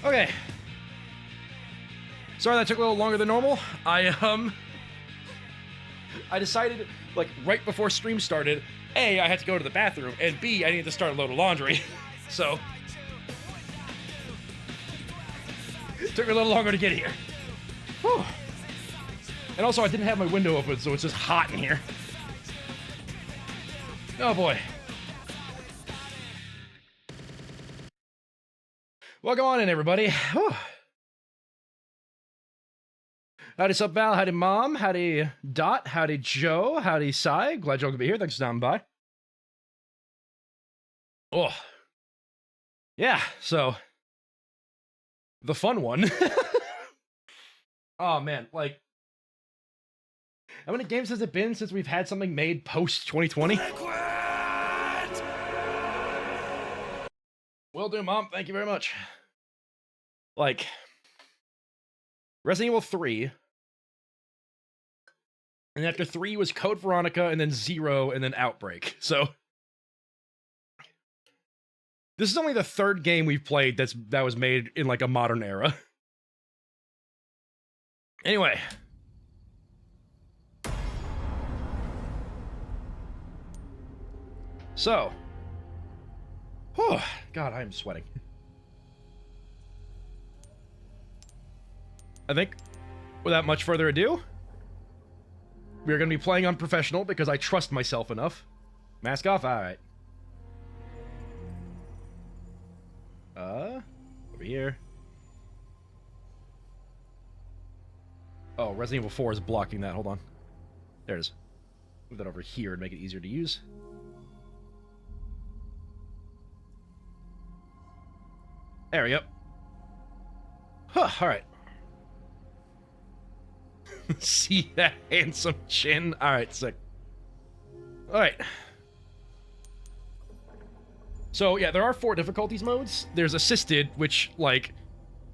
Okay. Sorry that took a little longer than normal. I decided, like, right before stream started, A, I had to go to the bathroom, and B, I needed to start a load of laundry. So, it took me a little longer to get here. Whew. And also, I didn't have my window open, so it's just hot in here. Oh, boy. Welcome on in, everybody. Whew. Howdy, sup, Val? Howdy, Mom? Howdy, Dot? Howdy, Joe? Howdy, Sai? Glad y'all could be here. Thanks for stopping by. Oh. Yeah, so. The fun one. Oh, man. Like, how many games has it been since we've had something made post-2020? Will do, Mom. Thank you very much. Like, Resident Evil 3. And after 3 was Code Veronica, and then 0, and then Outbreak. So, this is only the third game we've played that was made in, like, a modern era. Anyway. So. Whew, God, I am sweating. I think, without much further ado, we're going to be playing on professional because I trust myself enough. Mask off? Alright. Over here. Oh, Resident Evil 4 is blocking that. Hold on. There it is. Move that over here and make it easier to use. There we go. Huh, alright. See that handsome chin? Alright, sick. Alright. So, yeah, there are 4 difficulties modes. There's assisted, which, like,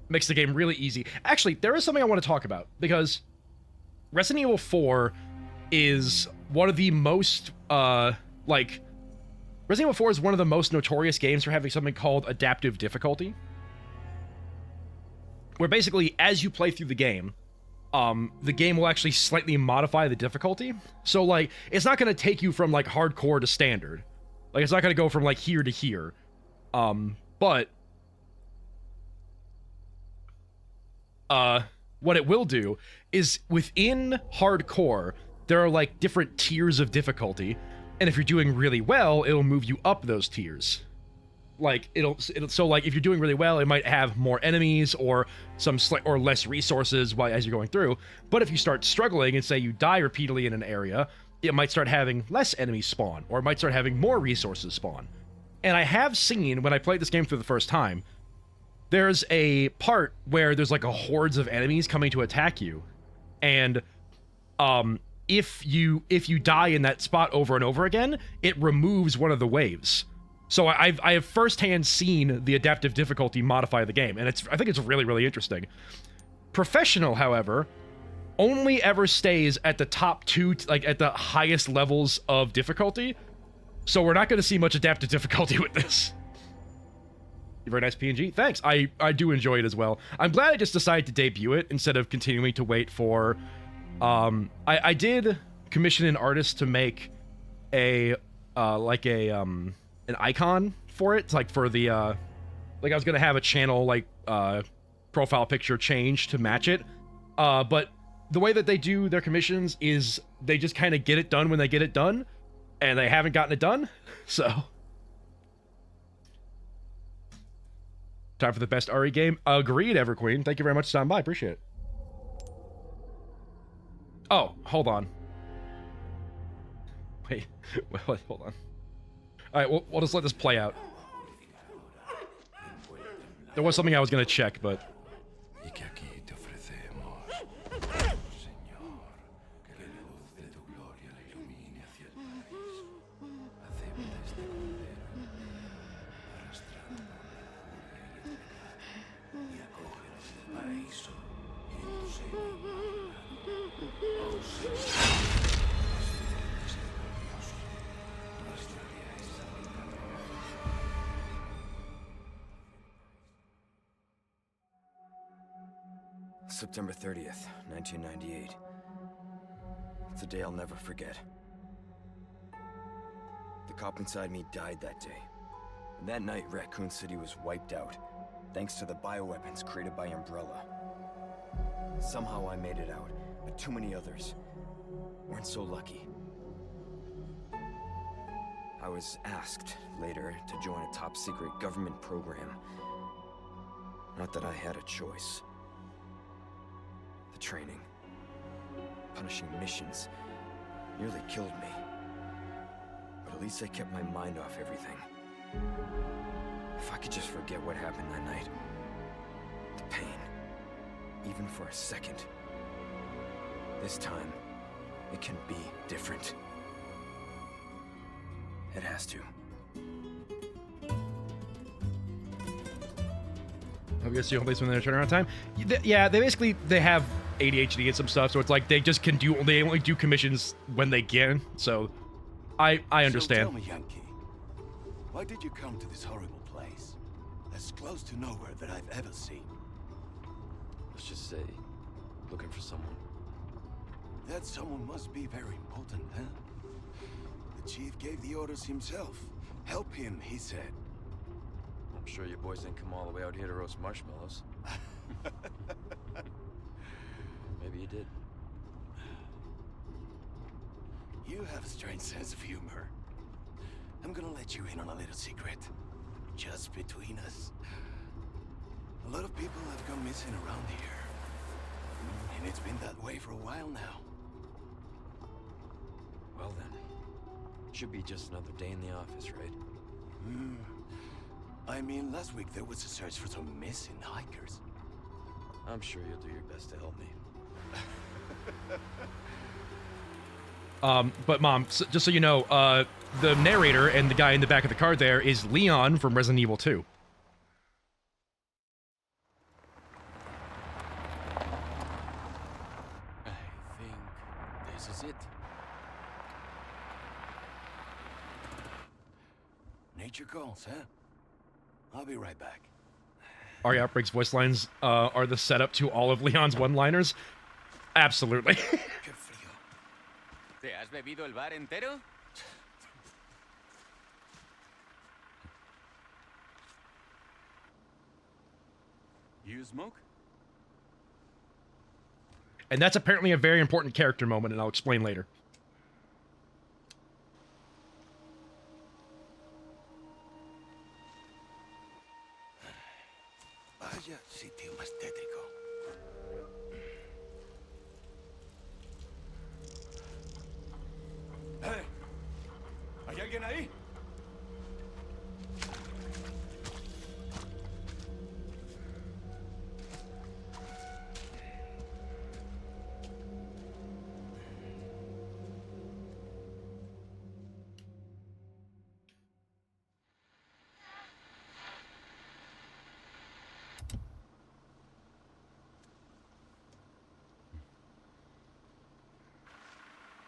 makes the game really easy. Actually, there is something I want to talk about, because Resident Evil 4 is one of the most, Resident Evil 4 is one of the most notorious games for having something called adaptive difficulty. Where basically, as you play through the game will actually slightly modify the difficulty. So, like, it's not going to take you from, like, hardcore to standard. Like, it's not going to go from, like, here to here. But what it will do is, within hardcore, there are, like, different tiers of difficulty. And if you're doing really well, it'll move you up those tiers. Like, so, like, if you're doing really well, it might have more enemies or or less resources as you're going through. But if you start struggling and say you die repeatedly in an area, it might start having less enemies spawn, or it might start having more resources spawn. And I have seen, when I played this game for the first time, there's a part where there's, like, a hordes of enemies coming to attack you. And, if you die in that spot over and over again, it removes one of the waves. So I have firsthand seen the adaptive difficulty modify the game, and I think it's really, really interesting. Professional, however, only ever stays at the top 2, like, at the highest levels of difficulty, so we're not going to see much adaptive difficulty with this. Very nice PNG. Thanks. I do enjoy it as well. I'm glad I just decided to debut it instead of continuing to wait for... I did commission an artist to make an icon for it, like, for the, like, I was gonna have a channel, like, profile picture change to match it, but the way that they do their commissions is they just kind of get it done when they get it done, and they haven't gotten it done, so. Time for the best RE game. Agreed, Everqueen. Thank you very much for stopping by. Appreciate it. Oh, hold on. Wait, hold on. Alright, we'll just let this play out. There was something I was gonna check, but... September 30th, 1998. It's a day I'll never forget. The cop inside me died that day. And that night, Raccoon City was wiped out, thanks to the bioweapons created by Umbrella. Somehow I made it out, but too many others weren't so lucky. I was asked later to join a top-secret government program. Not that I had a choice. The training, punishing missions, nearly killed me. But at least I kept my mind off everything. If I could just forget what happened that night, the pain, even for a second. This time, it can be different. It has to. I guess you don't place when their turnaround time. Yeah, they have ADHD and some stuff, so it's like they only do commissions when they can. So, I understand. So tell me, Yankee, why did you come to this horrible place? As close to nowhere that I've ever seen. Let's just say, looking for someone. That someone must be very important, huh? The chief gave the orders himself. Help him, he said. I'm sure you boys didn't come all the way out here to roast marshmallows. Maybe you did. You have a strange sense of humor. I'm gonna let you in on a little secret. Just between us. A lot of people have gone missing around here. And it's been that way for a while now. Well then, should be just another day in the office, right? I mean, last week there was a search for some missing hikers. I'm sure you'll do your best to help me. But Mom, just so you know, the narrator and the guy in the back of the card there is Leon from Resident Evil 2. I think this is it. Nature calls, huh? I'll be right back. Ari Outbreak's voice lines are the setup to all of Leon's one-liners. Absolutely. Qué frío. ¿Te has bebido el bar entero? You smoke? And that's apparently a very important character moment, and I'll explain later. Vaya sitio más tétrico. ¡Hey! ¿Hay alguien ahí?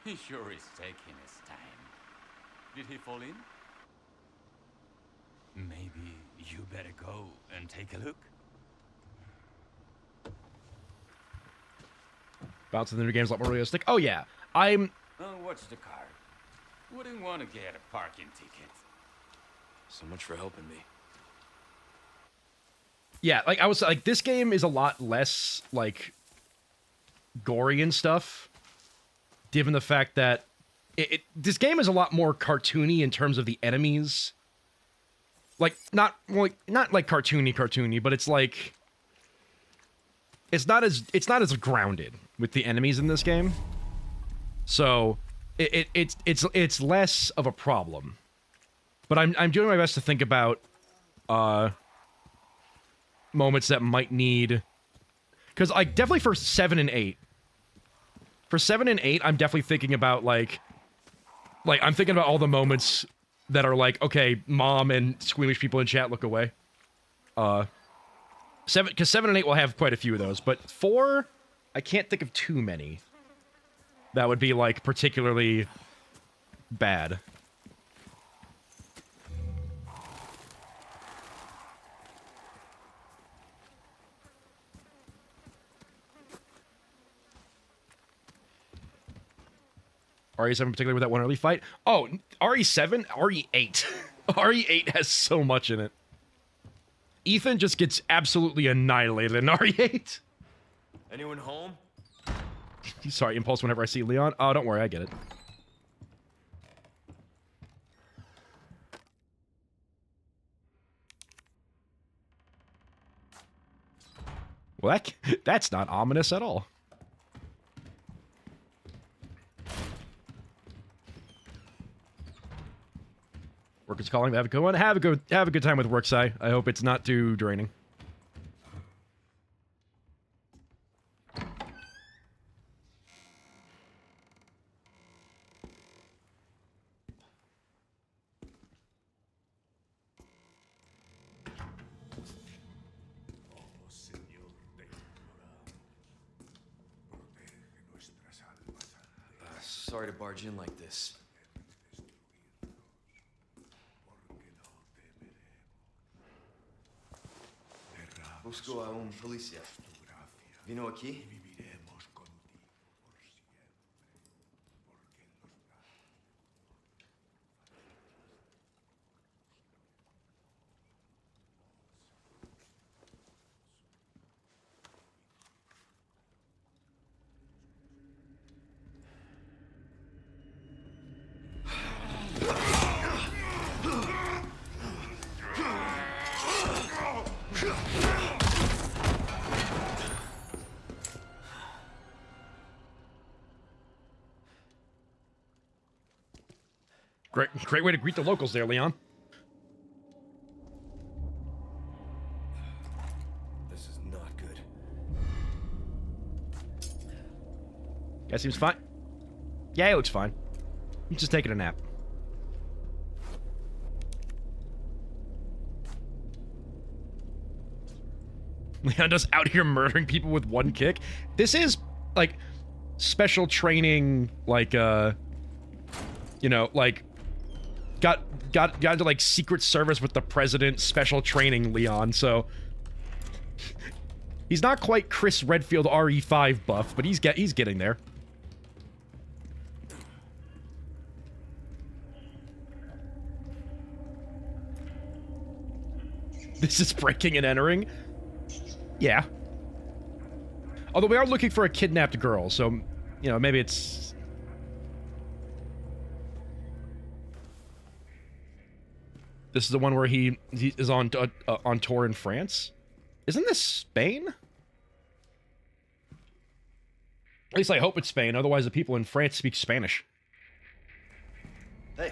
He sure is taking his time. Did he fall in? Maybe you better go and take a look. Bouts in the new game's a lot more realistic. Oh yeah, I'm... What's the card? Wouldn't want to get a parking ticket. So much for helping me. Yeah, like I was like, this game is a lot less like gory and stuff, given the fact that this game is a lot more cartoony in terms of the enemies. Like not like cartoony, but it's like it's not as grounded with the enemies in this game. So it's less of a problem. But I'm doing my best to think about moments that might need, because like definitely for 7 and 8. For 7 and 8, I'm definitely thinking about like I'm thinking about all the moments that are like, okay, Mom and squeamish people in chat, look away. 7, because 7 and 8 will have quite a few of those, but 4, I can't think of too many that would be like particularly bad. RE7 particularly with that one early fight. Oh, RE7, RE8. RE8 has so much in it. Ethan just gets absolutely annihilated in RE8. Anyone home? Sorry, impulse whenever I see Leon. Oh, don't worry, I get it. Well, that's not ominous at all. Workers calling. Have a good one. Have a good time with work, Sai. I hope it's not too draining. Sorry to barge in like this. Busco a un policía. ¿Vino aquí? Great way to greet the locals there, Leon. This is not good. Guy seems fine. Yeah, he looks fine. He's just taking a nap. Leon just out here murdering people with one kick. This is, like, special training, like, you know, like, got into, like, Secret Service with the President special training, Leon, so... He's not quite Chris Redfield RE5 buff, but he's getting there. This is breaking and entering? Yeah. Although we are looking for a kidnapped girl, so, you know, maybe it's... This is the one where he is on tour in France? Isn't this Spain? At least I hope it's Spain, otherwise the people in France speak Spanish. Hey.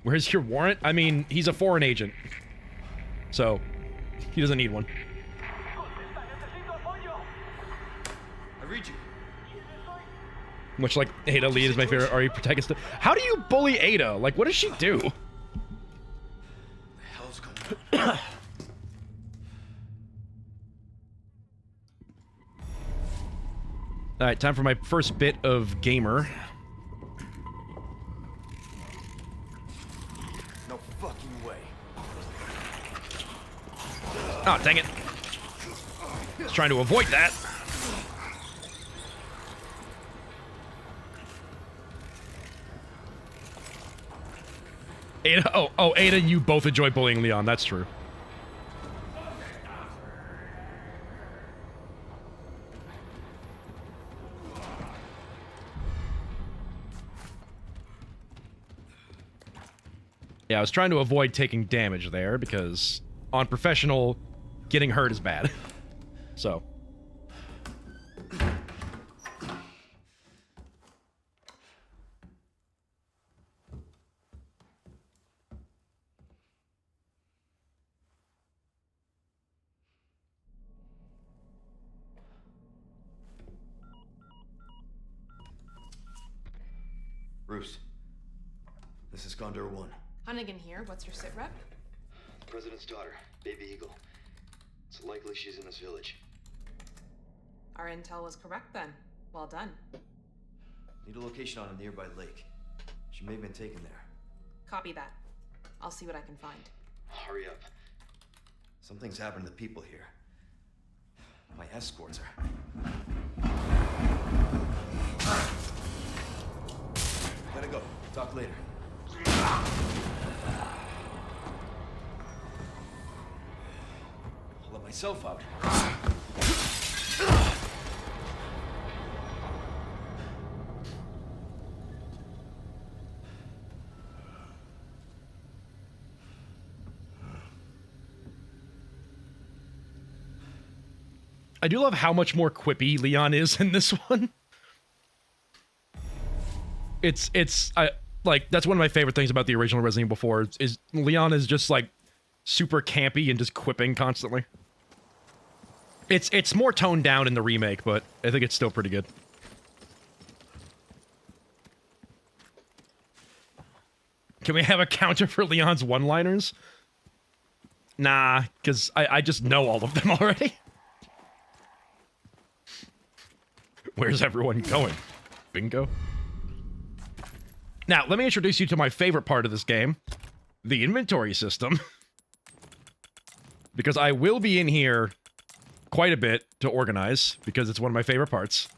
Where's your warrant? I mean, he's a foreign agent. So, he doesn't need one. I read you. Much like Ada Lee is my favorite RE protagonist. How do you bully Ada? Like, what does she do? What the hell's going on? Alright, time for my first bit of gamer. No fucking way. Oh, dang it. I was trying to avoid that. Ada, oh, Ada, you both enjoy bullying Leon, that's true. Yeah, I was trying to avoid taking damage there, because on professional, getting hurt is bad. So. Bruce, this is Condor 1. Hunnigan here. What's your sit rep? President's daughter, Baby Eagle. It's likely she's in this village. Our intel was correct then. Well done. Need a location on a nearby lake. She may have been taken there. Copy that. I'll see what I can find. Hurry up. Something's happened to the people here. My escorts are... Talk later. I'll let myself out. I do love how much more quippy Leon is in this one. Like, that's one of my favorite things about the original Resident Evil 4 is Leon is just, like, super campy and just quipping constantly. It's more toned down in the remake, but I think it's still pretty good. Can we have a counter for Leon's one-liners? Nah, because I just know all of them already. Where's everyone going? Bingo. Now, let me introduce you to my favorite part of this game. The inventory system. Because I will be in here quite a bit to organize, because it's one of my favorite parts.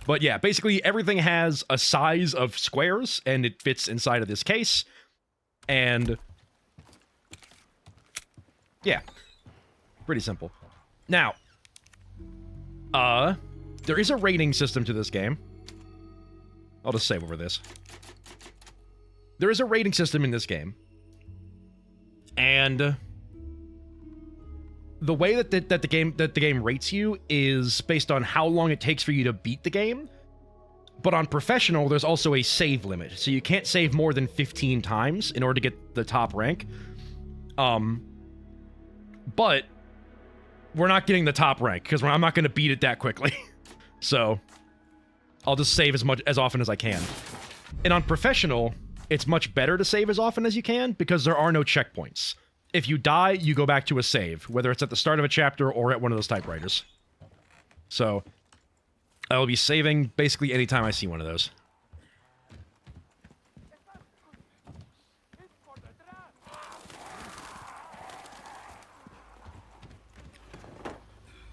But yeah, basically everything has a size of squares, and it fits inside of this case. And yeah, pretty simple. Now, there is a rating system to this game. I'll just save over this. There is a rating system in this game. And the way that the game rates you is based on how long it takes for you to beat the game. But on professional, there's also a save limit. So you can't save more than 15 times in order to get the top rank. But we're not getting the top rank because I'm not going to beat it that quickly. So I'll just save as often as I can. And on professional, it's much better to save as often as you can because there are no checkpoints. If you die, you go back to a save, whether it's at the start of a chapter or at one of those typewriters. So I'll be saving basically anytime I see one of those.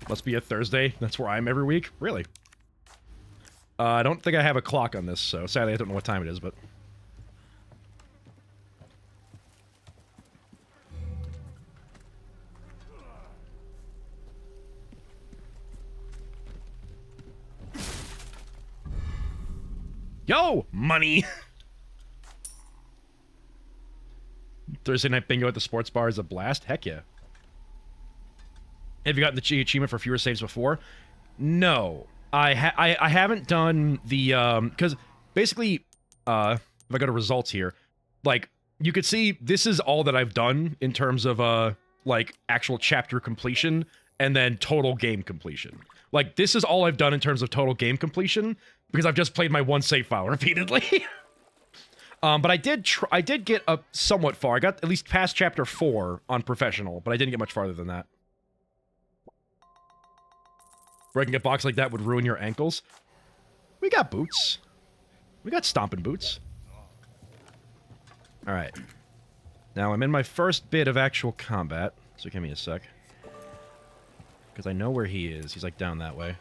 Must be a Thursday. That's where I'm every week. Really? I don't think I have a clock on this, so sadly I don't know what time it is, but... Yo! Money! Thursday night bingo at the sports bar is a blast? Heck yeah. Have you gotten the achievement for fewer saves before? No. I haven't done the, because basically, if I go to results here, like, you could see this is all that I've done in terms of, like, actual chapter completion, and then total game completion. Like, this is all I've done in terms of total game completion, because I've just played my one save file repeatedly. But I did get up somewhat far. I got at least past chapter 4 on professional, but I didn't get much farther than that. Breaking a box like that would ruin your ankles. We got boots. We got stomping boots. Alright. Now I'm in my first bit of actual combat, so give me a sec. Because I know where he is. He's like down that way.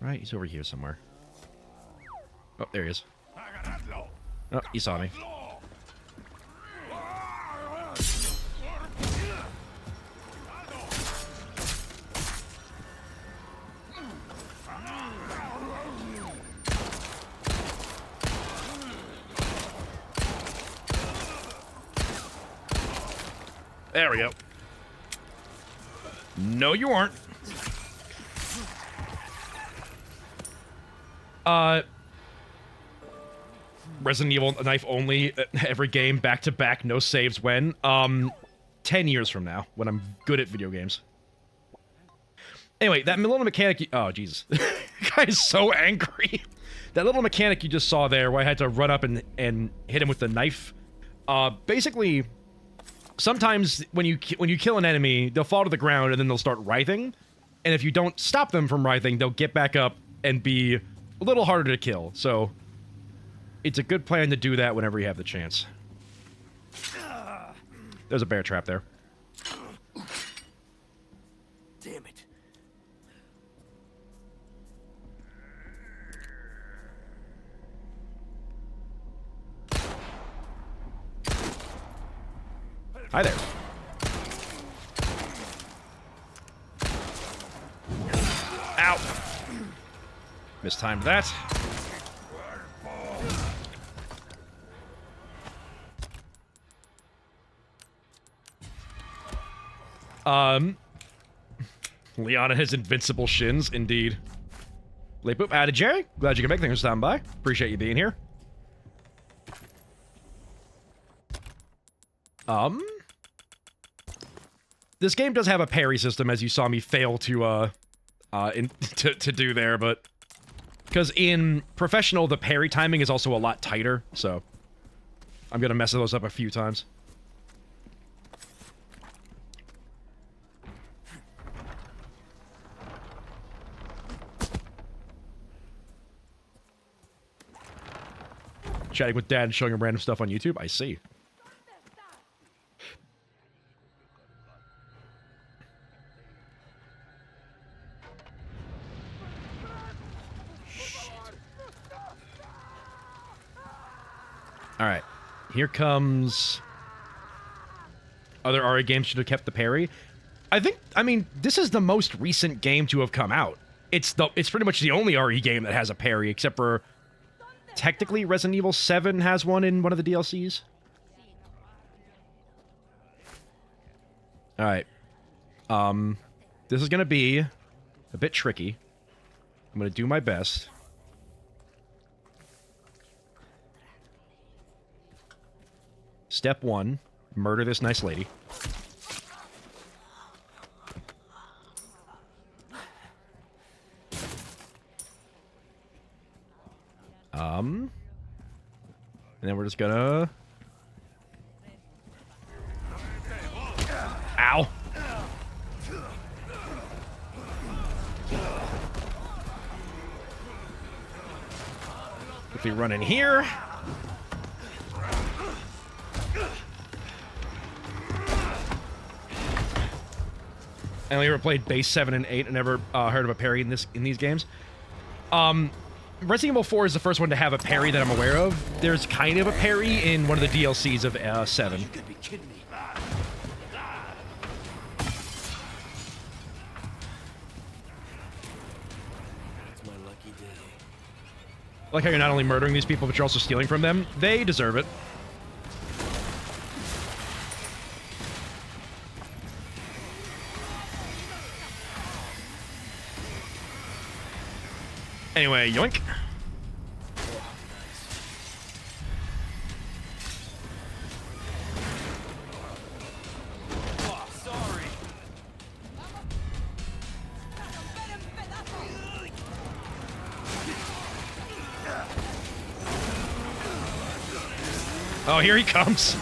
Right, he's over here somewhere. Oh, there he is. Oh, he saw me. There we go. No, you aren't. Resident Evil knife only, every game, back-to-back, no saves when? 10 years from now, when I'm good at video games. Anyway, that little mechanic oh, Jesus. The guy is so angry. That little mechanic you just saw there, where I had to run up and hit him with the knife, basically... Sometimes when you kill an enemy, they'll fall to the ground and then they'll start writhing. And if you don't stop them from writhing, they'll get back up and be a little harder to kill. So it's a good plan to do that whenever you have the chance. There's a bear trap there. Damn it. Hi there. Ow. Mistimed that. Leon and his invincible shins, indeed. Late boop, added Jerry. Glad you can make things stand by. Appreciate you being here. This game does have a parry system, as you saw me fail to do there, but because in professional the parry timing is also a lot tighter, so I'm gonna mess those up a few times. Chatting with Dad and showing him random stuff on YouTube. I see. All right, here comes. Other RE games should have kept the parry. I mean, this is the most recent game to have come out. It's pretty much the only RE game that has a parry, except for technically Resident Evil 7 has one in one of the DLCs. All right, this is gonna be a bit tricky. I'm gonna do my best. Step 1, murder this nice lady. And then we're just gonna... Ow! Quickly run in here. I only ever played base 7 and 8 and never heard of a parry in these games. Resident Evil 4 is the first one to have a parry that I'm aware of. There's kind of a parry in one of the DLCs of 7. You could be kidding me. It's my lucky day. I like how you're not only murdering these people, but you're also stealing from them. They deserve it. Anyway, yoink. Oh, sorry. Oh, here he comes.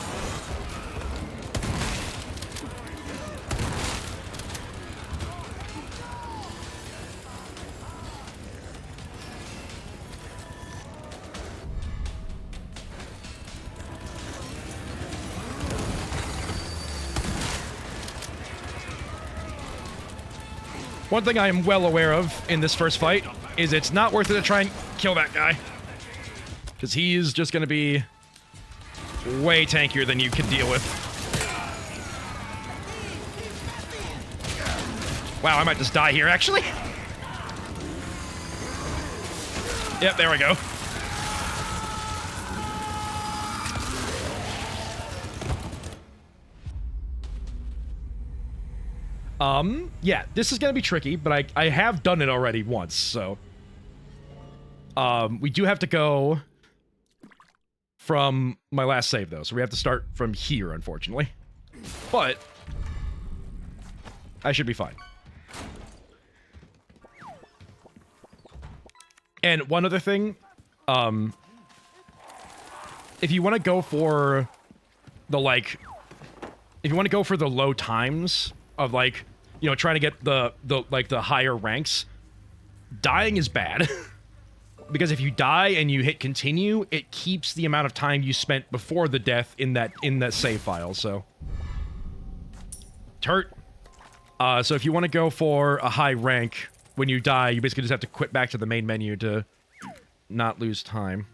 One thing I am well aware of in this first fight is it's not worth it to try and kill that guy. Because he is just going to be way tankier than you can deal with. Wow, I might just die here, actually. Yep, there we go. Yeah, this is gonna be tricky, but I have done it already once, so. We do have to go from my last save, though, so we have to start from here, unfortunately. But I should be fine. And one other thing, if you want to go for the, like, if you want to go for the low times of, like, you know, trying to get the higher ranks, dying is bad. Because if you die and you hit continue, it keeps the amount of time you spent before the death in that save file, so. Turt. So if you want to go for a high rank, when you die, you basically just have to quit back to the main menu to not lose time.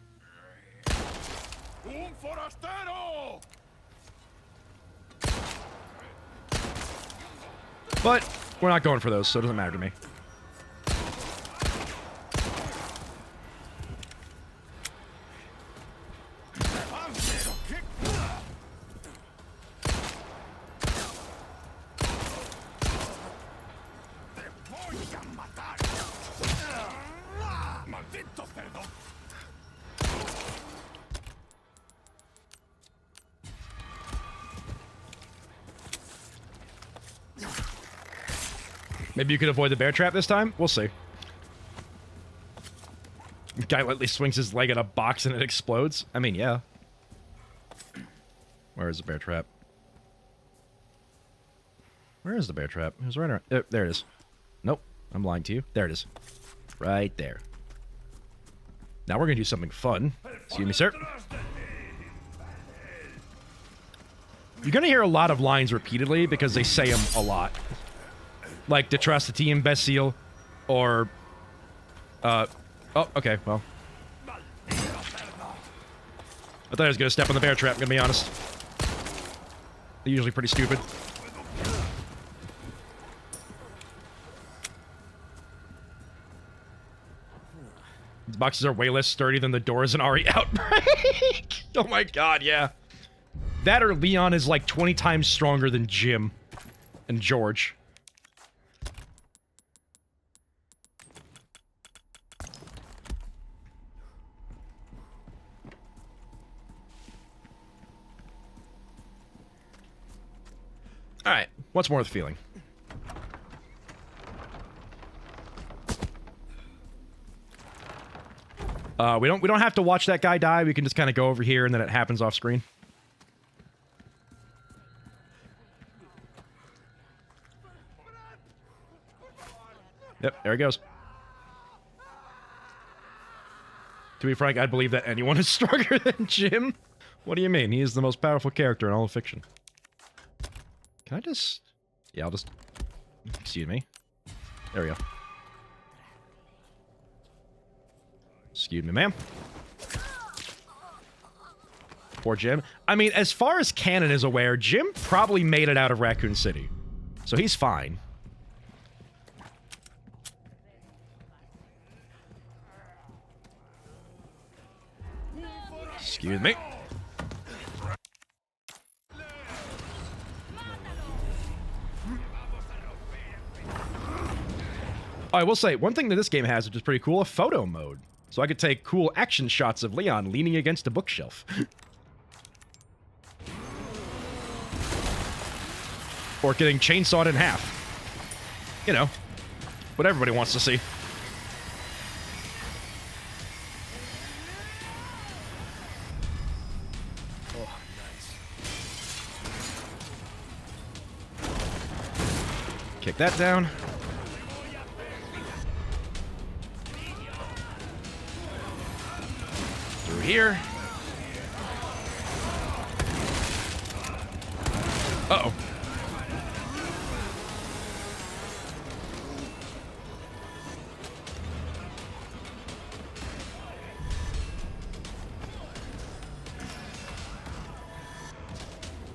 Un forastero! But we're not going for those, so it doesn't matter to me. Maybe you could avoid the bear trap this time? We'll see. Guy lightly swings his leg at a box and it explodes? I mean, yeah. Where is the bear trap? Where is the bear trap? It was right around... there it is. Nope. I'm lying to you. There it is. Right there. Now we're going to do something fun. Excuse me, sir. You're going to hear a lot of lines repeatedly because they say them a lot. Like, to trust the team, imbecile, or, oh, okay, well. I thought I was gonna step on the bear trap, I'm gonna be honest. They're usually pretty stupid. These boxes are way less sturdy than the doors in RE Outbreak. Oh my god, yeah. That or Leon is like 20 times stronger than Jim and George. Alright, what's more the feeling? We don't have to watch that guy die, we can just kind of go over here and then it happens off screen. Yep, there he goes. To be frank, I believe that anyone is stronger than Jim. What do you mean? He is the most powerful character in all of fiction. Can I just... Yeah, I'll just... Excuse me. There we go. Excuse me, ma'am. Poor Jim. I mean, as far as canon is aware, Jim probably made it out of Raccoon City. So he's fine. Excuse me. I will say, one thing that this game has, which is pretty cool, a photo mode. So I could take cool action shots of Leon leaning against a bookshelf. Or getting chainsawed in half. You know, what everybody wants to see. Oh, nice. Kick that down. Through here. Uh-oh.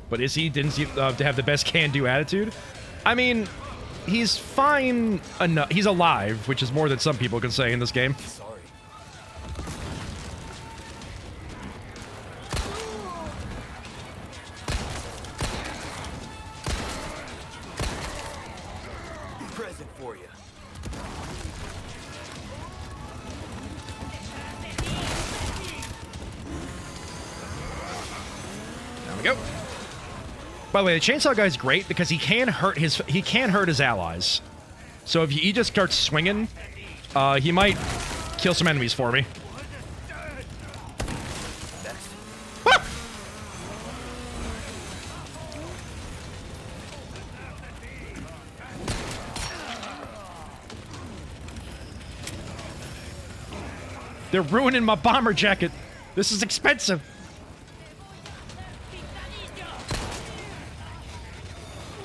But is he? Didn't he to have the best can-do attitude? I mean, he's fine enough. He's alive, which is more than some people can say in this game. Sorry. Present for you. There we go. By the way, the chainsaw guy's great because he can hurt his allies. So if he just starts swinging, he might kill some enemies for me. Ah! They're ruining my bomber jacket. This is expensive.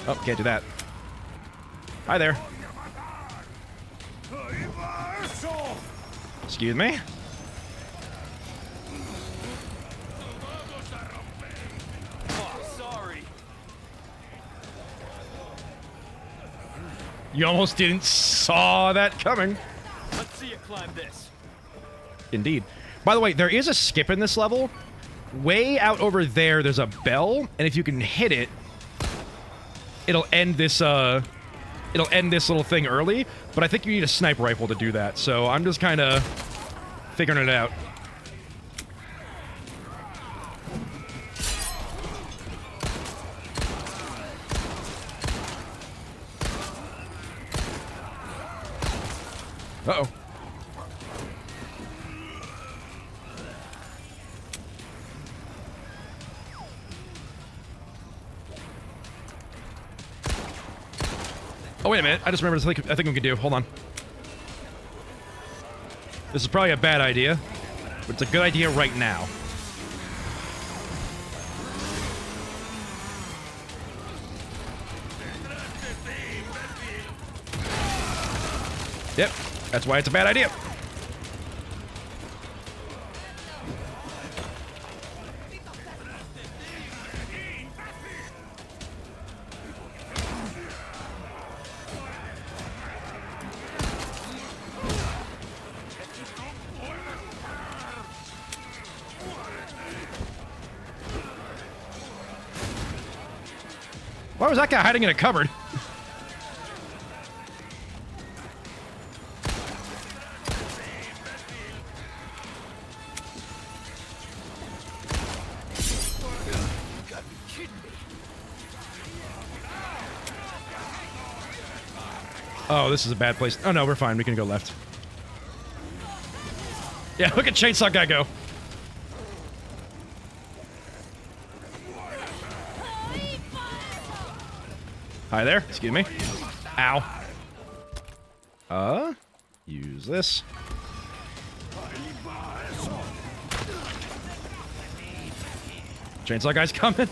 Oh, can't do that. Hi there. Excuse me? Oh, sorry. You almost didn't saw that coming. Let's see you climb this. Indeed. By the way, there is a skip in this level. Way out over there, there's a bell, and if you can hit it, it'll end this little thing early, but I think you need a sniper rifle to do that, so I'm just kind of figuring it out. Uh-oh. Oh, wait a minute. I just remembered I think we could do. Hold on. This is probably a bad idea, but it's a good idea right now. Yep, that's why it's a bad idea. Why was that guy hiding in a cupboard? Oh, this is a bad place. Oh no, we're fine. We can go left. Yeah, look at Chainsaw Guy go. Hi there. Excuse me. Ow. Use this. Chainsaw Guy's coming.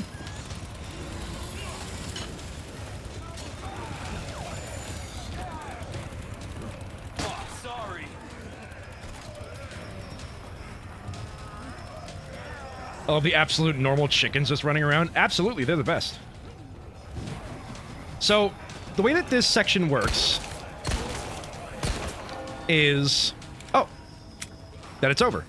Oh, the absolute normal chickens just running around. Absolutely, they're the best. So, the way that this section works is... Oh. That it's over.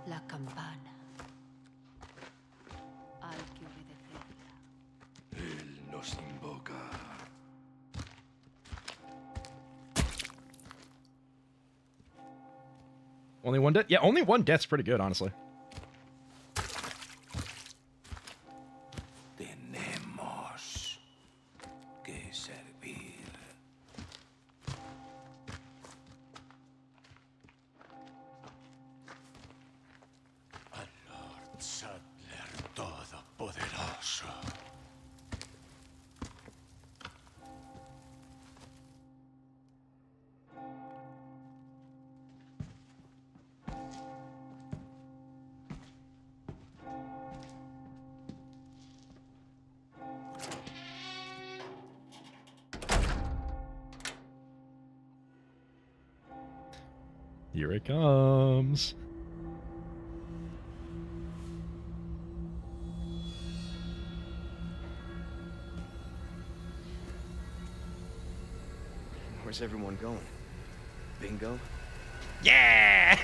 La campana. Hay que obedecerla. Él nos invoca. Only one death? Yeah, only one death's pretty good, honestly. Tenemos que servir. Al Lord Saddler Todopoderoso. Here it comes. Where's everyone going? Bingo? Yeah!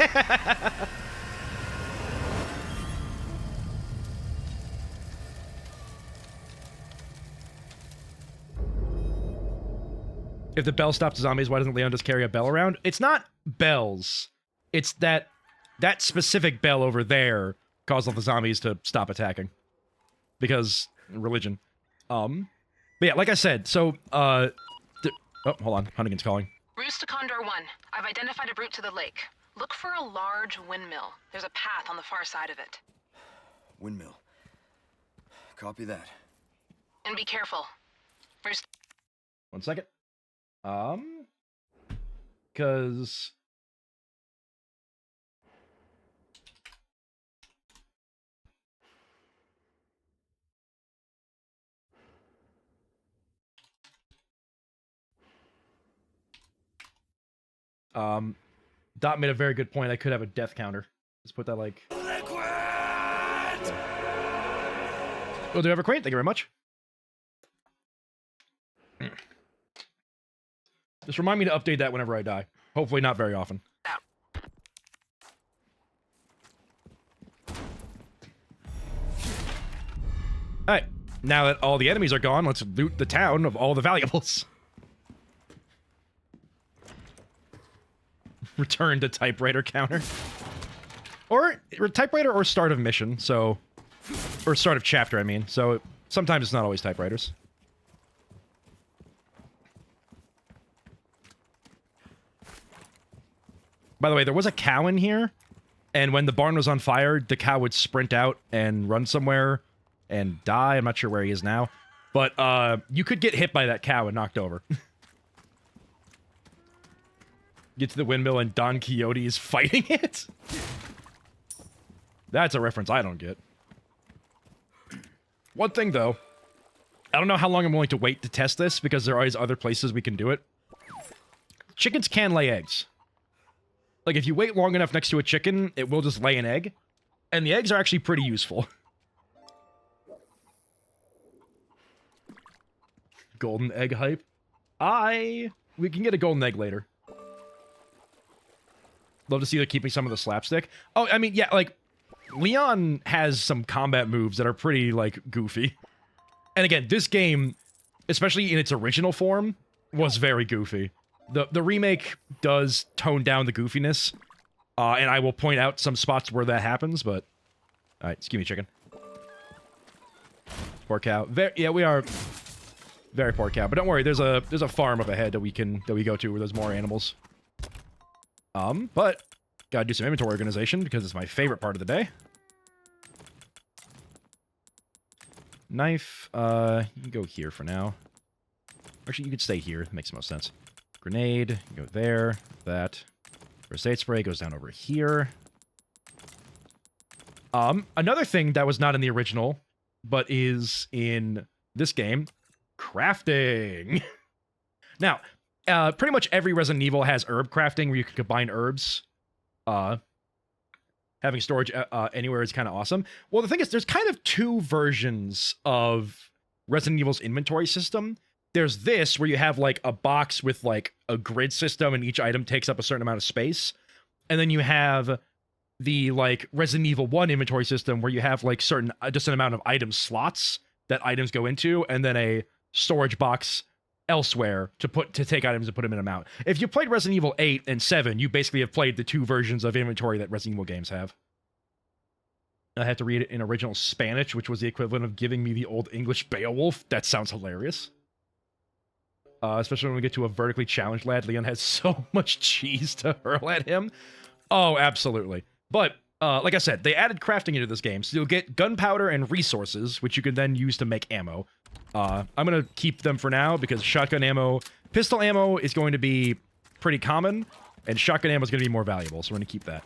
If the bell stops zombies, why doesn't Leon just carry a bell around? It's not bells. It's that specific bell over there caused all the zombies to stop attacking. Because religion. But yeah, like I said, so, oh, hold on. Huntington's calling. Roost to Condor 1. I've identified a route to the lake. Look for a large windmill. There's a path on the far side of it. Windmill. Copy that. And be careful. Roost. 1 second. Cause... Dot made a very good point. I could have a death counter. Let's put that like... Will do, Evercrate. Thank you very much. Just remind me to update that whenever I die. Hopefully not very often. Alright, now that all the enemies are gone, let's loot the town of all the valuables. Return to typewriter counter. Or typewriter or start of mission, so... Or start of chapter, I mean. So, sometimes it's not always typewriters. By the way, there was a cow in here, and when the barn was on fire, the cow would sprint out and run somewhere and die. I'm not sure where he is now. But you could get hit by that cow and knocked over. Get to the windmill and Don Quixote is fighting it? That's a reference I don't get. One thing, though. I don't know how long I'm willing to wait to test this, because there are always other places we can do it. Chickens can lay eggs. Like, if you wait long enough next to a chicken, it will just lay an egg. And the eggs are actually pretty useful. Golden egg hype. We can get a golden egg later. Love to see they're keeping some of the slapstick. Oh, I mean, yeah, like, Leon has some combat moves that are pretty, like, goofy. And again, this game, especially in its original form, was very goofy. The remake does tone down the goofiness, and I will point out some spots where that happens, but... Alright, excuse me, chicken. Poor cow. Yeah, we are... Very poor cow, but don't worry, there's a farm up ahead that we go to where there's more animals. But gotta do some inventory organization because it's my favorite part of the day. Knife, you can go here for now. Actually, you could stay here. It makes the most sense. Grenade, go there, that. First aid spray goes down over here. Another thing that was not in the original, but is in this game, crafting. Now, pretty much every Resident Evil has herb crafting where you can combine herbs. Having storage anywhere is kind of awesome. Well, the thing is, there's kind of two versions of Resident Evil's inventory system. There's this, where you have, like, a box with, like, a grid system, and each item takes up a certain amount of space. And then you have the, like, Resident Evil 1 inventory system, where you have, like, just an amount of item slots that items go into, and then a storage box elsewhere to take items and put them in a mount. If you played Resident Evil 8 and 7, you basically have played the two versions of inventory that Resident Evil games have. I had to read it in original Spanish, which was the equivalent of giving me the old English Beowulf. That sounds hilarious. Especially when we get to a vertically challenged lad. Leon has so much cheese to hurl at him. Oh, absolutely. But, like I said, they added crafting into this game, so you'll get gunpowder and resources, which you can then use to make ammo. I'm going to keep them for now, because shotgun ammo... Pistol ammo is going to be pretty common, and shotgun ammo is going to be more valuable, so we're going to keep that.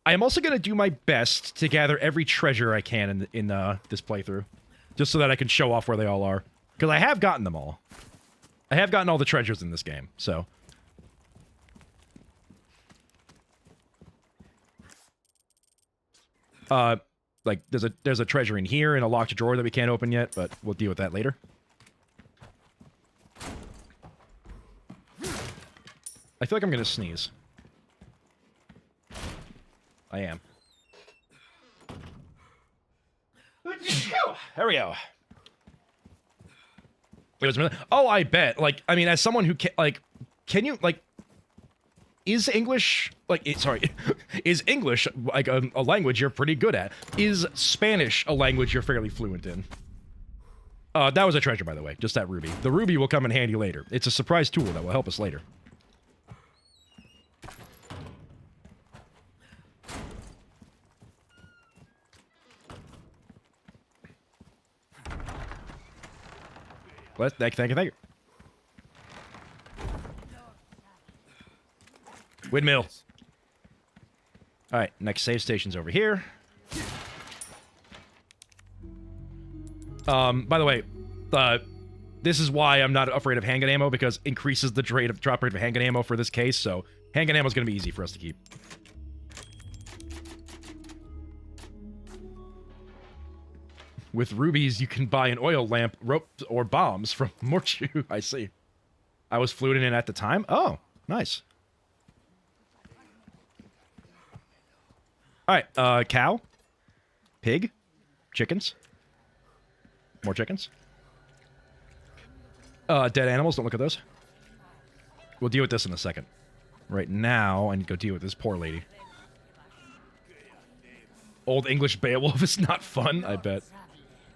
I am also going to do my best to gather every treasure I can in this playthrough, just so that I can show off where they all are. Because I have gotten them all. I have gotten all the treasures in this game, so... Like, there's a treasure in here in a locked drawer that we can't open yet, but we'll deal with that later. I feel like I'm gonna sneeze. I am. There we go. Oh, I bet. Like, I mean, as someone who can you, like, is English, like, sorry, is English, like, a language you're pretty good at? Is Spanish a language you're fairly fluent in? That was a treasure, by the way, just that ruby. The ruby will come in handy later. It's a surprise tool that will help us later. Well, thank you. Windmill. Alright, next save station's over here. By the way, this is why I'm not afraid of handgun ammo, because increases the drop rate of handgun ammo for this case, so handgun ammo is going to be easy for us to keep. with rubies, you can buy an oil lamp, rope, or bombs from Morchu. I see. I was fluent in it at the time. Oh, nice. All right, cow, pig, chickens, more chickens. Dead animals, don't look at those. We'll deal with this in a second. Right now, I need to go deal with this poor lady. Old English Beowulf is not fun, I bet.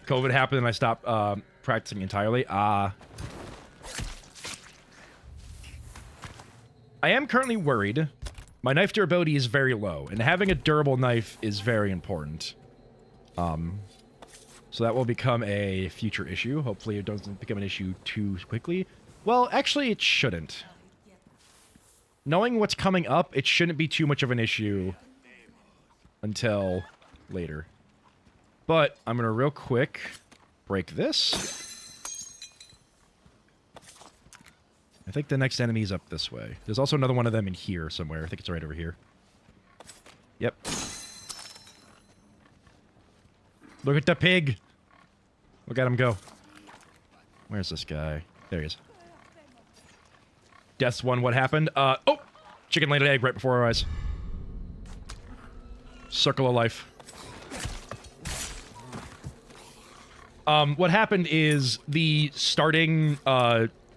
COVID happened and I stopped practicing entirely. I am currently worried. My knife durability is very low, and having a durable knife is very important. So that will become a future issue. Hopefully it doesn't become an issue too quickly. Well, actually it shouldn't. Knowing what's coming up, it shouldn't be too much of an issue until later. But I'm going to real quick break this. I think the next enemy is up this way. There's also another one of them in here somewhere. I think it's right over here. Yep. Look at the pig. Look at him go. Where's this guy? There he is. Death's one. What happened? Oh! Chicken laid an egg right before our eyes. Circle of life. What happened is the starting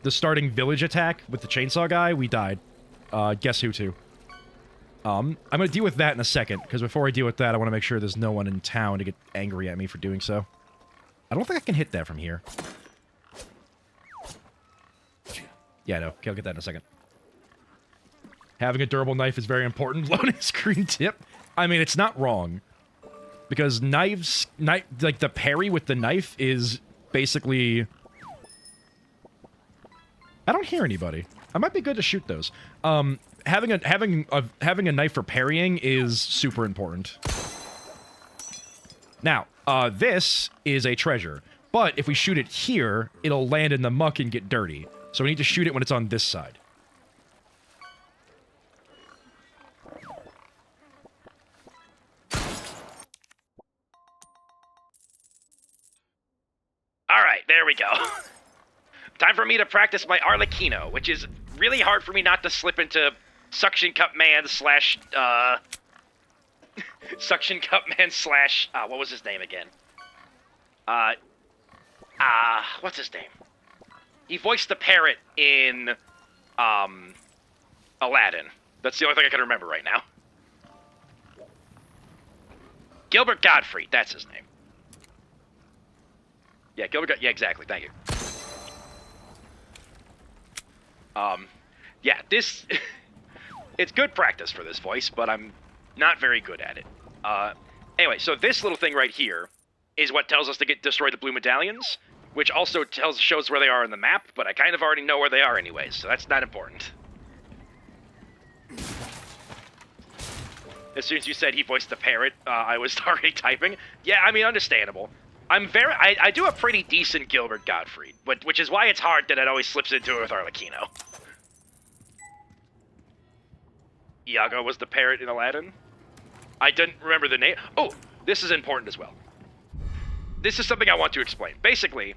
village attack with the chainsaw guy, we died. Guess who to? I'm gonna deal with that in a second, because before I deal with that, I want to make sure there's no one in town to get angry at me for doing so. I don't think I can hit that from here. Yeah, no. Okay, I'll get that in a second. Having a durable knife is very important. Loading screen tip. I mean, it's not wrong. Because knives, like the parry with the knife is basically... I don't hear anybody. I might be good to shoot those. Having a knife for parrying is super important. Now, this is a treasure. But if we shoot it here, it'll land in the muck and get dirty. So we need to shoot it when it's on this side. Alright, there we go. Time for me to practice my Arlecchino, which is really hard for me not to slip into Suction Cup Man slash, Suction Cup Man slash, what was his name again? What's his name? He voiced the parrot in, Aladdin. That's the only thing I can remember right now. Gilbert Gottfried, that's his name. Yeah, yeah, exactly, thank you. Yeah, this... it's good practice for this voice, but I'm not very good at it. Anyway, so this little thing right here is what tells us to destroy the blue medallions, which also shows where they are in the map, but I kind of already know where they are anyways, so that's not important. As soon as you said he voiced the parrot, I was already typing. Yeah, I mean, understandable. I do a pretty decent Gilbert Gottfried, which is why it's hard that it always slips into it with Arlecchino. Iago was the parrot in Aladdin? I didn't remember the name. Oh, this is important as well. This is something I want to explain. Basically,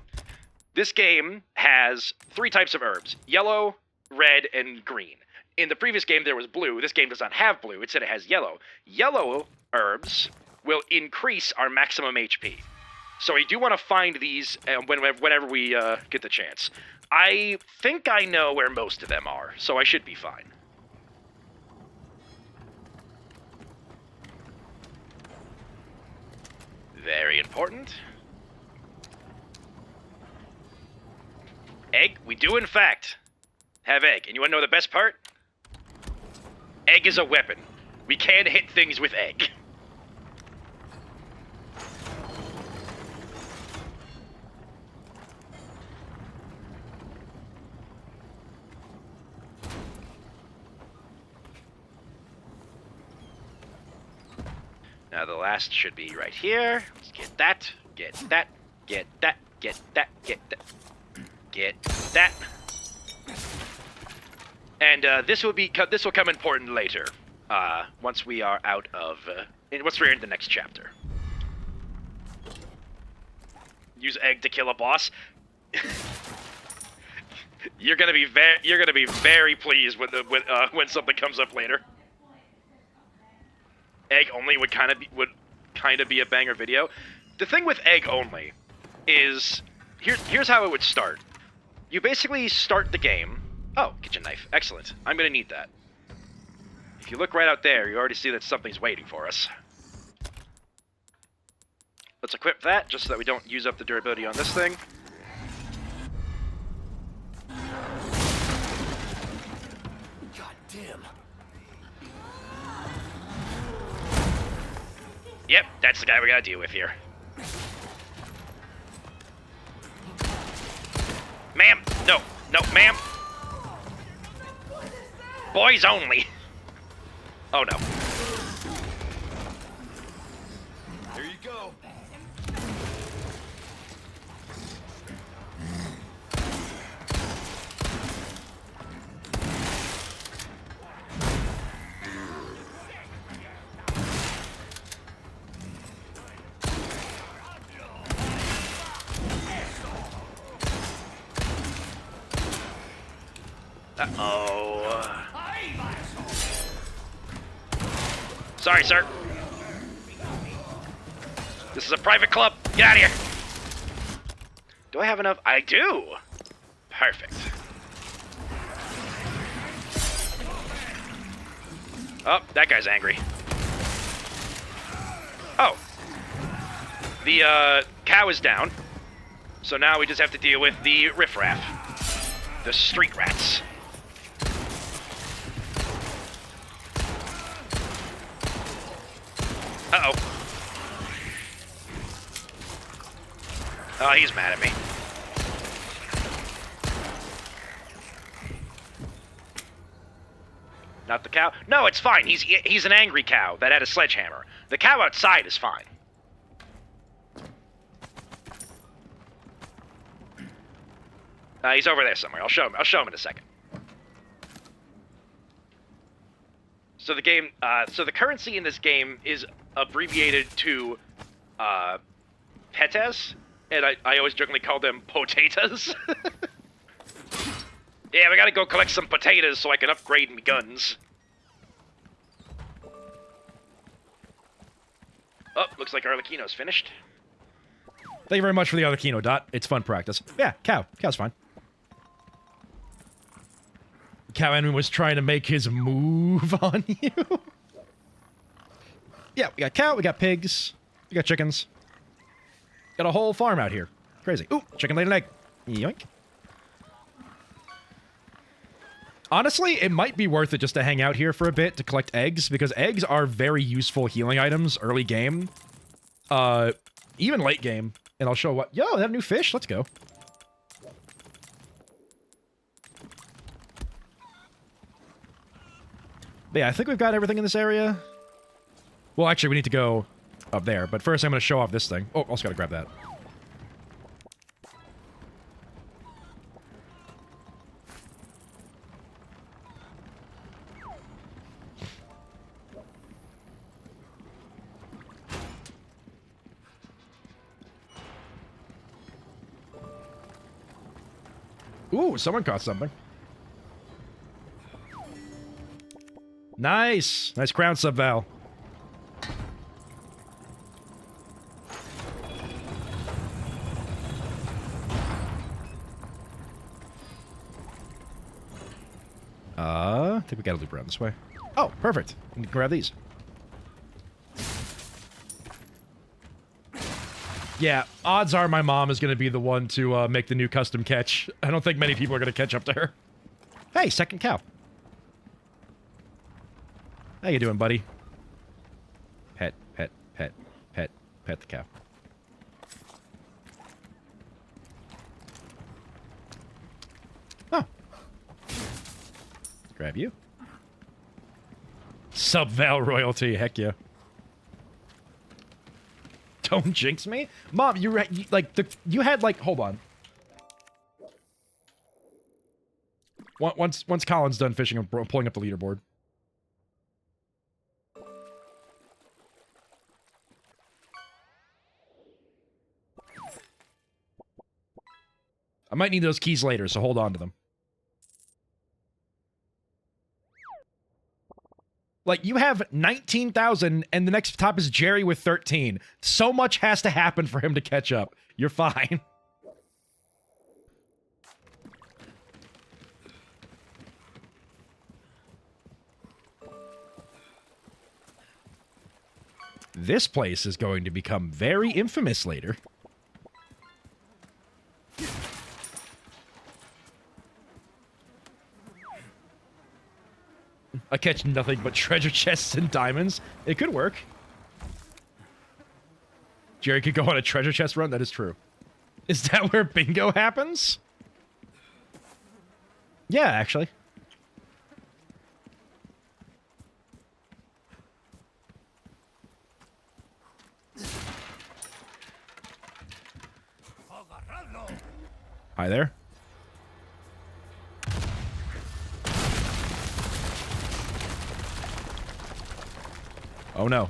this game has 3 types of herbs. Yellow, red, and green. In the previous game, there was blue. This game does not have blue. Instead, it has yellow. Yellow herbs will increase our maximum HP. So we do want to find these whenever we get the chance. I think I know where most of them are, so I should be fine. Very important. Egg? We do, in fact, have egg. And you want to know the best part? Egg is a weapon. We can hit things with egg. Now the last should be right here. Let's get that, get that, get that, get that, get that, get that. And this will come important later, once we are out of, once we're in the next chapter. use egg to kill a boss. You're gonna be very pleased when something comes up later. Egg only would kind of be a banger video. The thing with egg only is here's how it would start. You basically start the game. Oh, kitchen knife. Excellent. I'm gonna need that. If you look right out there, you already see that something's waiting for us. Let's equip that, just so that we don't use up the durability on this thing. God damn. Yep, that's the guy we gotta deal with here. Ma'am! No, no, ma'am! Boys only! Oh no. Here you go. Uh-oh. Sorry, sir. This is a private club. Get out of here. Do I have enough? I do. Perfect. Oh, that guy's angry. Oh. The, cow is down. So now we just have to deal with the riffraff. The street rats. Uh-oh. Oh, he's mad at me. Not the cow? No, it's fine. He's an angry cow that had a sledgehammer. The cow outside is fine. He's over there somewhere. I'll show him in a second. So the game, so the currency in this game is abbreviated to, petas, and I always jokingly call them potatoes. Yeah, we gotta go collect some potatoes so I can upgrade my guns. Oh, looks like Arlecchino's finished. Thank you very much for the Arlecchino, Dot. It's fun practice. Yeah, cow. Cow's fine. Cow enemy was trying to make his move on you. Yeah, we got cow, we got pigs, we got chickens. Got a whole farm out here. Crazy. Ooh, chicken laid an egg. Yoink. Honestly, it might be worth it just to hang out here for a bit to collect eggs, because eggs are very useful healing items early game. Even late game. And I'll show what... Yo, they have new fish? Let's go. But yeah, I think we've got everything in this area. Well, actually, we need to go up there. But first, I'm going to show off this thing. Oh, also got to grab that. Ooh, someone caught something. Nice! Nice crown sub, Val. I think we gotta loop around this way. Oh, perfect. We can grab these. Yeah, odds are my mom is gonna be the one to make the new custom catch. I don't think many people are gonna catch up to her. Hey, second cow. How you doing, buddy? Pet, pet, pet, pet, pet the cow. Oh. Grab you. Sub-Val royalty, heck yeah. Don't jinx me? Mom, you had, like, hold on. Once Colin's done fishing, I'm pulling up the leaderboard. I might need those keys later, so hold on to them. Like, you have 19,000, and the next top is Jerry with 13. So much has to happen for him to catch up. You're fine. This place is going to become very infamous later. I catch nothing but treasure chests and diamonds. It could work. Jerry could go on a treasure chest run. That is true. Is that where bingo happens? Yeah, actually. Hi there. Oh no.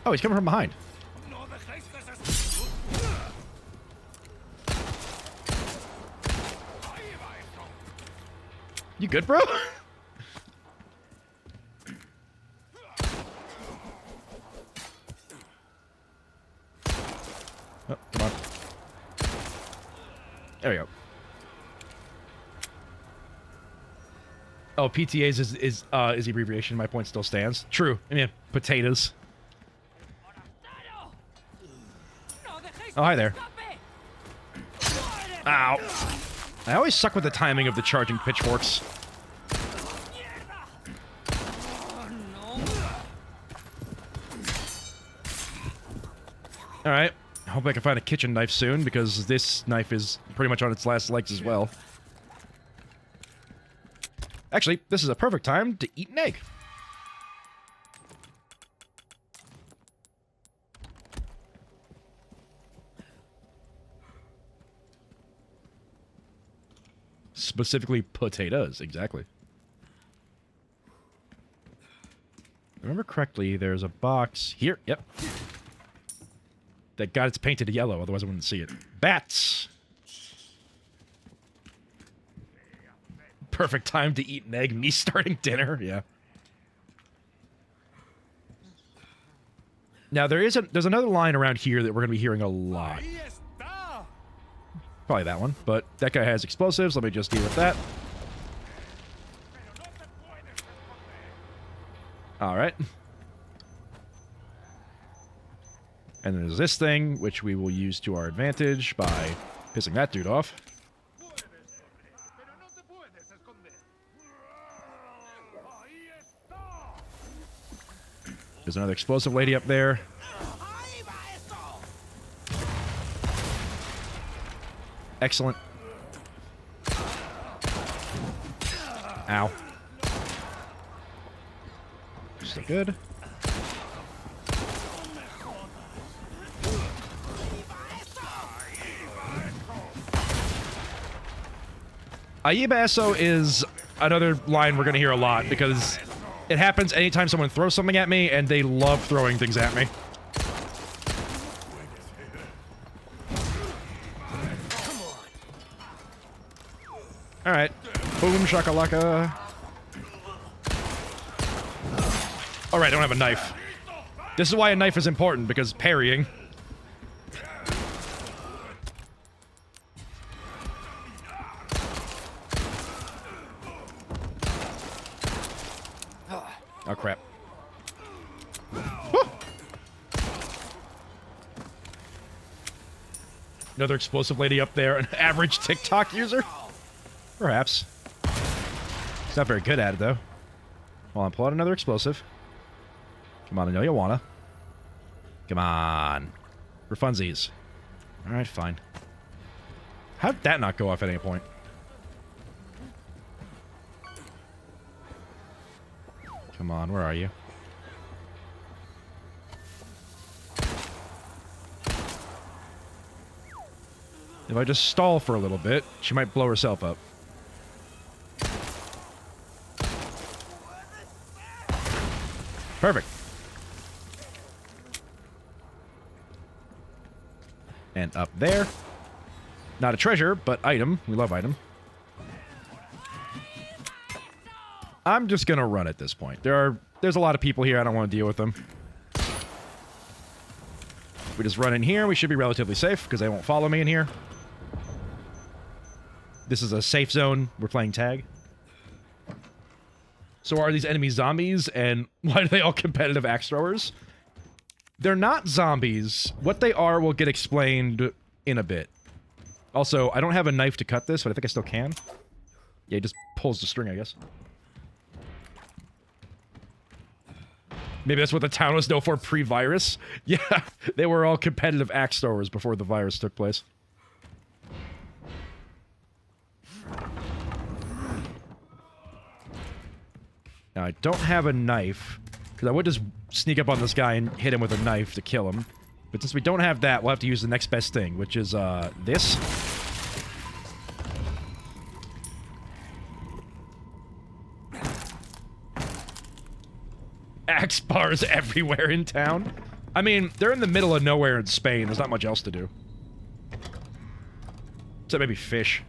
Oh, he's coming from behind. You good, bro? Oh, come on. There we go. Oh, PTAs is the abbreviation. My point still stands. True. I mean, potatoes. Oh, hi there. Ow. I always suck with the timing of the charging pitchforks. Alright. I hope I can find a kitchen knife soon, because this knife is pretty much on its last legs as well. Actually, this is a perfect time to eat an egg. Specifically potatoes, exactly. If I remember correctly, there's a box here. Yep. That got its painted yellow, otherwise I wouldn't see it. Bats! Perfect time to eat an egg. Me starting dinner, yeah. Now, there's another line around here that we're going to be hearing a lot. Probably that one, but that guy has explosives. Let me just deal with that. Alright. And then there's this thing, which we will use to our advantage by pissing that dude off. There's another explosive lady up there. Excellent. Ow. Still good. Aiba is another line we're going to hear a lot, because it happens anytime someone throws something at me, and they love throwing things at me. Alright. Boom shakalaka. Alright, I don't have a knife. This is why a knife is important, because parrying. Oh, crap. Woo! Another explosive lady up there, an average TikTok user? Perhaps. He's not very good at it, though. Well, I'm pulling another explosive. Come on, I know you wanna. Come on. For funsies. Alright, fine. How did that not go off at any point? Come on, where are you? If I just stall for a little bit, she might blow herself up. Perfect. And up there. Not a treasure, but item. We love item. I'm just gonna run at this point. There's a lot of people here. I don't want to deal with them. We just run in here. We should be relatively safe because they won't follow me in here. This is a safe zone. We're playing tag. So are these enemies zombies? And why are they all competitive axe throwers? They're not zombies. What they are will get explained in a bit. Also, I don't have a knife to cut this, but I think I still can. Yeah, it just pulls the string, I guess. Maybe that's what the town was known for pre-virus. Yeah, they were all competitive axe throwers before the virus took place. Now, I don't have a knife, because I would just sneak up on this guy and hit him with a knife to kill him. But since we don't have that, we'll have to use the next best thing, which is, this. Axe bars everywhere in town. I mean, they're in the middle of nowhere in Spain. There's not much else to do. Except maybe fish.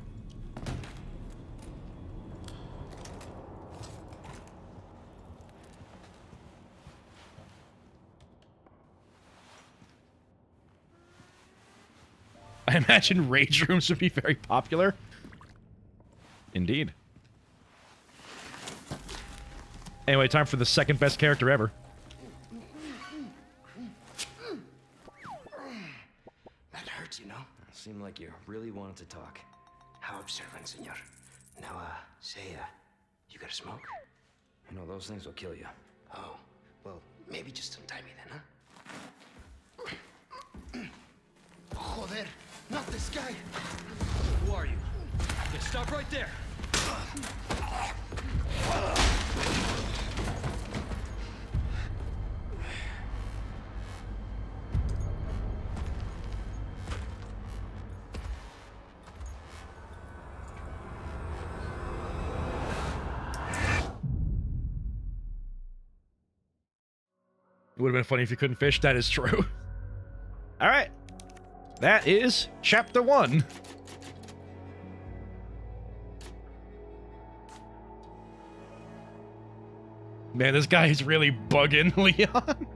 I imagine rage rooms would be very popular. Indeed. Anyway, time for the second best character ever. That hurts, you know? Seemed like you really wanted to talk. How observant, senor. Now, say, you got a smoke? You know, those things will kill you. Oh, well, maybe just untie me then, huh? Joder, not this guy! Who are you? Okay, stop right there. It would have been funny if you couldn't fish. That is true. All right. That is Chapter 1. Man, this guy is really bugging Leon.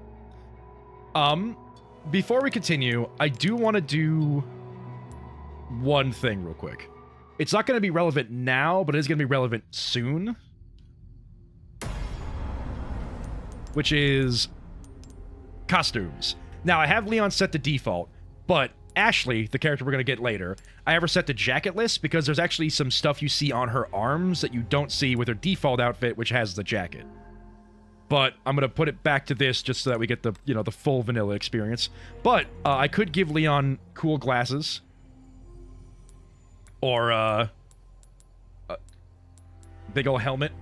Before we continue, I do want to do one thing real quick. It's not going to be relevant now, but it is going to be relevant soon. Which is costumes. Now, I have Leon set to default, but Ashley, the character we're going to get later, I have her set to jacketless because there's actually some stuff you see on her arms that you don't see with her default outfit, which has the jacket. But I'm going to put it back to this just so that we get the, you know, the full vanilla experience. But I could give Leon cool glasses. Or, big ol' helmet.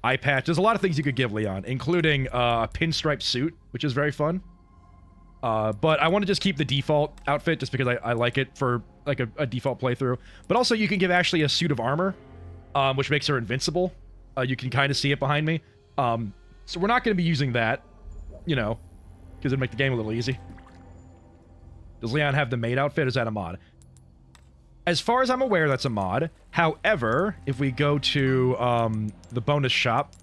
Eye patch. There's a lot of things you could give Leon, including a pinstripe suit, which is very fun. But I want to just keep the default outfit just because I like it for like a default playthrough. But also you can give Ashley a suit of armor, which makes her invincible. You can kind of see it behind me. So we're not going to be using that, you know, because it'd make the game a little easy. Does Leon have the maid outfit, or is that a mod? As far as I'm aware, that's a mod. However, if we go to the bonus shop,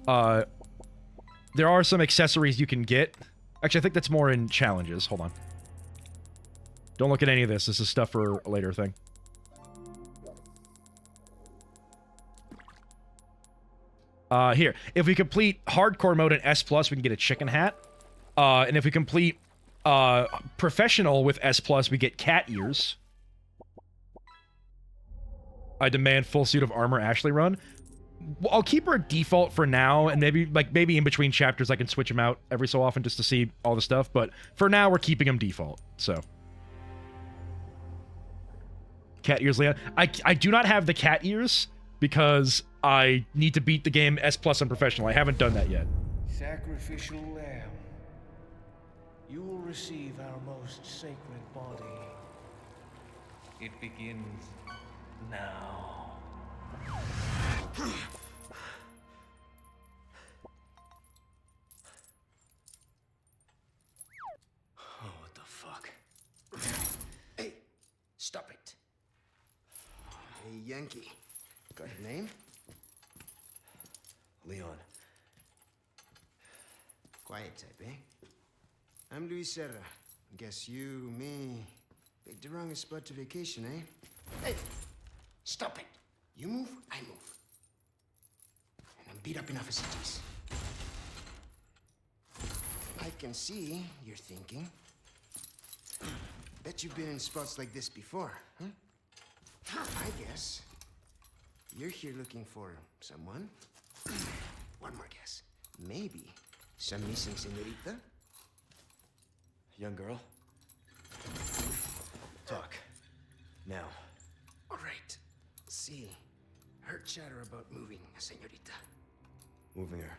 there are some accessories you can get. Actually, I think that's more in challenges. Hold on. Don't look at any of this. This is stuff for a later thing. Here. If we complete hardcore mode in S+, we can get a chicken hat. And if we complete professional with S+, we get cat ears. I demand full suit of armor Ashley run. I'll keep her default for now, and maybe in between chapters I can switch them out every so often just to see all the stuff, but for now we're keeping them default, so. Cat ears, Leon. I do not have the cat ears because I need to beat the game S+ on professional. I haven't done that yet. Sacrificial lamb, you will receive our most sacred body. It begins now. Yankee. Got your name? Leon. Quiet type, eh? I'm Luis Serra. Guess you, me, picked the wrongest spot to vacation, eh? Hey! Stop it! You move, I move. And I'm beat up enough as it is. I can see you're thinking. Bet you've been in spots like this before, huh? I guess you're here looking for someone. One more guess. Maybe some missing senorita? Young girl? Talk. Now. All right. See, heard chatter about moving a senorita. Moving her.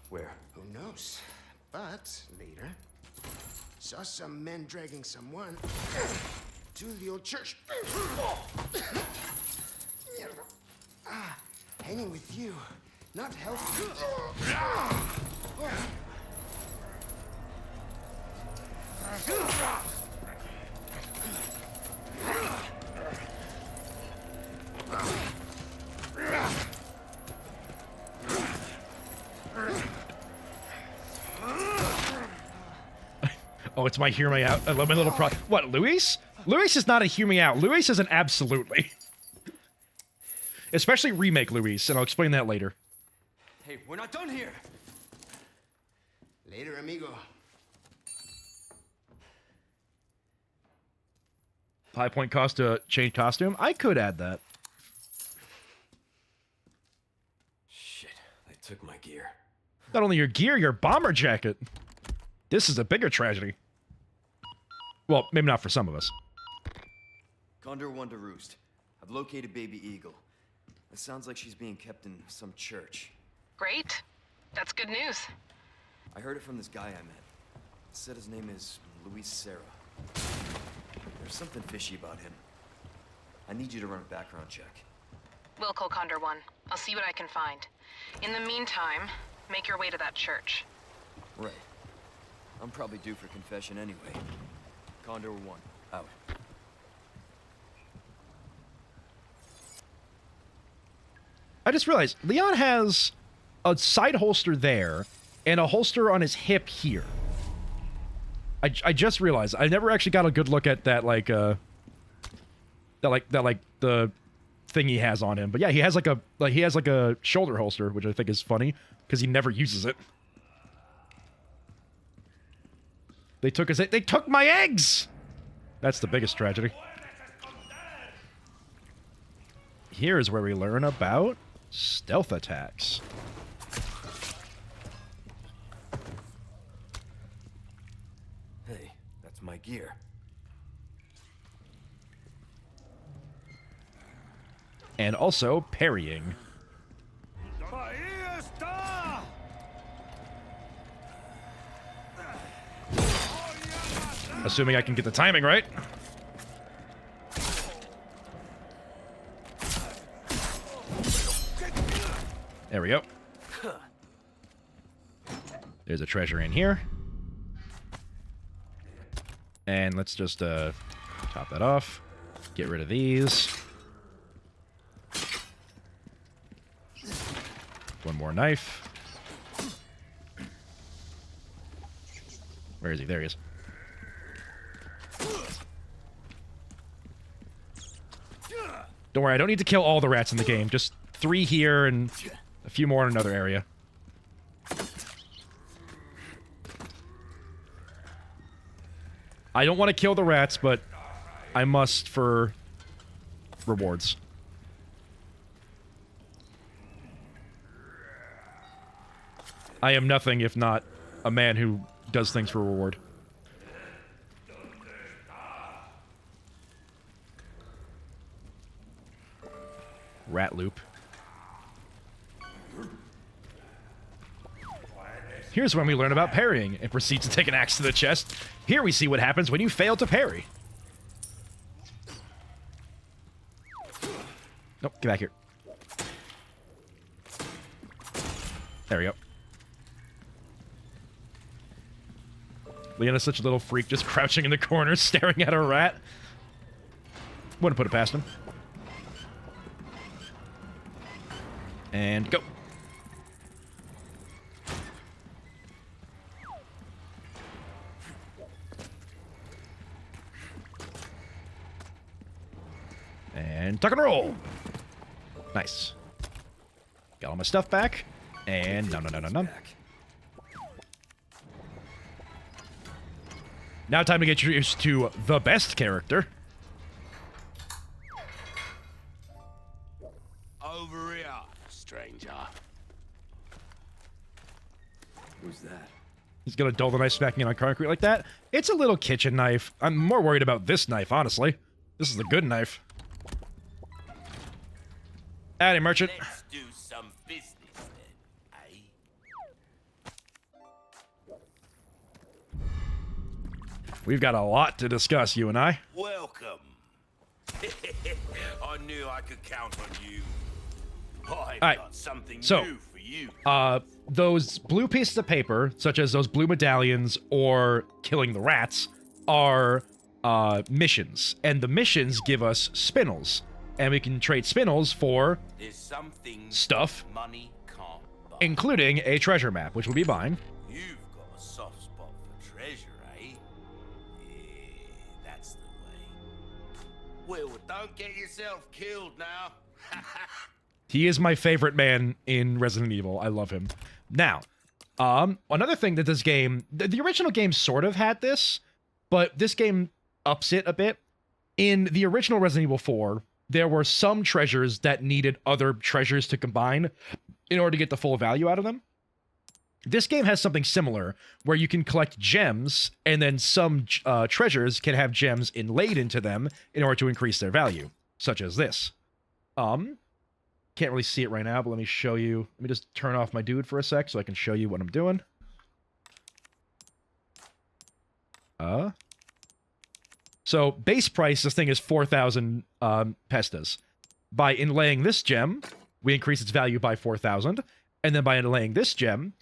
Where? Who knows? But later, saw some men dragging someone to the old church. Hanging with you, not healthy. Oh, it's my hear me out. I love my little pro. What, Luis? Luis is not a hear me out. Luis is an absolutely. Especially remake Luis, and I'll explain that later. Hey, we're not done here! Later, amigo. High point cost to change costume? I could add that. Shit, they took my gear. Not only your gear, your bomber jacket. This is a bigger tragedy. Well, maybe not for some of us. Condor 1 to Roost. I've located Baby Eagle. It sounds like she's being kept in some church. Great. That's good news. I heard it from this guy I met. Said his name is Luis Serra. There's something fishy about him. I need you to run a background check. We'll call Condor 1. I'll see what I can find. In the meantime, make your way to that church. Right. I'm probably due for confession anyway. Condor 1, out. I just realized Leon has a side holster there and a holster on his hip here. I just realized I never actually got a good look at that the thing he has on him. But yeah, he has like a shoulder holster, which I think is funny because he never uses it. They took my eggs. That's the biggest tragedy. Here is where we learn about stealth attacks. Hey, that's my gear. And also parrying. Assuming I can get the timing right. There we go. There's a treasure in here. And let's just top that off. Get rid of these. One more knife. Where is he? There he is. Don't worry, I don't need to kill all the rats in the game. Just 3 here and a few more in another area. I don't want to kill the rats, but I must for rewards. I am nothing if not a man who does things for reward. Rat loop. Here's when we learn about parrying and proceed to take an axe to the chest. Here we see what happens when you fail to parry. Nope, get back here. There we go. Leon is such a little freak, just crouching in the corner, staring at a rat. Wouldn't put it past him. And go. And tuck and roll. Nice. Got all my stuff back. And no. Now time to get introduced to the best character. Over here, stranger. Who's that? He's gonna dull the knife smacking it on concrete like that. It's a little kitchen knife. I'm more worried about this knife, honestly. This is the good knife. Howdy, merchant. Let's do some business then, eh? We've got a lot to discuss, you and I. Welcome. I knew I could count on you. I've Alright, got something so, new for you. Those blue pieces of paper, such as those blue medallions or killing the rats, are missions. And the missions give us spinels. And we can trade spinels for There's something stuff, money can't buy. including a treasure map, which we'll be buying. You've got a soft spot for treasure, eh? Yeah, that's the way. Well, don't get yourself killed now. He is my favorite man in Resident Evil. I love him. Now, another thing that this game, the original game sort of had this, but this game ups it a bit. In the original Resident Evil 4, there were some treasures that needed other treasures to combine in order to get the full value out of them. This game has something similar, where you can collect gems, and then some treasures can have gems inlaid into them in order to increase their value, such as this. Can't really see it right now, but let me show you. Let me just turn off my dude for a sec so I can show you what I'm doing. So, base price, this thing is 4,000 pestas. By inlaying this gem, we increase its value by 4,000. And then by inlaying this gem,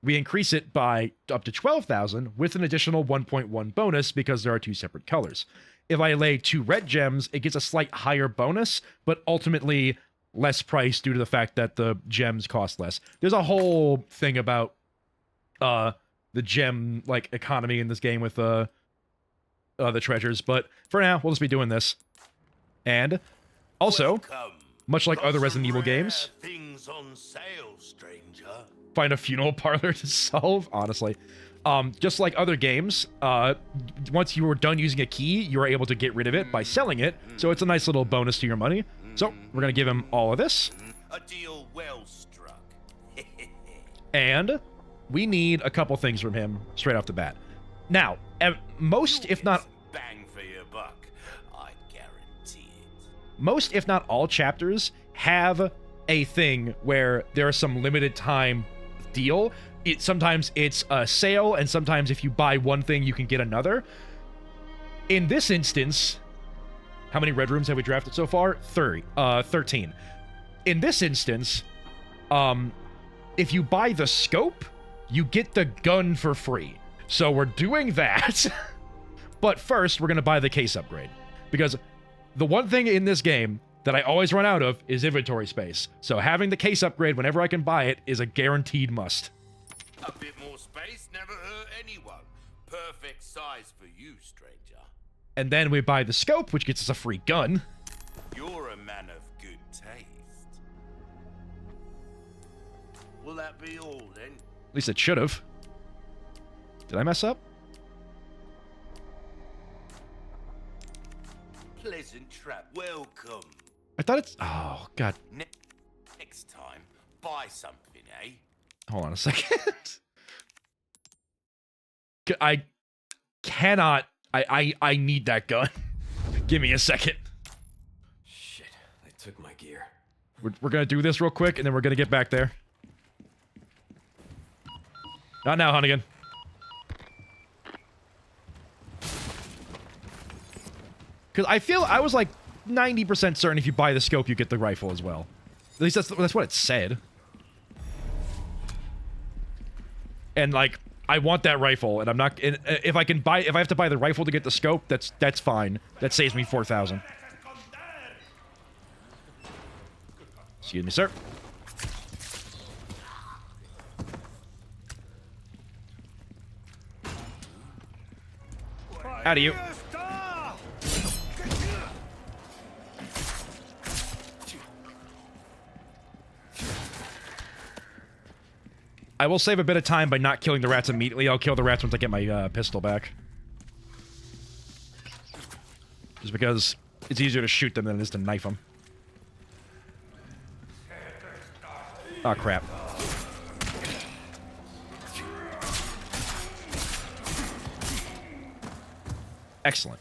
we increase it by up to 12,000 with an additional 1.1 bonus because there are two separate colors. If I lay 2 red gems, it gets a slight higher bonus, but ultimately less price due to the fact that the gems cost less. There's a whole thing about the gem like economy in this game with the treasures, but for now, we'll just be doing this. And also, much like other Resident Evil games, Things on sale, stranger. find a funeral parlor to solve, honestly. Just like other games, once you were done using a key, you were able to get rid of it by selling it, so it's a nice little bonus to your money. So, we're gonna give him all of this. A deal well struck. And we need a couple things from him straight off the bat. Now, most, if not... Bang for your buck, I guarantee it. Most, if not all, chapters have a thing where there's some limited time deal. Sometimes it's a sale, and sometimes if you buy one thing, you can get another. In this instance, how many red rooms have we drafted so far? 13. In this instance, if you buy the scope, you get the gun for free. So we're doing that. But first, we're going to buy the case upgrade. Because the one thing in this game that I always run out of is inventory space. So having the case upgrade whenever I can buy it is a guaranteed must. A bit more space never hurt anyone. Perfect size for you, stranger. And then we buy the scope, which gets us a free gun. You're a man of good taste. Will that be all, then? At least it should have. Did I mess up? Pleasant trap. Welcome. I thought it's... Oh, God. Next time, buy something, eh? Hold on a second. I cannot... I need that gun. Give me a second. Shit, they took my gear. We're going to do this real quick, and then we're going to get back there. Not now, Hunnigan. Because I was like 90% certain if you buy the scope, you get the rifle as well. At least that's what it said. And like, I want that rifle, and I'm not. If I have to buy the rifle to get the scope, that's fine. That saves me 4,000. Excuse me, sir. Out of you. I will save a bit of time by not killing the rats immediately. I'll kill the rats once I get my pistol back. Just because it's easier to shoot them than it is to knife them. Oh, crap. Excellent.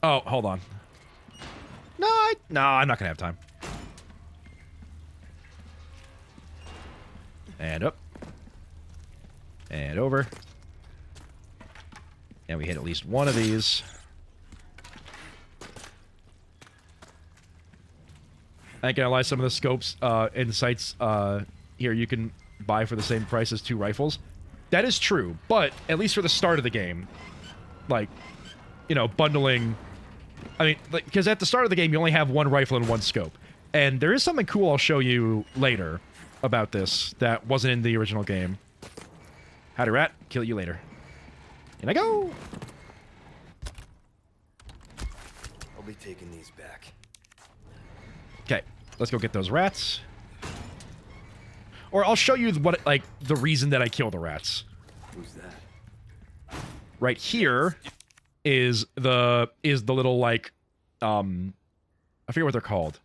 Oh, hold on. No, I'm not gonna have time. And up. And over. And we hit at least one of these. I can realize some of the scopes and sights here you can buy for the same price as 2 rifles. That is true, but at least for the start of the game, like, you know, bundling... I mean, because at the start of the game, you only have 1 rifle and 1 scope. And there is something cool I'll show you later about this that wasn't in the original game. Howdy, rat. Kill you later. In I go! I'll be taking these back. Okay, let's go get those rats. Or I'll show you what, like, the reason that I kill the rats. Who's that? Right here is the little, like, I forget what they're called.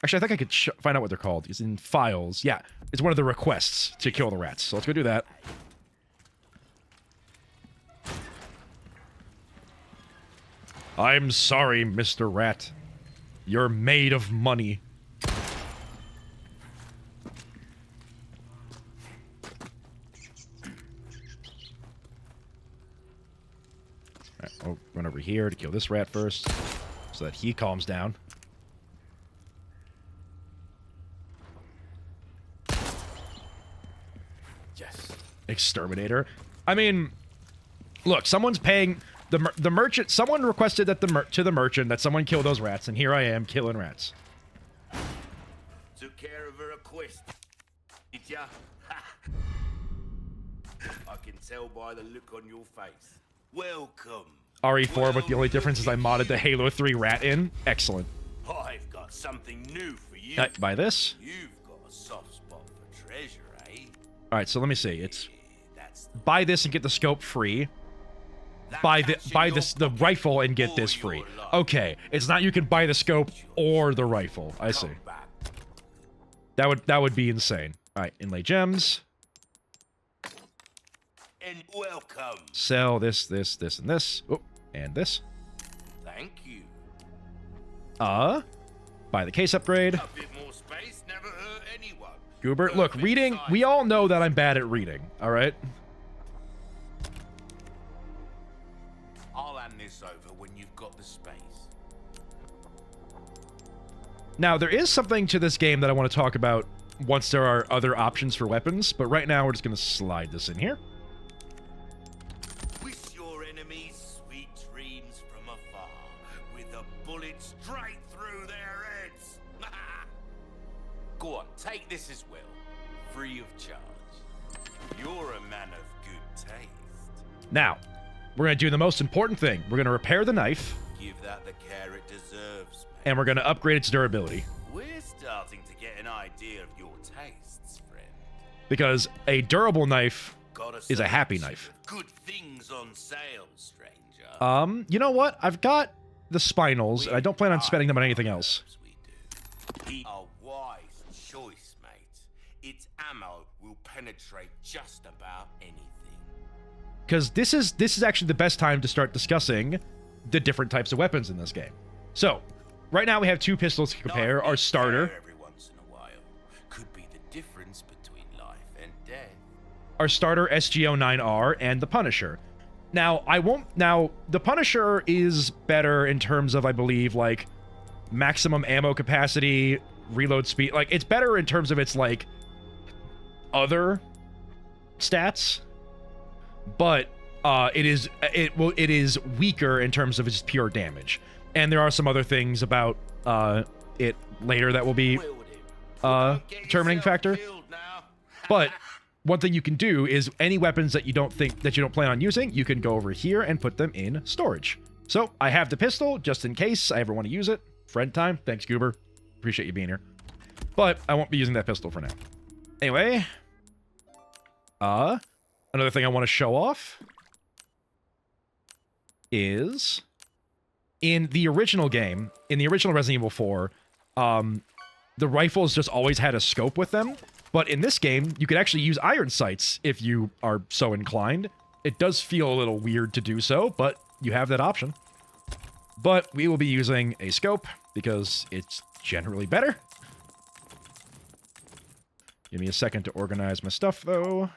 Actually, I think I could find out what they're called. It's in files. Yeah, it's one of the requests to kill the rats. So let's go do that. I'm sorry, Mr. Rat. You're made of money. Alright, I'll run over here to kill this rat first, so that he calms down. Yes. Exterminator. I mean, look, someone's paying... The merchant, someone requested that to the merchant that someone kill those rats, and here I am killing rats. Took care of a request, did ya? I can tell by the look on your face. Welcome. RE4, but the only difference is I modded the Halo 3 rat in. Excellent. I've got something new for you. Buy this. You've got a soft spot for treasure, eh? Alright, so let me see. It's buy this and get the scope free. Buy the rifle and get this free. Okay, it's not you can buy the scope or the rifle. I see. That would be insane. All right, inlay gems. And welcome. Sell this, and this. Oh, and this. Thank you. Buy the case upgrade. A bit more space never hurt anyone. Goober, look, reading. We all know that I'm bad at reading. All right. I'll hand this over when you've got the space. Now, there is something to this game that I want to talk about once there are other options for weapons, but right now we're just going to slide this in here. Wish your enemies sweet dreams from afar, with a bullet straight through their heads. Go on, take this as well, free of charge. You're a man of good taste. Now, we're going to do the most important thing. We're going to repair the knife. Give that the care it deserves, mate. And we're going to upgrade its durability. We're starting to get an idea of your tastes, friend. Because a durable knife Got is a happy knife. Good things on sale, stranger. You know what? I've got the spinals, and I don't plan on spending them on anything else. A wise choice, mate. Its ammo will penetrate just about anything. Because this is actually the best time to start discussing the different types of weapons in this game. So, right now we have 2 pistols to compare. Our starter. Every once in a while could be the difference between life and death. Our starter SGO-9R and the Punisher. Now, the Punisher is better in terms of, I believe, like, maximum ammo capacity, reload speed. Like, it's better in terms of its, like, other stats. But it is weaker in terms of its pure damage, and there are some other things about it later that will be determining factor. But one thing you can do is any weapons that you don't plan on using, you can go over here and put them in storage. So I have the pistol just in case I ever want to use it. Friend time. Thanks, Goober. Appreciate you being here. But I won't be using that pistol for now. Anyway, another thing I want to show off is in the original game, in the original Resident Evil 4, the rifles just always had a scope with them. But in this game, you could actually use iron sights if you are so inclined. It does feel a little weird to do so, but you have that option. But we will be using a scope because it's generally better. Give me a second to organize my stuff, though.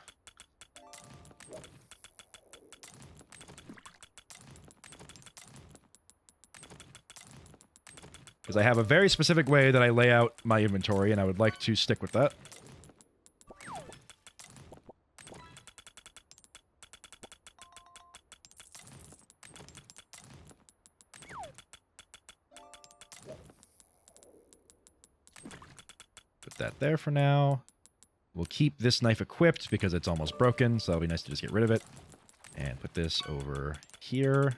Because I have a very specific way that I lay out my inventory, and I would like to stick with that. Put that there for now. We'll keep this knife equipped because it's almost broken, so it'll be nice to just get rid of it. And put this over here.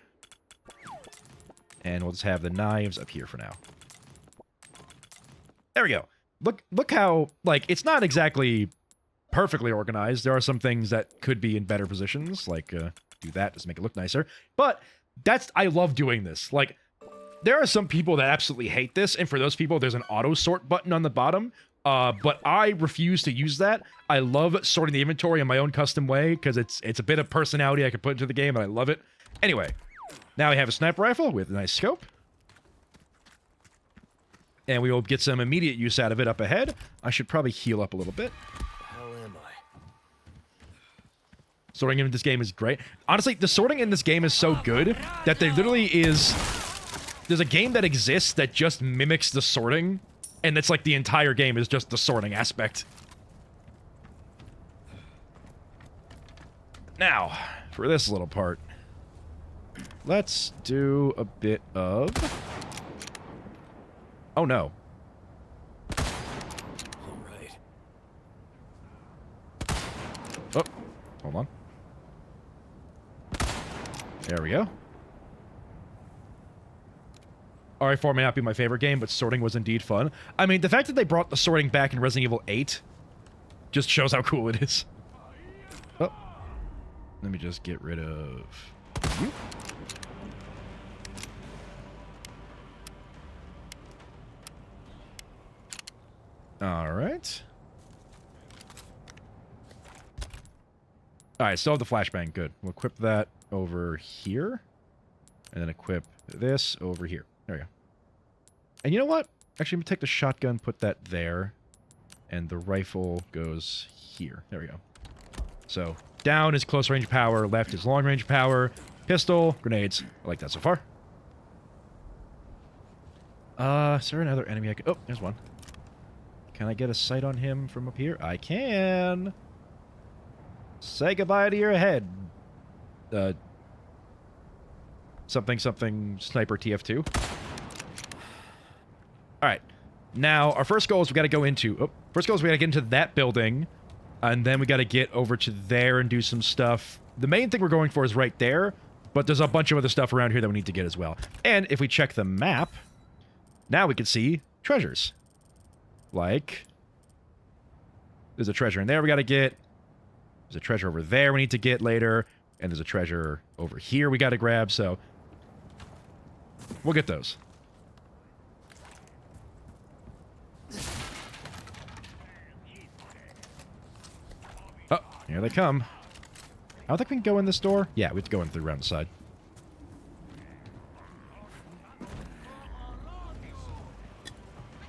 And we'll just have the knives up here for now. There we go. Look how, like, it's not exactly perfectly organized. There are some things that could be in better positions, like do that just make it look nicer. But I love doing this. Like, there are some people that absolutely hate this, and for those people, there's an auto sort button on the bottom. But I refuse to use that. I love sorting the inventory in my own custom way because it's a bit of personality I can put into the game, and I love it. Anyway, now we have a sniper rifle with a nice scope. And we will get some immediate use out of it up ahead. I should probably heal up a little bit. How am I? Sorting in this game is great. Honestly, the sorting in this game is so good that there literally is... There's a game that exists that just mimics the sorting, and it's like the entire game is just the sorting aspect. Now, for this little part, let's do a bit of... Oh, no. All right. Oh, hold on. There we go. RE4 may not be my favorite game, but sorting was indeed fun. I mean, the fact that they brought the sorting back in Resident Evil 8 just shows how cool it is. Oh. Let me just get rid of you. Alright. Alright, still have the flashbang. Good. We'll equip that over here. And then equip this over here. There we go. And you know what? Actually, I'm going to take the shotgun, put that there. And the rifle goes here. There we go. So, down is close range power, left is long range power. Pistol, grenades. I like that so far. Is there another enemy I can... Oh, there's one. Can I get a sight on him from up here? I can. Say goodbye to your head. Something sniper TF2. Alright. Now, our first goal is we got to go into... Oh, first goal is we got to get into that building. And then we got to get over to there and do some stuff. The main thing we're going for is right there. But there's a bunch of other stuff around here that we need to get as well. And if we check the map, now we can see treasures. Like, there's a treasure in there we got to get. There's a treasure over there we need to get later. And there's a treasure over here we got to grab, so we'll get those. Oh, here they come. I don't think we can go in this door. Yeah, we have to go in through around the side.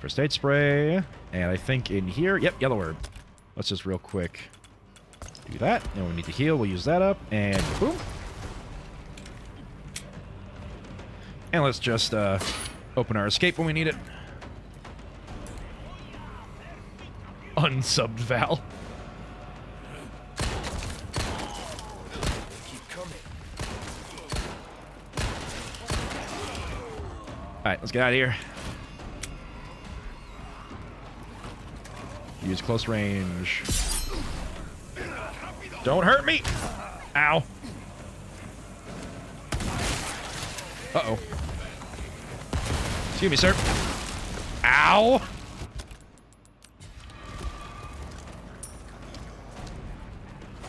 First aid spray. And I think in here... Yep, yellow herb. Let's just real quick do that. And when we need to heal, we'll use that up. And boom. And let's just open our escape when we need it. Unsubbed Val. Keep coming. Alright, let's get out of here. Use close range. Don't hurt me! Ow. Uh-oh. Excuse me, sir. Ow!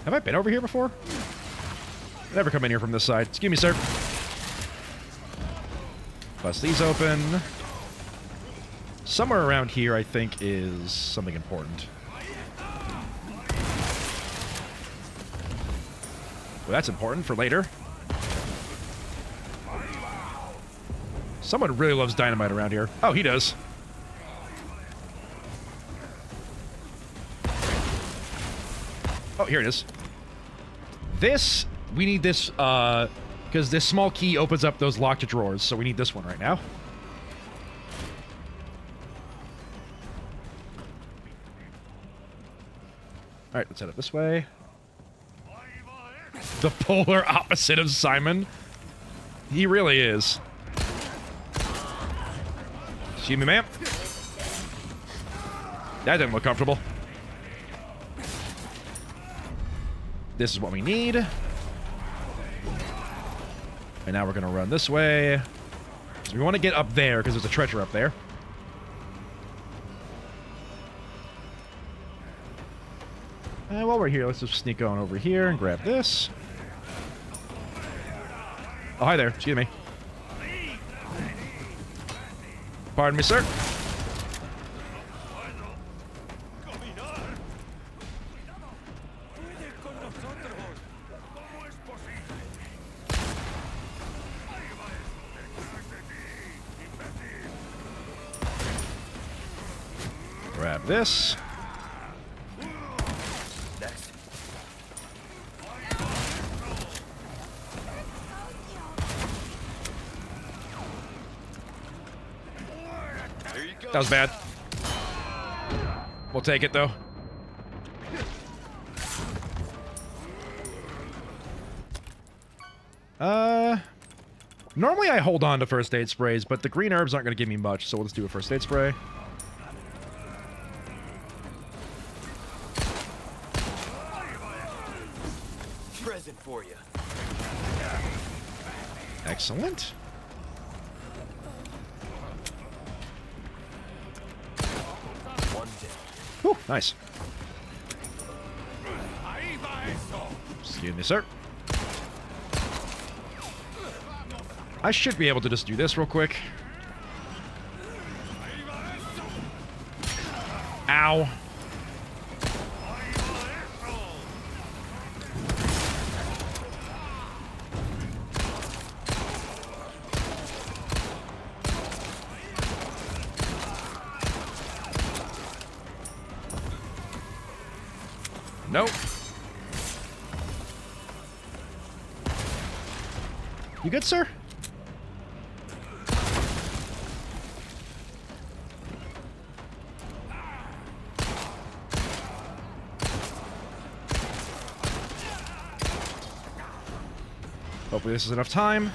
Have I been over here before? I never come in here from this side. Excuse me, sir. Bust these open. Somewhere around here, I think, is something important. Well, that's important for later. Someone really loves dynamite around here. Oh, he does. Oh, here it is. This, we need this, because this small key opens up those locked drawers, so we need this one right now. Alright, let's head up this way. The polar opposite of Simon. He really is. Excuse me, ma'am. That didn't look comfortable. This is what we need. And now we're going to run this way. So we want to get up there because there's a treasure up there. And while we're here, let's just sneak on over here and grab this. Oh, hi there. Excuse me. Pardon me, sir. Grab this. That was bad. We'll take it, though. Normally I hold on to first aid sprays, but the green herbs aren't going to give me much, so we'll just do a first aid spray. Present for you. Excellent. Whew, nice. Excuse me, sir. I should be able to just do this real quick. Ow. Nope. You good, sir? Hopefully this is enough time.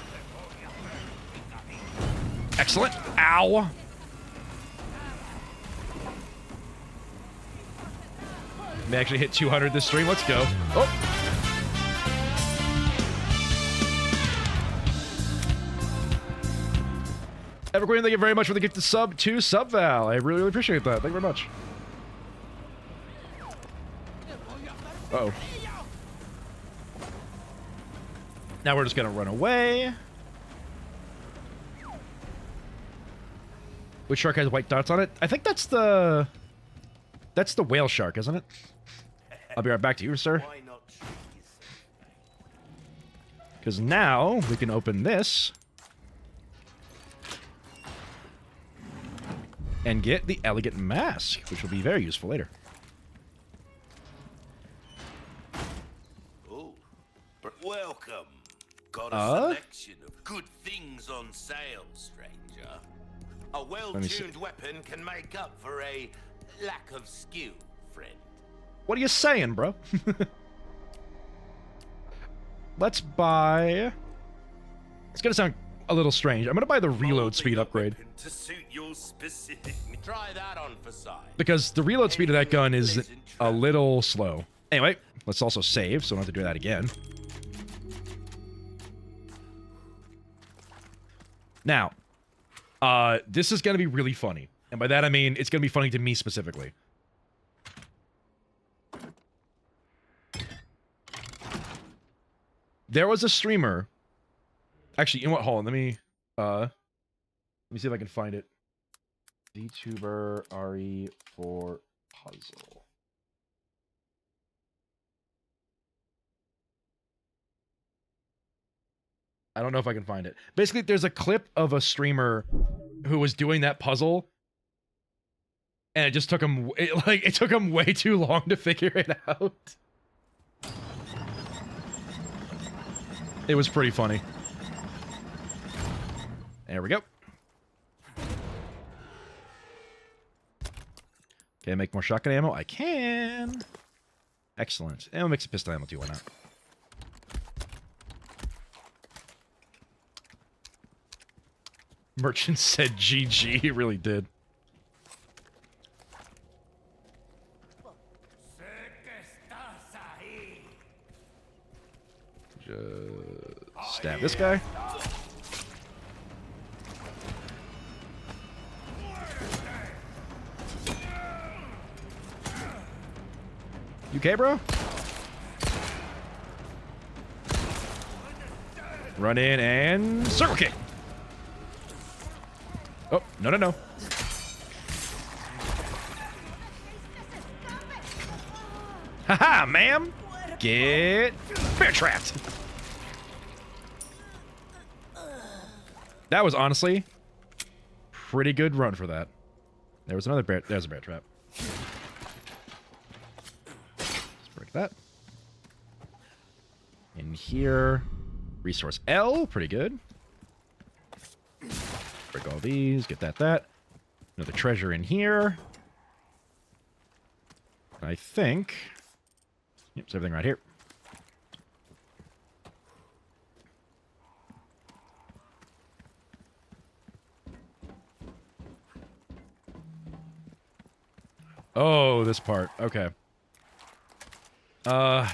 Excellent. Ow. May actually hit 200 this stream. Let's go. Oh. Evergreen, thank you very much for the gift of sub to Subval. I really appreciate that. Thank you very much. Uh-oh. Now we're just gonna run away. Which shark has white dots on it? I think that's the... That's the whale shark, isn't it? I'll be right back to you, sir. Because now we can open this and get the elegant mask, which will be very useful later. Oh, welcome. Got a selection of good things on sale, stranger. A well-tuned weapon can make up for a lack of skill, friend. What are you saying, bro? Let's buy... It's gonna sound a little strange. I'm gonna buy the reload speed upgrade. To suit your specific... Try that on for size. Because the reload speed of that gun is a little slow. Anyway, let's also save, so I don't have to do that again. Now, this is going to be really funny. And by that I mean, it's going to be funny to me specifically. There was a streamer... Actually, you know what? Hold on, let me see if I can find it. VTuber RE4 puzzle. I don't know if I can find it. Basically, there's a clip of a streamer who was doing that puzzle, and it just took him, it took him way too long to figure it out. It was pretty funny. There we go. Can I make more shotgun ammo? I can. Excellent. And we'll make some pistol ammo too, why not? Merchant said GG, he really did. Just stab this guy. You okay, bro? Run in and circle kick. Oh, no, no, no. Haha, ma'am. Get bear trapped. That was honestly pretty good run for that. There was another bear. There's a bear trap. Let's break that. In here, resource L, pretty good. Break all these, get that. Another treasure in here. I think. Yep, it's everything right here. Oh, this part. Okay.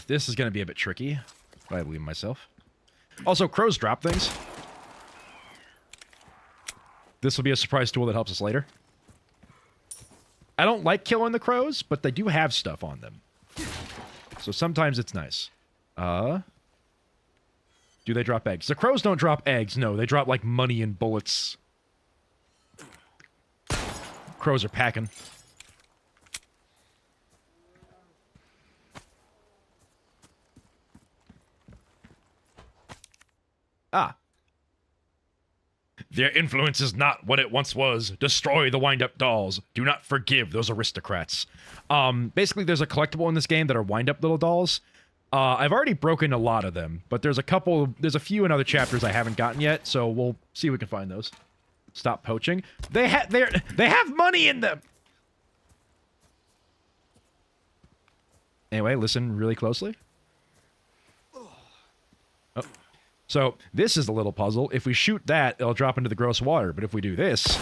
This is gonna be a bit tricky, but I believe in myself. Also, crows drop things. This will be a surprise tool that helps us later. I don't like killing the crows, but they do have stuff on them. So sometimes it's nice. Do they drop eggs? The crows don't drop eggs, no. They drop, like, money and bullets. Crows are packing. Ah. Their influence is not what it once was. Destroy the wind-up dolls. Do not forgive those aristocrats. Basically, there's a collectible in this game that are wind-up little dolls. I've already broken a lot of them, but there's a few in other chapters I haven't gotten yet, so we'll see if we can find those. Stop poaching. They have money in them! Anyway, listen really closely. Oh. So, this is the little puzzle. If we shoot that, it'll drop into the gross water. But if we do this...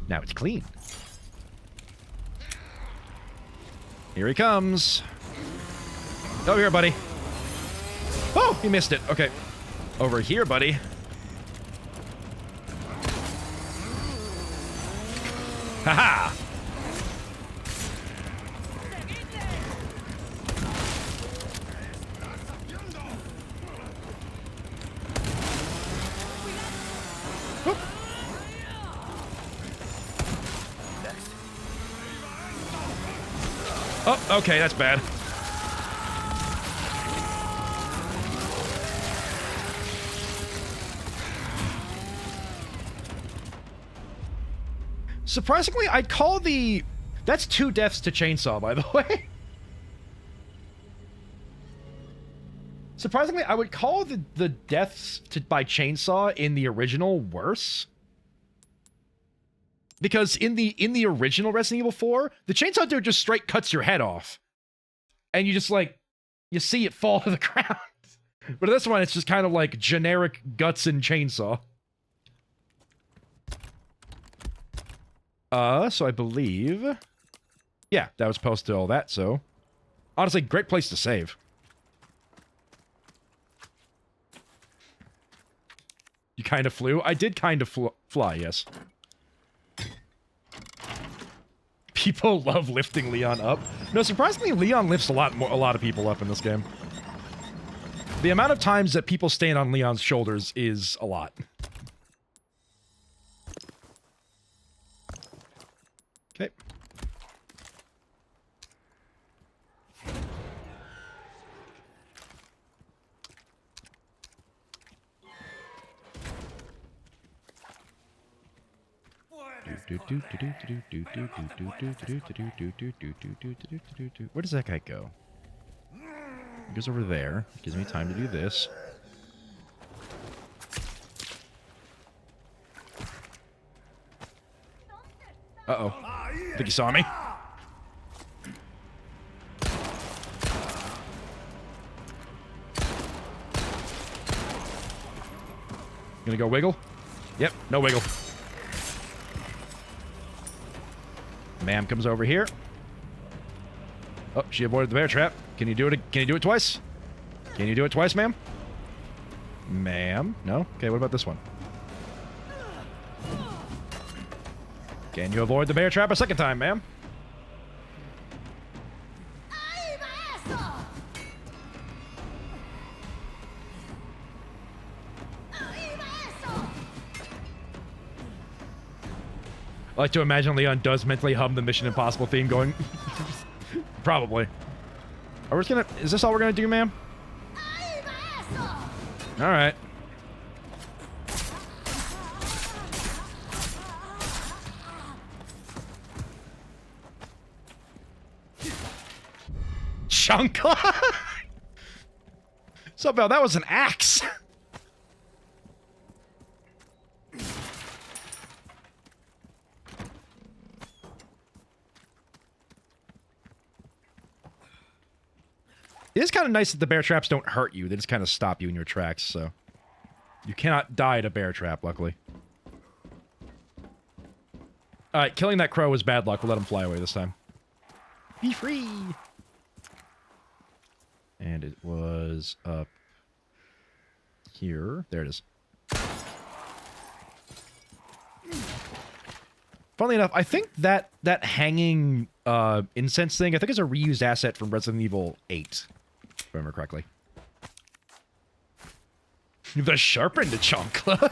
Now it's clean. Here he comes. Over here, buddy. Oh, he missed it. Okay. Over here, buddy. Haha! Oh, okay, that's bad. Surprisingly, I'd call the... That's 2 deaths to chainsaw, by the way. Surprisingly, I would call the deaths by chainsaw in the original worse. Because in the original Resident Evil 4, the chainsaw dude just straight cuts your head off. And you just, like, you see it fall to the ground. But this one, it's just kind of like generic guts and chainsaw. So I believe... Yeah, that was posted all that, so... Honestly, great place to save. You kind of flew? I did kind of fly, yes. People love lifting Leon up. No, surprisingly, Leon lifts a lot of people up in this game. The amount of times that people stand on Leon's shoulders is a lot. Okay. Where does that guy go? He goes over there. Gives me time to do this. Uh-oh. I think he saw me. Gonna go wiggle? Yep, no wiggle. Ma'am comes over here. Oh, she avoided the bear trap. Can you do it? Can you do it twice? Can you do it twice, ma'am? Ma'am? No? Okay, what about this one? Can you avoid the bear trap a second time, ma'am? I like to imagine Leon does mentally hum the Mission Impossible theme going... Probably. Are we just gonna... Is this all we're gonna do, ma'am? Alright. Chunkla? Somehow that was an axe. It is kind of nice that the bear traps don't hurt you. They just kind of stop you in your tracks, so... You cannot die at a bear trap, luckily. Alright, killing that crow was bad luck. We'll let him fly away this time. Be free! And it was up... here. There it is. Funnily enough, I think that hanging incense thing, I think is a reused asset from Resident Evil 8. If I remember correctly. The sharpened Chonkla.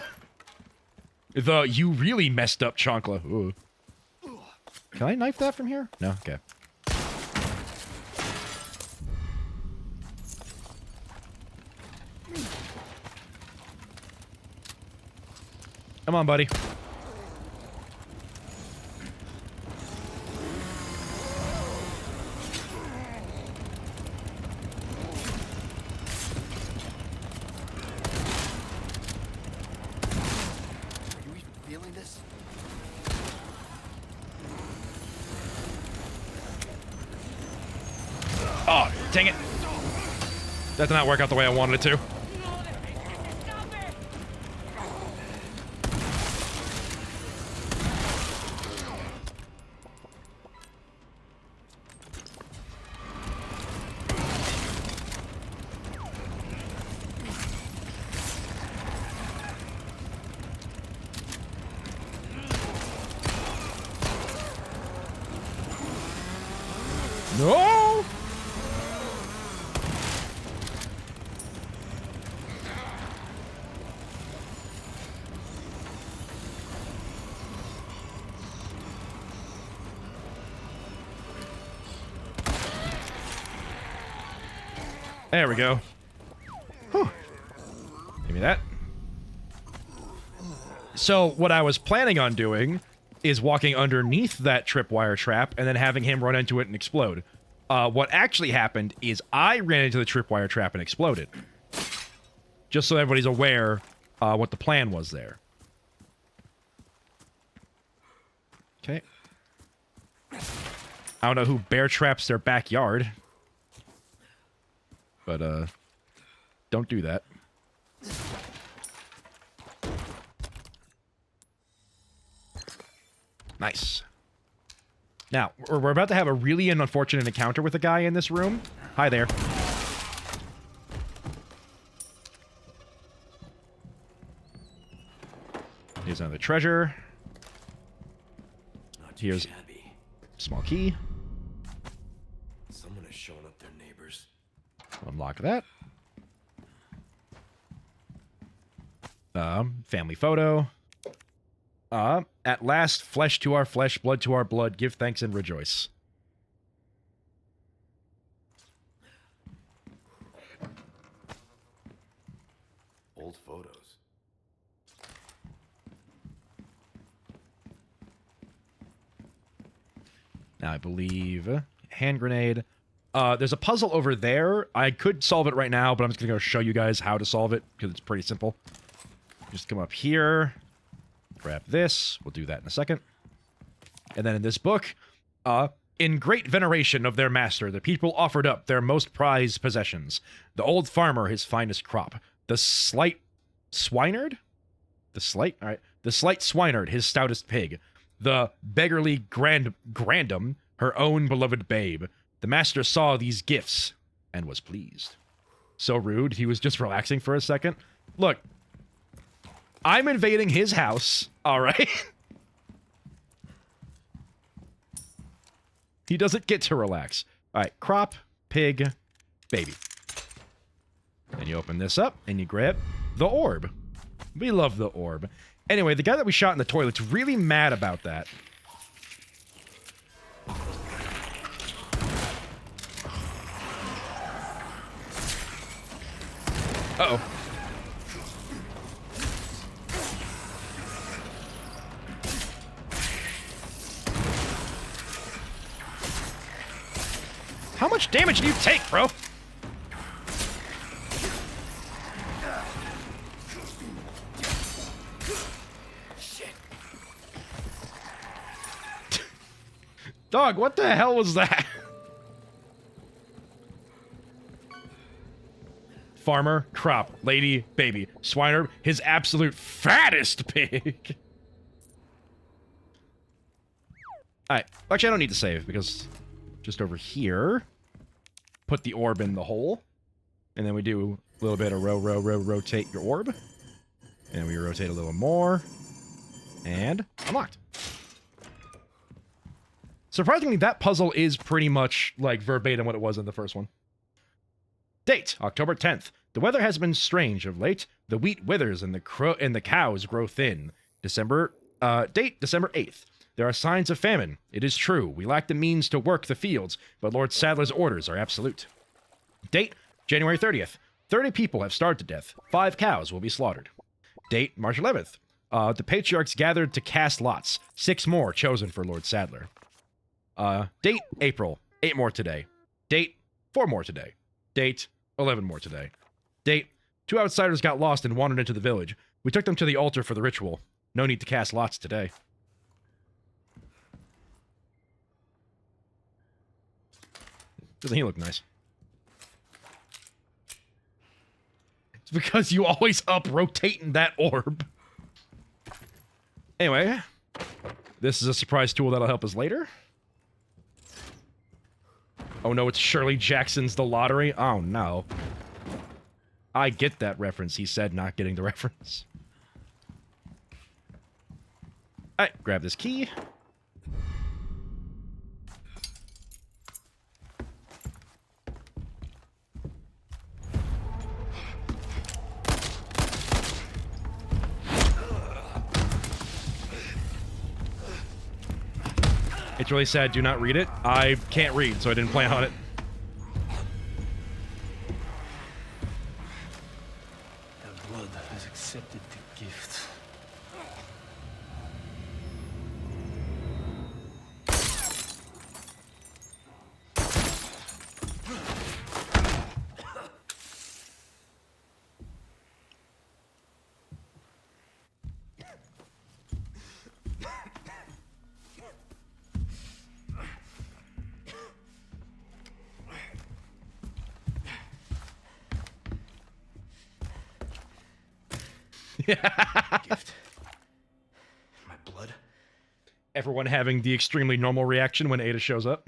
The you really messed up Chonkla. Ooh. Can I knife that from here? No? Okay. Come on, buddy. Oh, dang it. That did not work out the way I wanted it to. No! There we go. Whew. Give me that. So what I was planning on doing is walking underneath that tripwire trap and then having him run into it and explode. What actually happened is I ran into the tripwire trap and exploded. Just so everybody's aware what the plan was there. Okay. I don't know who bear traps their backyard. But, don't do that. Nice. Now, we're about to have a really unfortunate encounter with a guy in this room. Hi there. Here's another treasure. Here's small key. Someone has shown up their neighbors. Unlock that. Family photo. At last, flesh to our flesh, blood to our blood, give thanks and rejoice. Old photos. Now, I believe hand grenade. There's a puzzle over there. I could solve it right now, but I'm just going to go show you guys how to solve it because it's pretty simple. Just come up here, grab this. We'll do that in a second. And then in this book, in great veneration of their master, the people offered up their most prized possessions. The old farmer, his finest crop. The slight swineherd? The slight swineherd, his stoutest pig. The beggarly grandam, her own beloved babe. The master saw these gifts and was pleased. So rude, he was just relaxing for a second. Look, I'm invading his house, all right? He doesn't get to relax. All right, crop, pig, baby. And you open this up, and you grab the orb. We love the orb. Anyway, the guy that we shot in the toilet's really mad about that. Uh-oh. How much damage do you take, bro? Dog, what the hell was that? Farmer, crop, lady, baby, swiner, his absolute fattest pig. Alright, actually I don't need to save because just over here, put the orb in the hole, and then we do a little bit of rotate your orb, and we rotate a little more, and unlocked. Surprisingly, that puzzle is pretty much like verbatim what it was in the first one. Date, October 10th. The weather has been strange of late. The wheat withers and the cows grow thin. Date, December 8th. There are signs of famine. It is true. We lack the means to work the fields, but Lord Sadler's orders are absolute. Date, January 30th. 30 people have starved to death. 5 cows will be slaughtered. Date, March 11th. The patriarchs gathered to cast lots. 6 more chosen for Lord Sadler. Date, April. 8 more today. Date, 4 more today. Date, 11 more today. Date, 2 outsiders got lost and wandered into the village. We took them to the altar for the ritual. No need to cast lots today. Doesn't he look nice? It's because you always rotating that orb. Anyway, this is a surprise tool that'll help us later. Oh no, it's Shirley Jackson's The Lottery. Oh no. I get that reference, he said, not getting the reference. Alright, grab this key. It's really sad, do not read it. I can't read, so I didn't plan on it. The blood has accepted the gift. Gift. My blood. everyone having the extremely normal reaction when Ada shows up.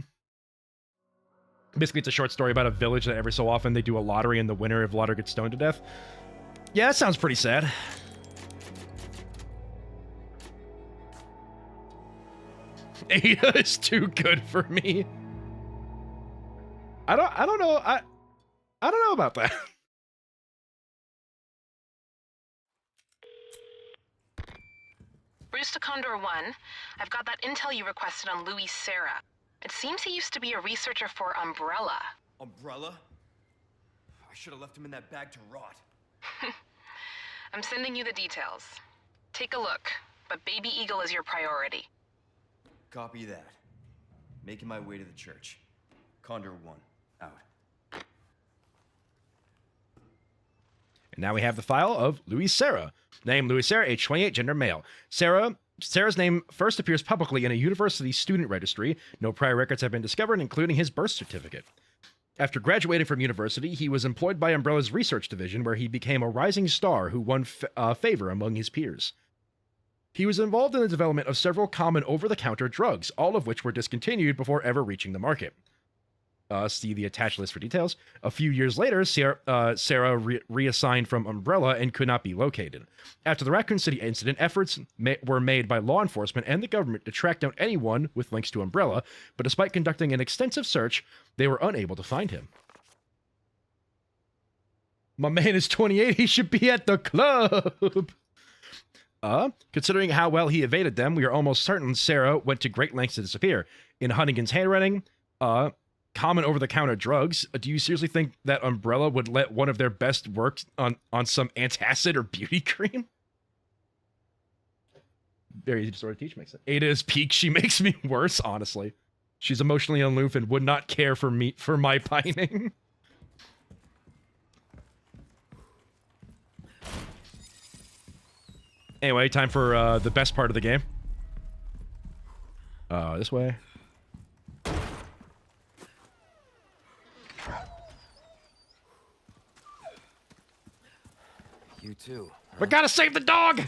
Basically, it's a short story about a village that every so often they do a lottery and the winner of lottery gets stoned to death. Yeah, that sounds pretty sad. Ada is too good for me. I don't know. I don't know about that. Bruce to Condor 1, I've got that intel you requested on Louis Serra. It seems he used to be a researcher for Umbrella. Umbrella? I should have left him in that bag to rot. I'm sending you the details. Take a look, but Baby Eagle is your priority. Copy that. Making my way to the church. Condor 1, out. And now we have the file of Louis Serra. Name Louis Serra, age 28, gender male. Serra's name first appears publicly in a university student registry. No prior records have been discovered, including his birth certificate. After graduating from university, he was employed by Umbrella's research division, where he became a rising star who won favor among his peers. He was involved in the development of several common over-the-counter drugs, all of which were discontinued before ever reaching the market. See the attached list for details. A few years later, Serra reassigned from Umbrella and could not be located. After the Raccoon City incident, efforts were made by law enforcement and the government to track down anyone with links to Umbrella, but despite conducting an extensive search, they were unable to find him. My man is 28, he should be at the club! Considering how well he evaded them, we are almost certain Serra went to great lengths to disappear. In Hunnigan's handwriting, common over-the-counter drugs. Do you seriously think that Umbrella would let one of their best works on some antacid or beauty cream? Very easy to sort of teach, makes sense. Ada is peak. She makes me worse, honestly. She's emotionally aloof and would not care for my pining. Anyway, time for the best part of the game. This way. You too. We gotta save the dog!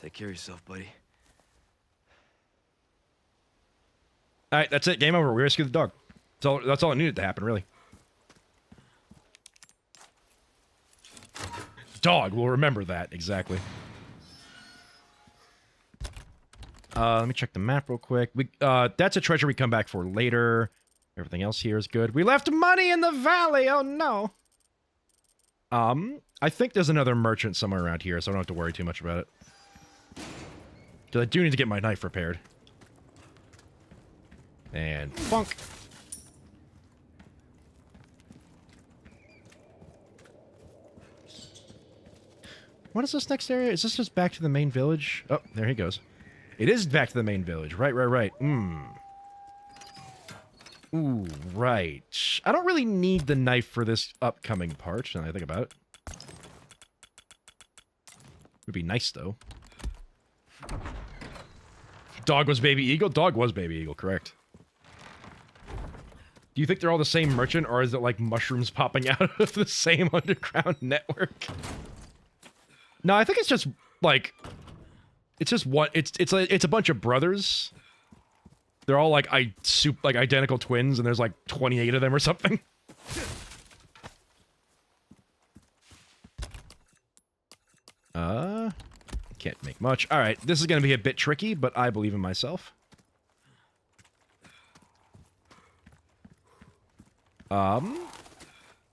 Take care of yourself, buddy. Alright, that's it. Game over. We rescued the dog. That's all that needed to happen, really. Dog, we'll remember that, exactly. Let me check the map real quick. That's a treasure we come back for later. Everything else here is good. We left money in the valley! Oh, no! I think there's another merchant somewhere around here, so I don't have to worry too much about it. Because I do need to get my knife repaired. And funk. What is this next area? Is this just back to the main village? Oh, there he goes. It is back to the main village. Right. Ooh, right. I don't really need the knife for this upcoming part, now that I think about it. Would be nice, though. Dog was Baby Eagle? Dog was Baby Eagle, correct. Do you think they're all the same merchant, or is it like mushrooms popping out of the same underground network? No, I think it's just, like... It's just one. It's a bunch of brothers. They're all like identical twins, and there's like 28 of them or something. Can't make much. All right, this is gonna be a bit tricky, but I believe in myself.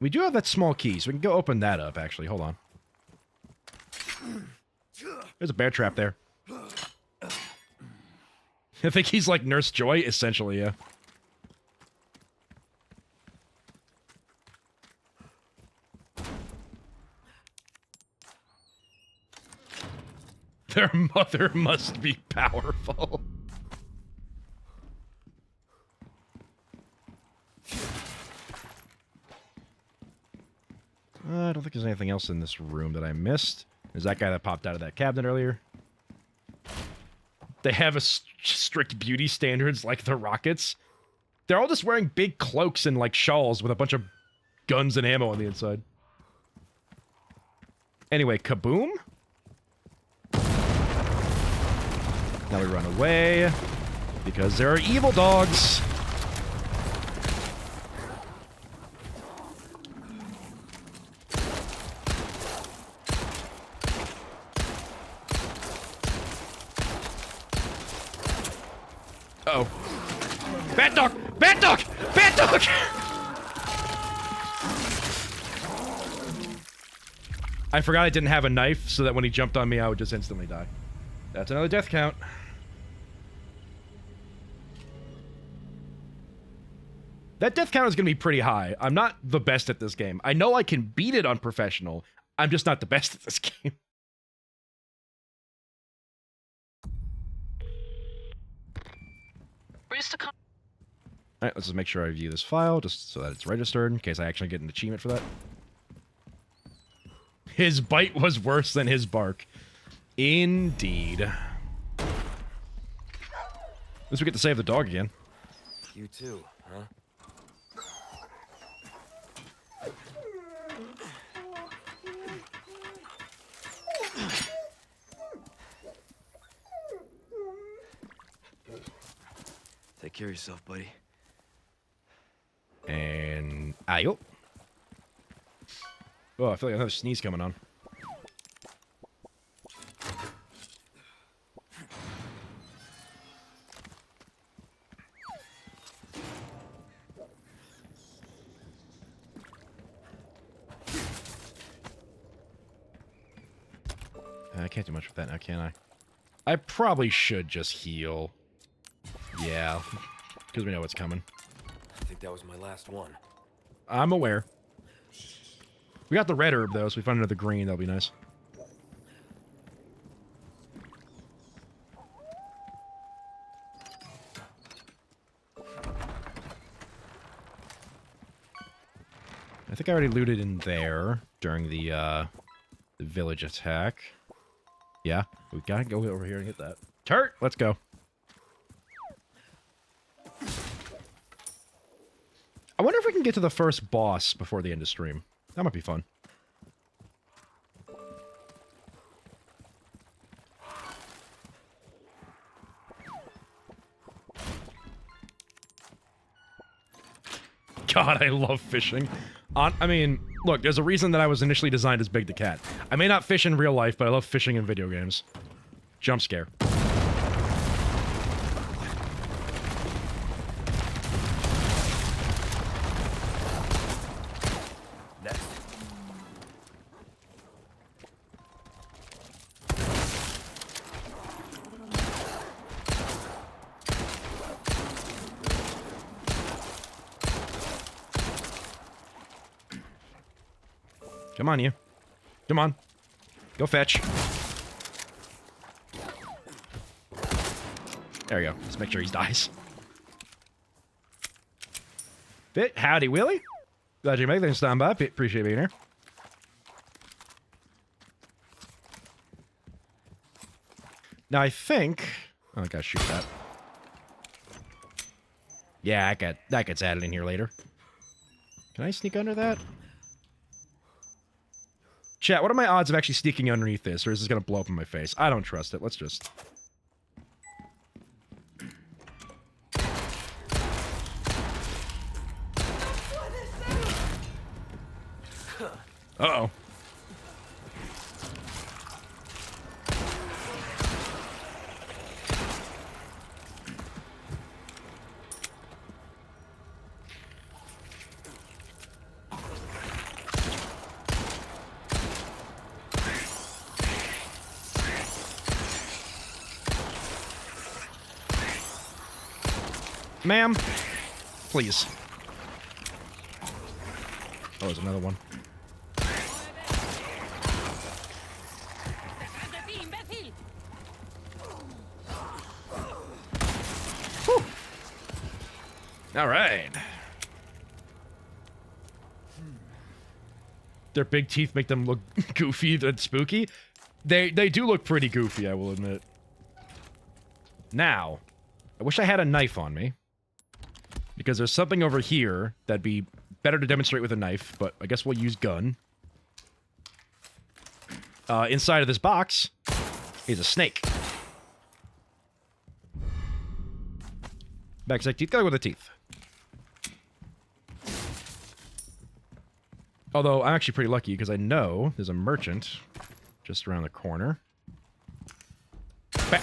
We do have that small key, so we can go open that up. Actually, hold on. There's a bear trap there. I think he's like Nurse Joy, essentially, yeah. Their mother must be powerful. I don't think there's anything else in this room that I missed. There's that guy that popped out of that cabinet earlier. They have a strict beauty standards like the Rockets. They're all just wearing big cloaks and, like, shawls with a bunch of guns and ammo on the inside. Anyway, kaboom? Now we run away, because there are evil dogs. Uh-oh. Bat dog! Bat dog! Bat dog! I forgot I didn't have a knife, so that when he jumped on me, I would just instantly die. That's another death count. That death count is going to be pretty high. I'm not the best at this game. I know I can beat it on professional. I'm just not the best at this game. Alright, let's just make sure I view this file, just so that it's registered, in case I actually get an achievement for that. His bite was worse than his bark. Indeed. At least we get to save the dog again. You too, huh? Take care of yourself, buddy. And... ayo. Oh, I feel like another sneeze coming on. I can't do much with that now, can I? I probably should just heal. Yeah, because we know what's coming. I think that was my last one. I'm aware. We got the red herb, though, so we find another green. That'll be nice. I think I already looted in there during the village attack. Yeah, we gotta go over here and hit that. Turt, let's go. I wonder if we can get to the first boss before the end of stream. That might be fun. God, I love fishing. I mean, look, there's a reason that I was initially designed as Big the Cat. I may not fish in real life, but I love fishing in video games. Jump scare. Next. Come on, you. Come on. Go fetch. There we go. Let's make sure he dies. Bit, howdy, Willie. Glad you make things stand by. Appreciate being here. Now, I think... oh, I gotta shoot that. Yeah, that gets added in here later. Can I sneak under that? Chat, what are my odds of actually sneaking underneath this, or is this gonna blow up in my face? I don't trust it. Let's just... uh-oh. Ma'am, please. Oh, there's another one. Whew. All right. Their big teeth make them look goofy and spooky. They do look pretty goofy, I will admit. Now, I wish I had a knife on me. because there's something over here that'd be better to demonstrate with a knife, but I guess we'll use gun. Inside of this box is a snake. Backside teeth, gotta go with the teeth. Although, I'm actually pretty lucky because I know there's a merchant just around the corner. Back.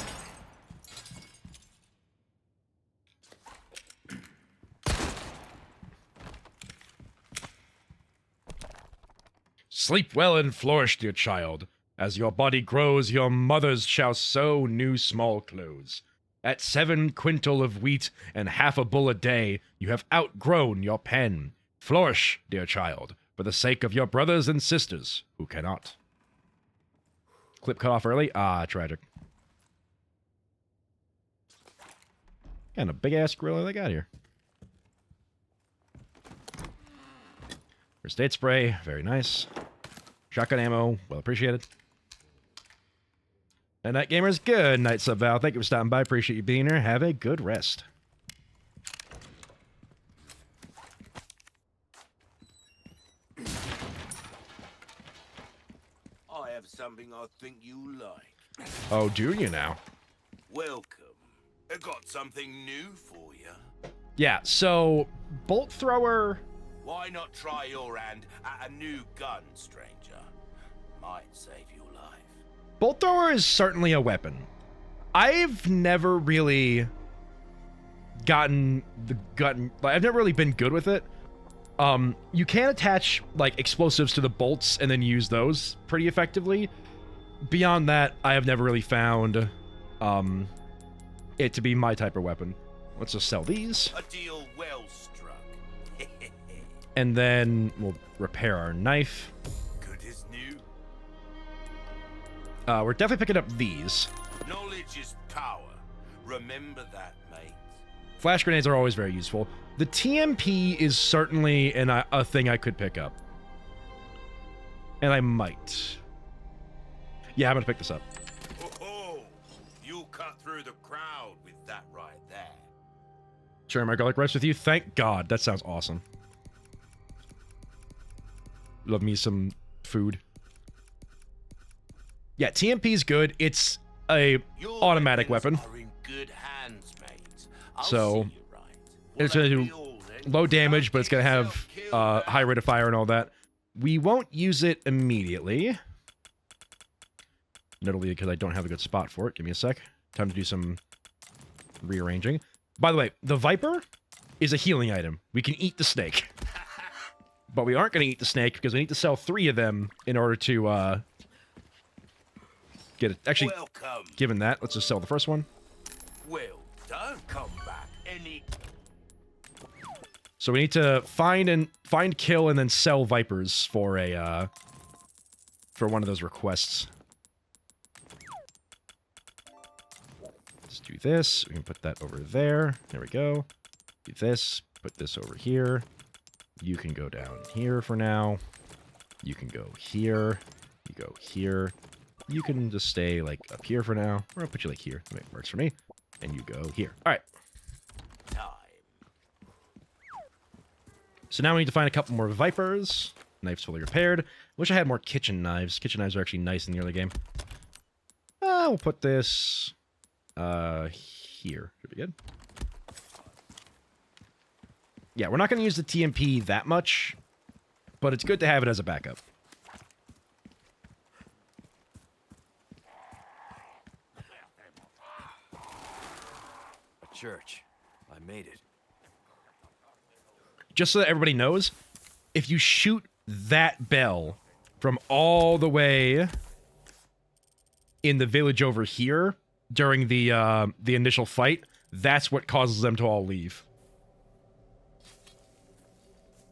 Sleep well and flourish, dear child. As your body grows, your mothers shall sew new small clothes. At 7 quintal of wheat and half a bull a day, you have outgrown your pen. Flourish, dear child, for the sake of your brothers and sisters who cannot. Clip cut off early? Ah, tragic. And a big-ass gorilla they got here. First aid spray, very nice. Shotgun ammo, well appreciated. And Night Gamers, good night, Sub Val. Thank you for stopping by. Appreciate you being here. Have a good rest. I have something I think you like. Oh, do you now? Welcome. I got something new for you. Yeah, so bolt thrower. Why not try your hand at a new gun, stranger? Might save your life. Bolt thrower is certainly a weapon. I've never really I've never really been good with it. You can attach like explosives to the bolts and then use those pretty effectively. Beyond that, I have never really found it to be my type of weapon. Let's just sell these. A deal well struck. And then we'll repair our knife. Good as new. We're definitely picking up these. Knowledge is power. Remember that, mate. Flash grenades are always very useful. The TMP is certainly a thing I could pick up. And I might. Yeah, I'm gonna pick this up. Oh, you cut through the crowd with that right there. Sharing my garlic rice with you? Thank God. That sounds awesome. Love me some food. Yeah, TMP is good. It's a Your automatic weapons weapon. are in good hands, mate. I'll So, see you right. it's Will going that to be do all then? low damage, Don't but it's get going to have yourself killed, high rate of fire and all that. We won't use it immediately. Notably because I don't have a good spot for it. Give me a sec. Time to do some rearranging. By the way, the Viper is a healing item. We can eat the snake. But we aren't going to eat the snake because we need to sell 3 of them in order to get it. Actually, Welcome. given that, let's just sell the first one. Well, don't come back any. So we need to find, kill, and then sell Vipers for a for one of those requests. Let's do this. We can put that over there. There we go. Do this. Put this over here. You can go down here for now. You can go here. You go here. You can just stay, like, up here for now. Or I'll put you, like, here. That works for me. And you go here. All right. Time. So now we need to find a couple more Vipers. Knife's fully repaired. Wish I had more kitchen knives. Kitchen knives are actually nice in the early game. We'll put this here. Should be good. Yeah, we're not going to use the TMP that much, but it's good to have it as a backup. A church. I made it. Just so that everybody knows, if you shoot that bell from all the way in the village over here during the initial fight, that's what causes them to all leave.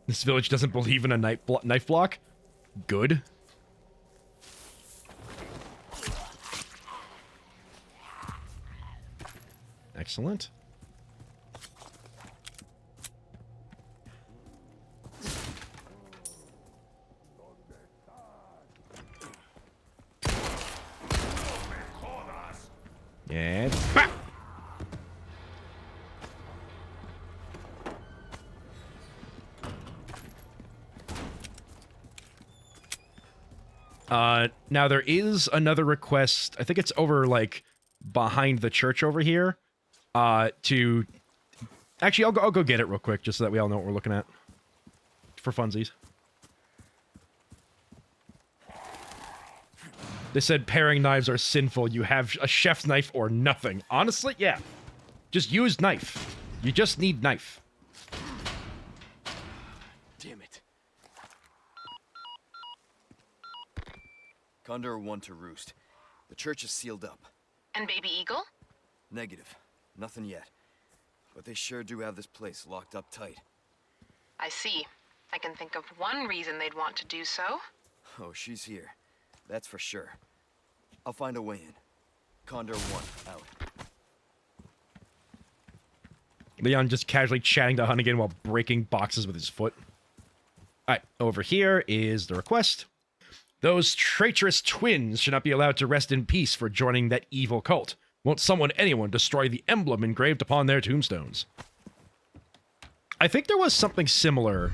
This village doesn't believe in a knife block. Good. Excellent. And... bah! Now there is another request. I think it's over, like, behind the church over here. To... Actually, I'll go get it real quick, just so that we all know what we're looking at. For funsies. They said paring knives are sinful. You have a chef's knife or nothing. Honestly, yeah. Just use knife. You just need knife. Damn it. Condor 1 to Roost. The church is sealed up. And Baby Eagle? Negative. Nothing yet. But they sure do have this place locked up tight. I see. I can think of one reason they'd want to do so. Oh, she's here. That's for sure. I'll find a way in. Condor 1, out. Leon just casually chatting to Hunnigan while breaking boxes with his foot. Alright, over here is the request. Those traitorous twins should not be allowed to rest in peace for joining that evil cult. Won't anyone destroy the emblem engraved upon their tombstones? I think there was something similar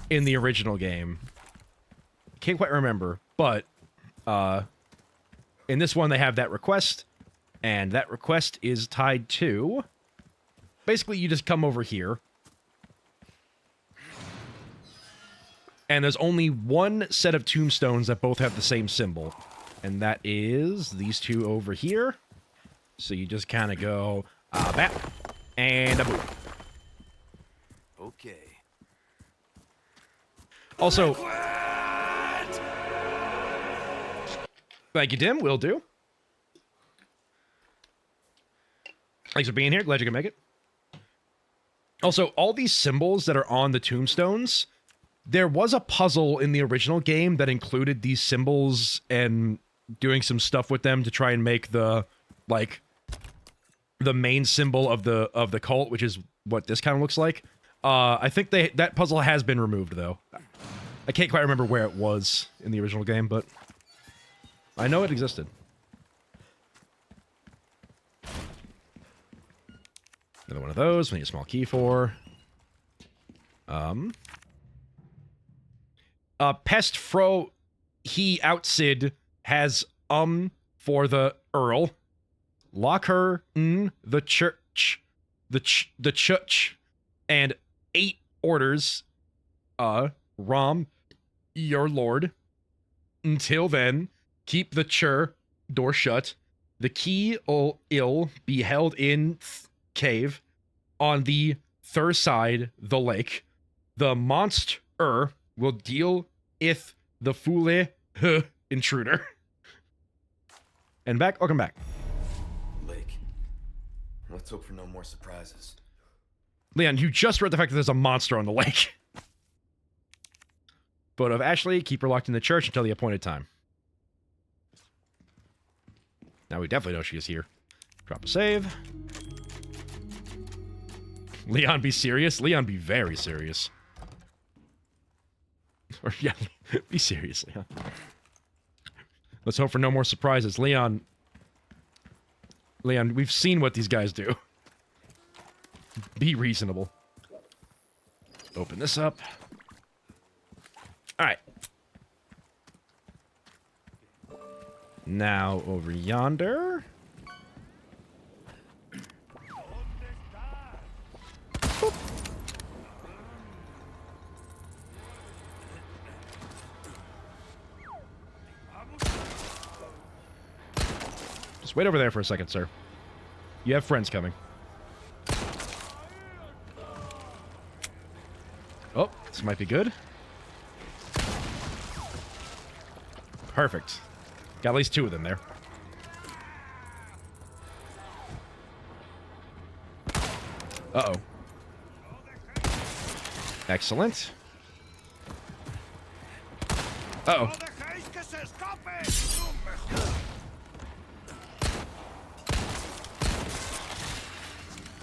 in the original game. Can't quite remember, but in this one they have that request, and that request is tied to... Basically, you just come over here, and there's only one set of tombstones that both have the same symbol, and that is these two over here. So you just kind of go, bap, and a boop. Okay. Also, thank you, Tim. Will do. Thanks for being here. Glad you can make it. Also, all these symbols that are on the tombstones, there was a puzzle in the original game that included these symbols and doing some stuff with them to try and make the, like, the main symbol of the cult, which is what this kind of looks like. I think that puzzle has been removed, though. I can't quite remember where it was in the original game, but I know it existed. Another one of those, we need a small key for. Pest Fro, he outsid has, for the Earl. Lock her in the church. The church. And 8 orders, Rom, your lord. Until then, keep the door shut. The key will be held in cave on the third side the lake. The monster will deal with the fool intruder. And back, welcome back. Lake. Let's hope for no more surprises. Leon, you just read the fact that there's a monster on the lake. Photo of Ashley, keep her locked in the church until the appointed time. Now we definitely know she is here. Drop a save. Leon, be serious. Leon, be very serious. Or, yeah, be serious, Leon. Let's hope for no more surprises. Leon, we've seen what these guys do. Be reasonable. Open this up. Alright. Now, over yonder. Boop. Just wait over there for a second, sir. You have friends coming. Oh, this might be good. Perfect. Got at least 2 of them there. Uh-oh. Excellent. Uh-oh.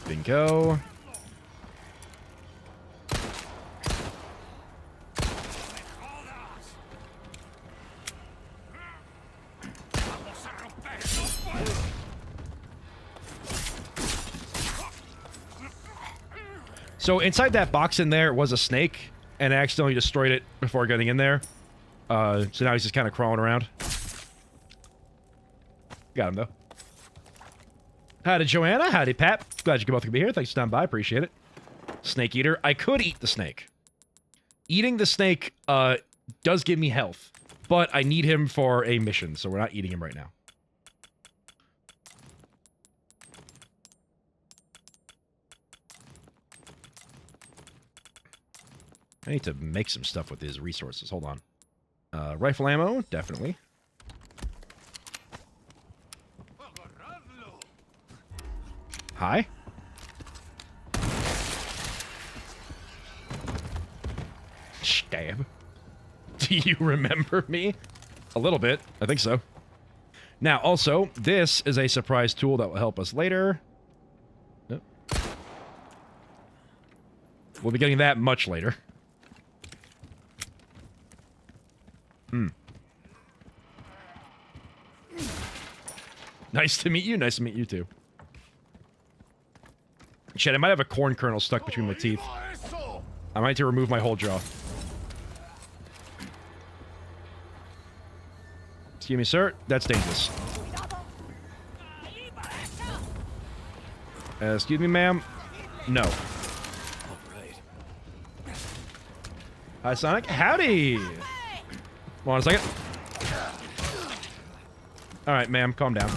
Bingo. So inside that box in there was a snake, and I accidentally destroyed it before getting in there. So now he's just kind of crawling around. Got him, though. Howdy, Joanna. Howdy, Pat. Glad you both could be here. Thanks for stopping by. Appreciate it. Snake eater. I could eat the snake. Eating the snake does give me health, but I need him for a mission, so we're not eating him right now. I need to make some stuff with his resources. Hold on. Rifle ammo, definitely. Hi. Stab. Do you remember me? A little bit. I think so. Now, also, this is a surprise tool that will help us later. Nope. We'll be getting that much later. Nice to meet you. Nice to meet you, too. Shit, I might have a corn kernel stuck between my teeth. I might have to remove my whole jaw. Excuse me, sir. That's dangerous. Excuse me, ma'am. No. Hi, Sonic. Howdy! Hold on a second. Alright, ma'am. Calm down.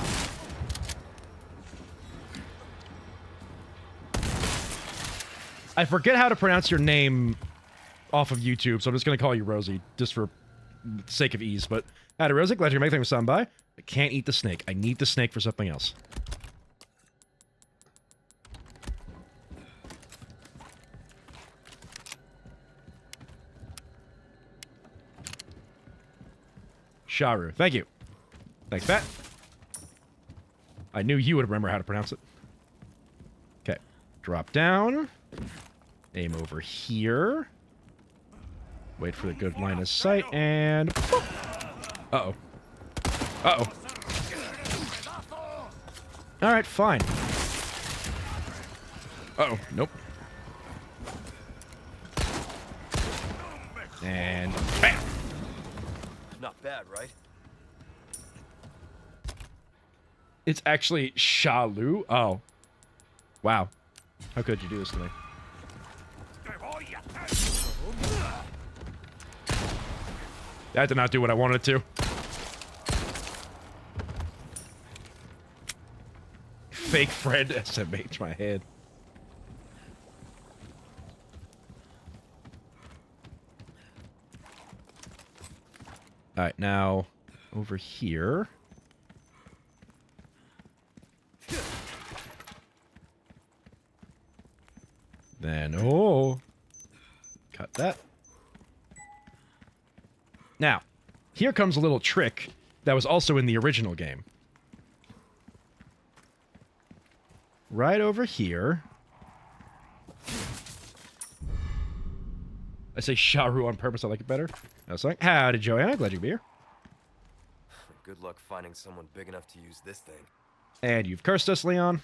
I forget how to pronounce your name off of YouTube, so I'm just going to call you Rosie, just for the sake of ease. But, howdy, Rosie. Glad you're making things sound by. I can't eat the snake. I need the snake for something else. Sharu. Thank you. Thanks, Pat. I knew you would remember how to pronounce it. Okay. Drop down. Aim over here. Wait for the good line of sight, and... Uh-oh. Uh-oh. Alright, fine. Uh-oh. Nope. And... bam! Not bad, right? It's actually Shalu. Oh. Wow. How could you do this to me? That did not do what I wanted to. Fake friend SMH my head. Alright, now over here. Then, oh. Cut that. Now, here comes a little trick that was also in the original game. Right over here. I say Sharu on purpose, I like it better. I was like, howdy, Joanna, glad you'd be here. Good luck finding someone big enough to use this thing. And you've cursed us, Leon.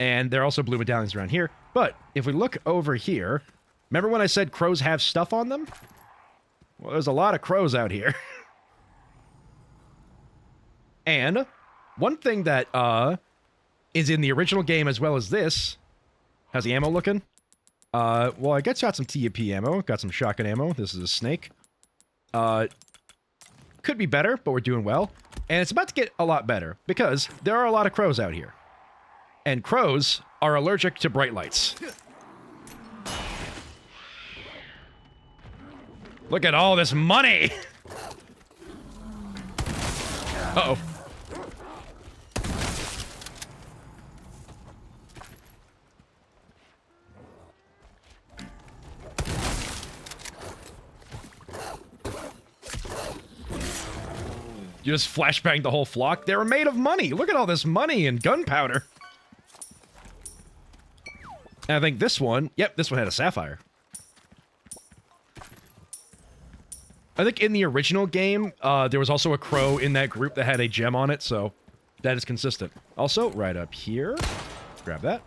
And there are also blue medallions around here. But if we look over here, remember when I said crows have stuff on them? Well, there's a lot of crows out here. And one thing that is in the original game as well as this, how's the ammo looking? Well, I guess got some TUP ammo, got some shotgun ammo. This is a snake. Could be better, but we're doing well. And it's about to get a lot better, because there are a lot of crows out here. And crows are allergic to bright lights. Look at all this money! Uh-oh. You just flashbanged the whole flock? They were made of money! Look at all this money and gunpowder! And I think this one... Yep, this one had a sapphire. I think in the original game, there was also a crow in that group that had a gem on it, so that is consistent. Also, right up here, grab that.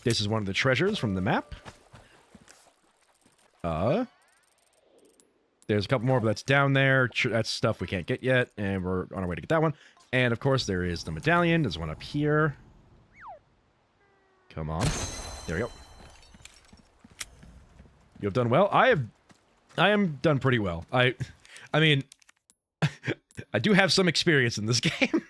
This is one of the treasures from the map. There's a couple more, but that's down there. That's stuff we can't get yet, and we're on our way to get that one. And, of course, there is the medallion. There's one up here. Come on. There we go. You have done well. I am done pretty well. I mean, I do have some experience in this game.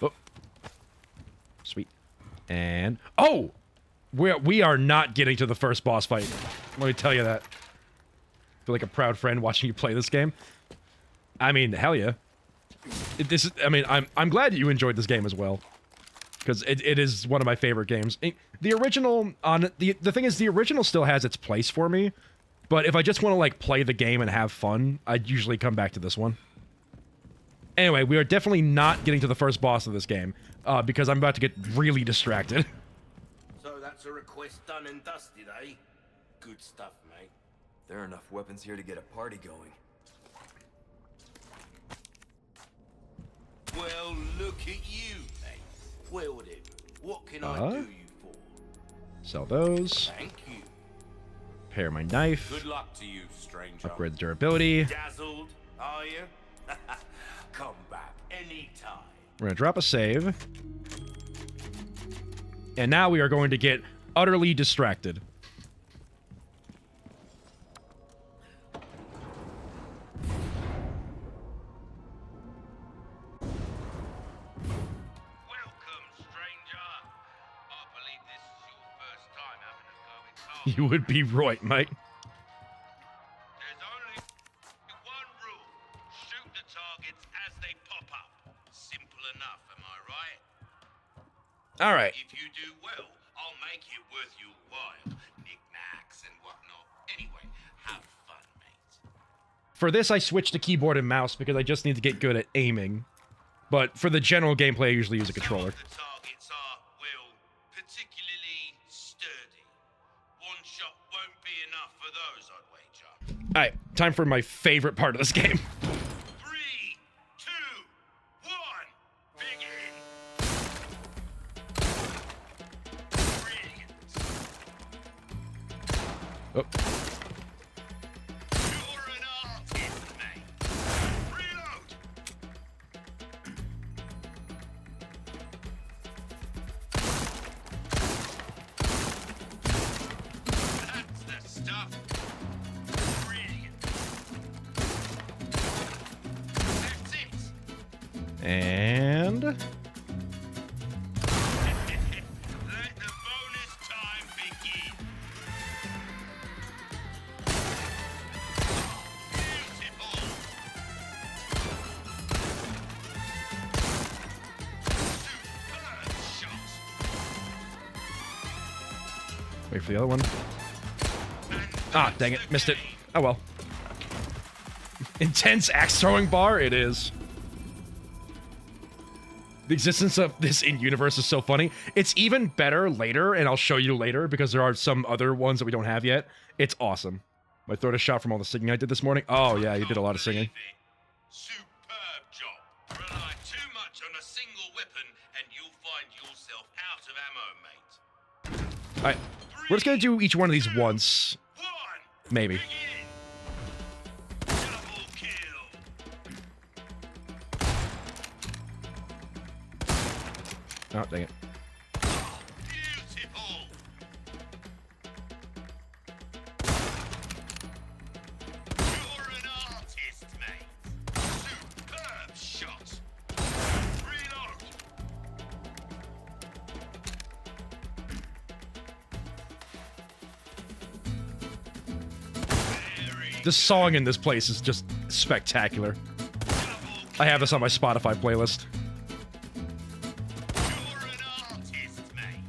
Oh. Sweet. And... Oh! We are not getting to the first boss fight. Let me tell you that. I feel like a proud friend watching you play this game. I mean, hell yeah. I'm glad that you enjoyed this game as well. Because it is one of my favorite games. The original, the thing is, the original still has its place for me. But if I just want to, like, play the game and have fun, I'd usually come back to this one. Anyway, we are definitely not getting to the first boss of this game. Because I'm about to get really distracted. So that's a request done and dusted, eh? Good stuff, mate. There are enough weapons here to get a party going. Well, look at you, mate. Well then, what can I do you for? Sell those. Thank you. Repair my knife. Good luck to you, stranger. Upgrade the durability. Dazzled, are you? Come back anytime. We're gonna drop a save. And now we are going to get utterly distracted. You would be right, mate. There's only one rule. Shoot the targets as they pop up. Simple enough, am I right? All right. If you do well, I'll make it worth your while. Knickknacks and whatnot. Anyway, have fun, mate. For this, I switched to keyboard and mouse because I just need to get good at aiming. But for the general gameplay, I usually use a controller. Some of the targets are, well, particularly sturdy. One shot won't be enough for those, I'd wager. Alright, time for my favorite part of this game. 3, 2, 1, begin! Brilliant. Oh. You're an artist, mate. Reload! That's the stuff. Brilliant. That's it. And... Let the bonus time begin. Beautiful. Superb shot. Wait for the other one. Ah, dang it. Missed it. Oh well. Intense axe throwing bar? It is. The existence of this in-universe is so funny. It's even better later, and I'll show you later, because there are some other ones that we don't have yet. It's awesome. My throat is shot from all the singing I did this morning. Oh, yeah, you did a lot of singing. Superb job. Rely too much on a single weapon, and you'll find yourself out of ammo, mate. Alright, we're just gonna do each one of these once. One. Maybe. Begin. Double kill. Oh, dang it. Beautiful. You're an artist, mate. Superb shot. Reload. The song in this place is just spectacular. I have this on my Spotify playlist. You're an artist, mate.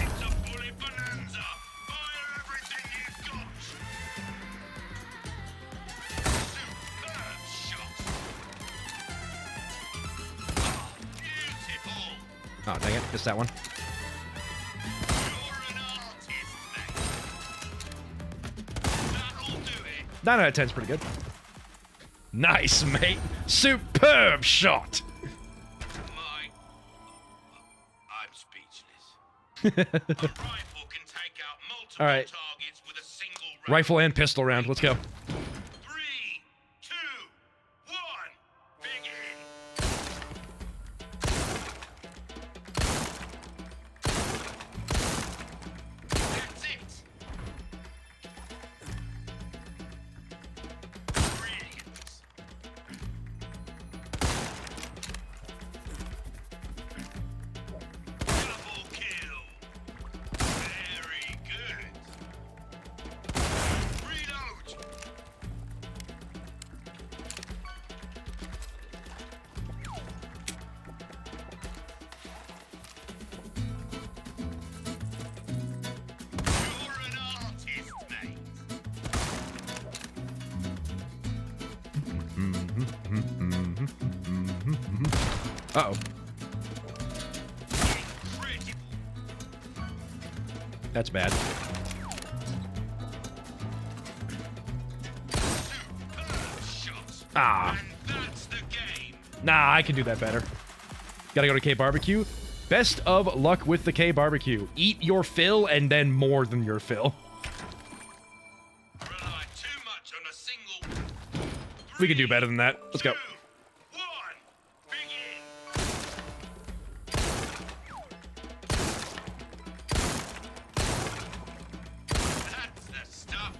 It's a bullet bonanza. Fire everything you've got. Superb shot. Beautiful. Oh, dang it. Missed that one. You're an artist, mate. That'll do it. 9 out of 10 is pretty good. Nice, mate. Superb shot. My All right. Rifle and pistol round. Let's go. 3, 2, 1, begin. That's it. Brilliant. Double kill. Very good. Reload. You're an artist, mate. Uh-oh. Incredible. That's bad. Superb shot. Ah. And that's the game. Nah, I can do that better. Gotta go to K Barbecue. Best of luck with the K Barbecue. Eat your fill and then more than your fill. Rely too much on a single. We can do better than that. Let's go. 2, 1, begin. That's the stuff.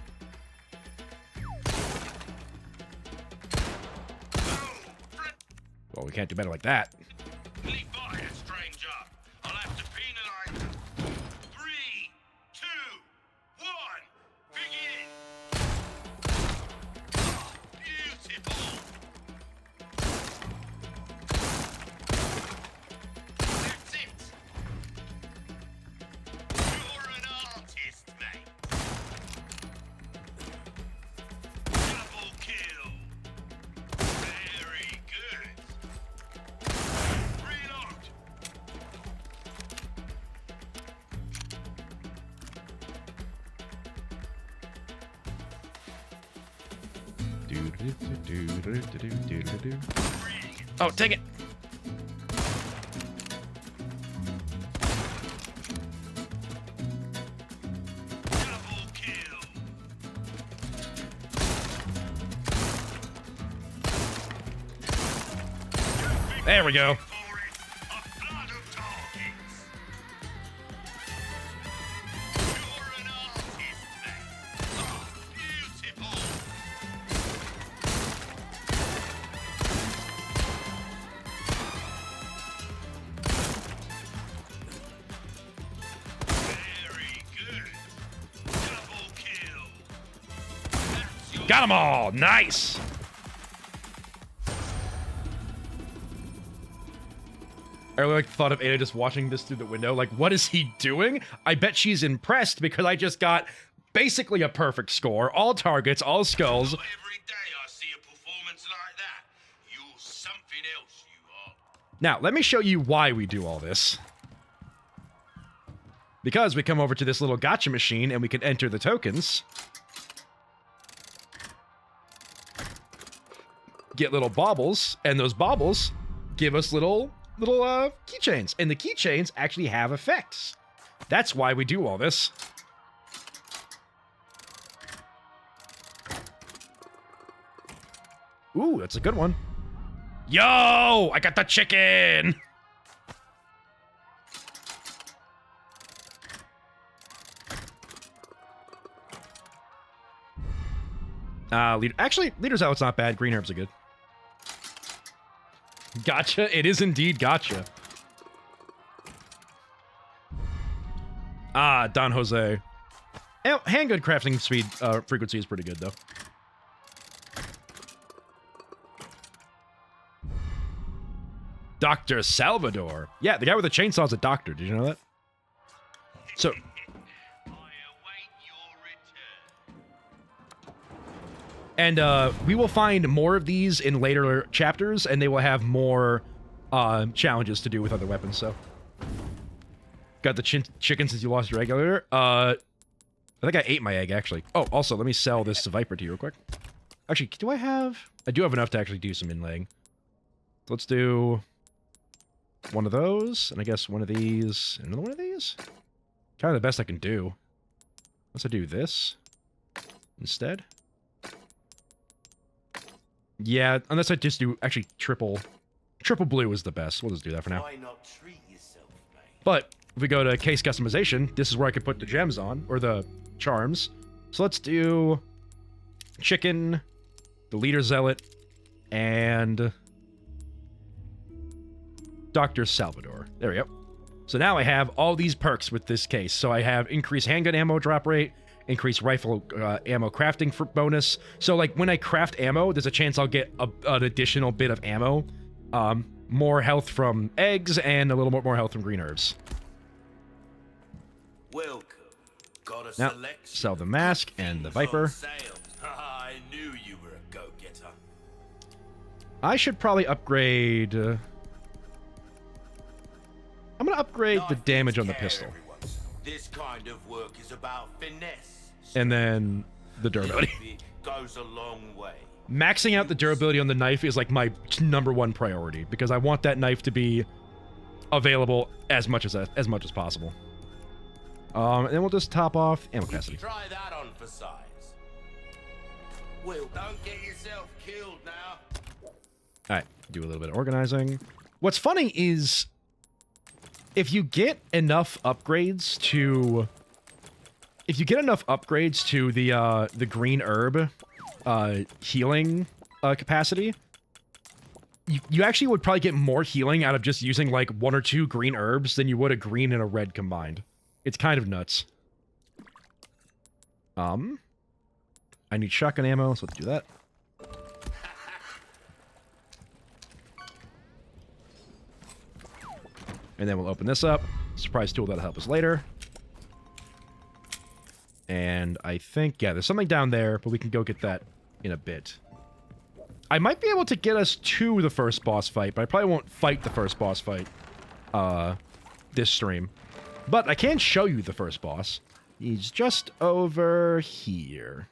Oh, Well, we can't do better like that. friendly fire, stranger. I'll have to penalize. 3, 2, 1, begin. Beautiful. That's it. You're an artist, mate. Double kill. Very good. Reload. Oh, dang it. Double kill. There we go. For it, a flood of targets. You're an artist, mate. Oh, beautiful. Very good. Double kill. That's your Got them all. Nice. I really like the thought of Ada just watching this through the window. Like, what is he doing? I bet she's impressed because I just got basically a perfect score. All targets, all skulls. Not every day I see a performance like that. You're something else, you are. Now, let me show you why we do all this. Because we come over to this little gotcha machine and we can enter the tokens. Get little baubles, and those baubles give us little keychains. And the keychains actually have effects. That's why we do all this. Ooh, that's a good one. Yo, I got the chicken. Actually, leader's out's not bad. Green herbs are good. Gotcha. It is indeed gotcha. Ah, Don Jose. Handgun crafting speed frequency is pretty good, though. Dr. Salvador. Yeah, the guy with the chainsaw is a doctor. Did you know that? So, I await your return. and we will find more of these in later chapters, and they will have more challenges to do with other weapons, so. Got the chicken since you lost your egg earlier. I think I ate my egg, actually. Oh, also, let me sell this Viper to you real quick. Actually, do I have... I do have enough to actually do some inlaying. Let's do one of those, and I guess one of these, and another one of these. Kind of the best I can do. Unless I do this instead. Yeah, unless I just do actually triple blue is the best. We'll just do that for now. Why not treat yourself, mate? But if we go to case customization, this is where I could put the gems on, or the charms. So let's do chicken, the leader zealot, and Dr. Salvador. There we go. So now I have all these perks with this case. So I have increased handgun ammo drop rate, increased rifle ammo crafting for bonus. So like when I craft ammo, there's a chance I'll get an additional bit of ammo. More health from eggs and a little more health from green herbs. Welcome. Got a Now, selection sell the of mask good and the things Viper. on sale. I knew you were a go-getter. I should probably upgrade... I'm going to upgrade the Life damage needs on the care, pistol. everyone. This kind of work is about finesse. And then the durability. It goes a long way. Maxing out the durability on the knife is like my #1 priority, because I want that knife to be available as much as possible. And then we'll just top off ammo capacity. Try that on for size. Well, don't get yourself killed now. All right, do a little bit of organizing. What's funny is if you get enough upgrades to the green herb healing capacity, you actually would probably get more healing out of just using like 1 or 2 green herbs than you would a green and a red combined. It's kind of nuts. I need shotgun ammo, so let's do that. And then we'll open this up. Surprise tool that'll help us later. And I think, yeah, there's something down there, but we can go get that in a bit. I might be able to get us to the first boss fight, but I probably won't fight the first boss fight this stream. But I can show you the first boss. He's just over here.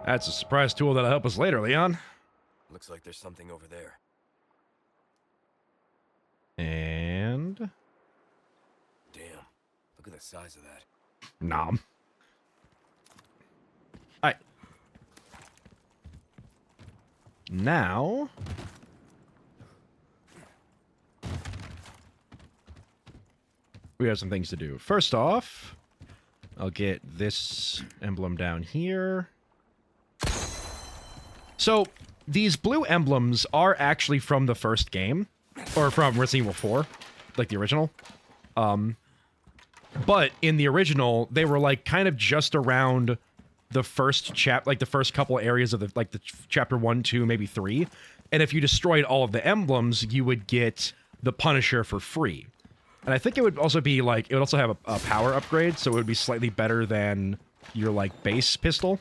That's a surprise tool that'll help us later, Leon. Looks like there's something over there. And... Damn. Look at the size of that. nom. Alright. Now... we have some things to do. First off, I'll get this emblem down here. So, these blue emblems are actually from the first game, or from Resident Evil 4, like the original. But in the original, they were like kind of just around the first like the first couple areas of the chapter 1, 2, maybe 3. And if you destroyed all of the emblems, you would get the Punisher for free. And I think it would also be like, it would also have a power upgrade, so it would be slightly better than your like base pistol.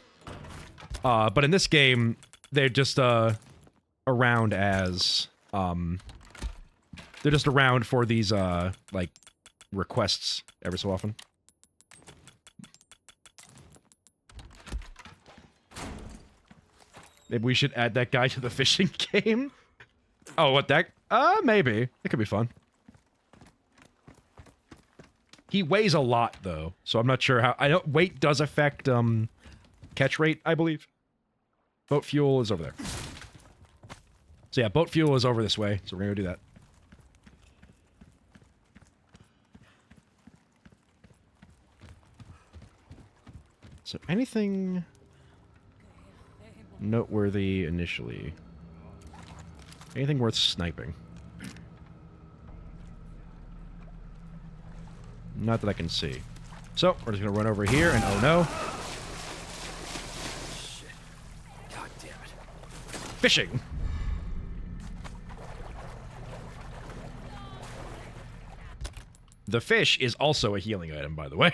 But in this game, they're just around as they're just around for these like requests every so often. Maybe we should add that guy to the fishing game. Oh, what that? Maybe it could be fun. He weighs a lot though, so I'm not sure how. I know weight does affect catch rate, I believe. Boat fuel is over there. So yeah, boat fuel is over this way, so we're gonna go do that. So anything noteworthy initially? Anything worth sniping? Not that I can see. So, we're just gonna run over here and oh no. God damn it. Fishing! The fish is also a healing item, by the way.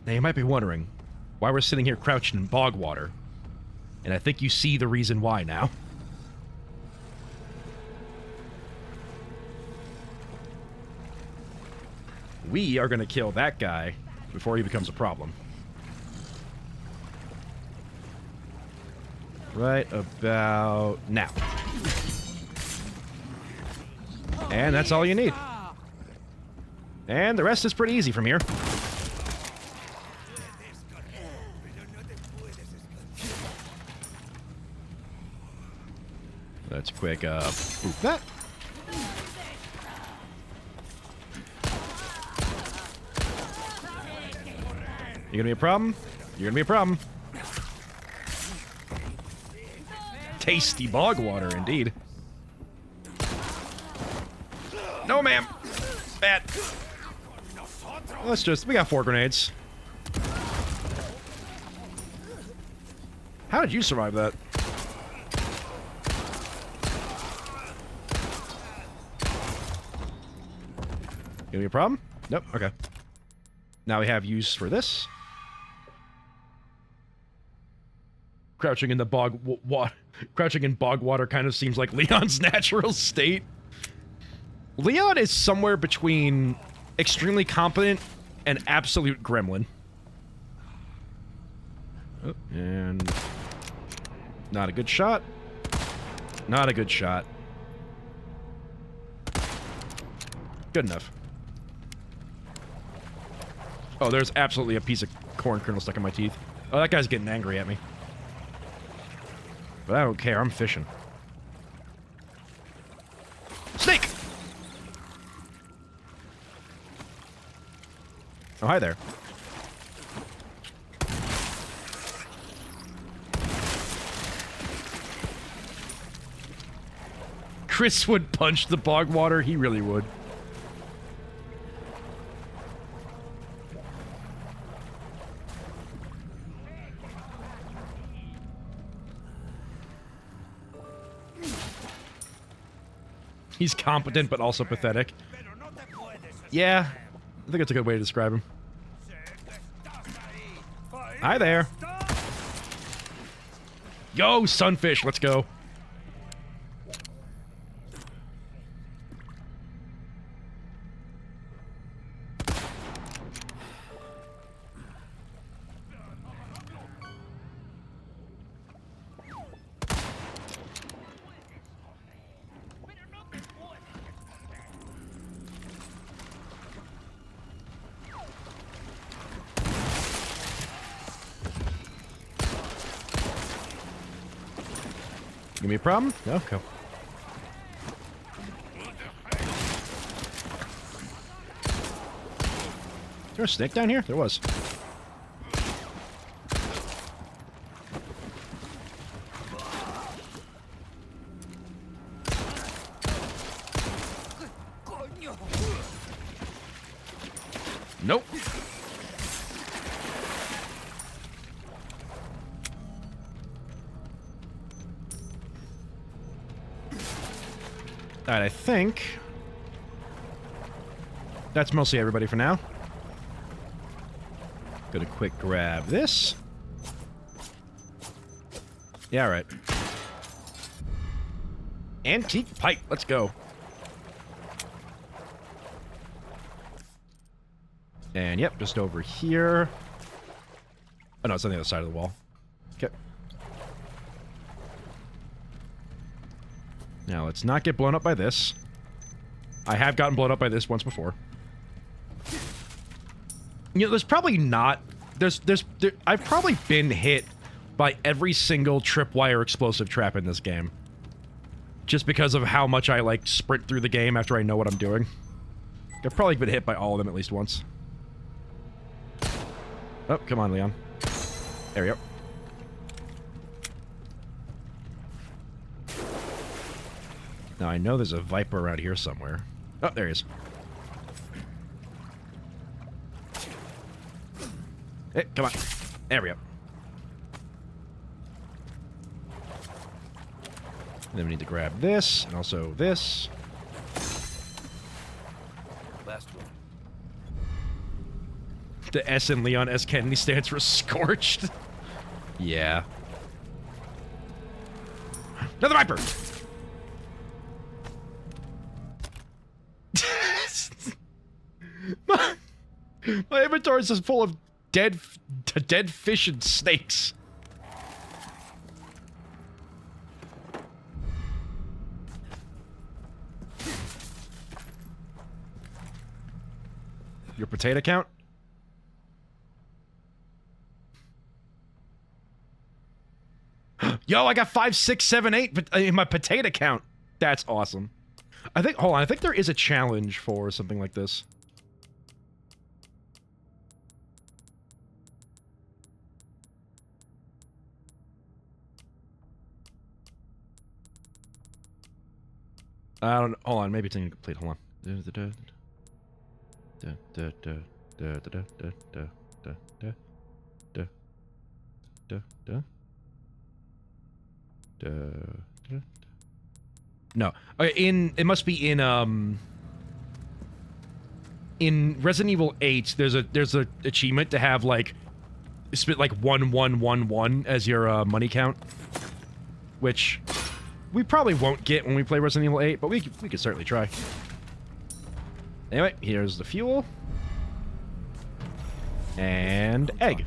Now, you might be wondering why we're sitting here crouching in bog water. And I think you see the reason why now. We are going to kill that guy before he becomes a problem. Right about now. And that's all you need. And the rest is pretty easy from here. Let's quick, boop that. You gonna be a problem? You're gonna be a problem. Tasty bog water, indeed. No, ma'am. Bad. Let's just... We got 4 grenades. How did you survive that? Gonna be a problem? Nope. Okay. Now we have use for this. Crouching in the crouching in bog water kind of seems like Leon's natural state. Leon is somewhere between extremely competent and absolute gremlin. Oh, and not a good shot. Not a good shot. Good enough. Oh, there's absolutely a piece of corn kernel stuck in my teeth. Oh, that guy's getting angry at me. But I don't care, I'm fishing. Snake! Oh, hi there. Chris would punch the bog water, he really would. He's competent, but also pathetic. Yeah, I think that's a good way to describe him. Hi there. Yo, sunfish, let's go. Give me a problem? No? Okay. Is there a snake down here? There was. Nope. Alright, I think that's mostly everybody for now. Gonna quick grab this. Yeah, alright. Antique pipe, let's go. And yep, just over here. Oh no, it's on the other side of the wall. Okay. Now, let's not get blown up by this. I have gotten blown up by this once before. You know, there's probably not... I've probably been hit by every single tripwire explosive trap in this game. Just because of how much I, like, sprint through the game after I know what I'm doing. I've probably been hit by all of them at least once. Oh, come on, Leon. There we go. Now, I know there's a Viper around here somewhere. Oh, there he is. Hey, come on. There we go. And then we need to grab this, and also this. Last one. The S in Leon S. Kennedy stands for scorched. Yeah. Another Viper! My inventory is just full of dead fish and snakes. Your potato count? Yo, I got 5, 6, 7, 8 in my potato count. That's awesome. I think, hold on, I think there is a challenge for something like this. I don't know. Hold on, maybe it's incomplete. Hold on. No. It must be in Resident Evil 8, there's a achievement to have like spit like 1111 as your money count, which we probably won't get when we play Resident Evil 8, but we could certainly try. Anyway, here's the fuel. And egg.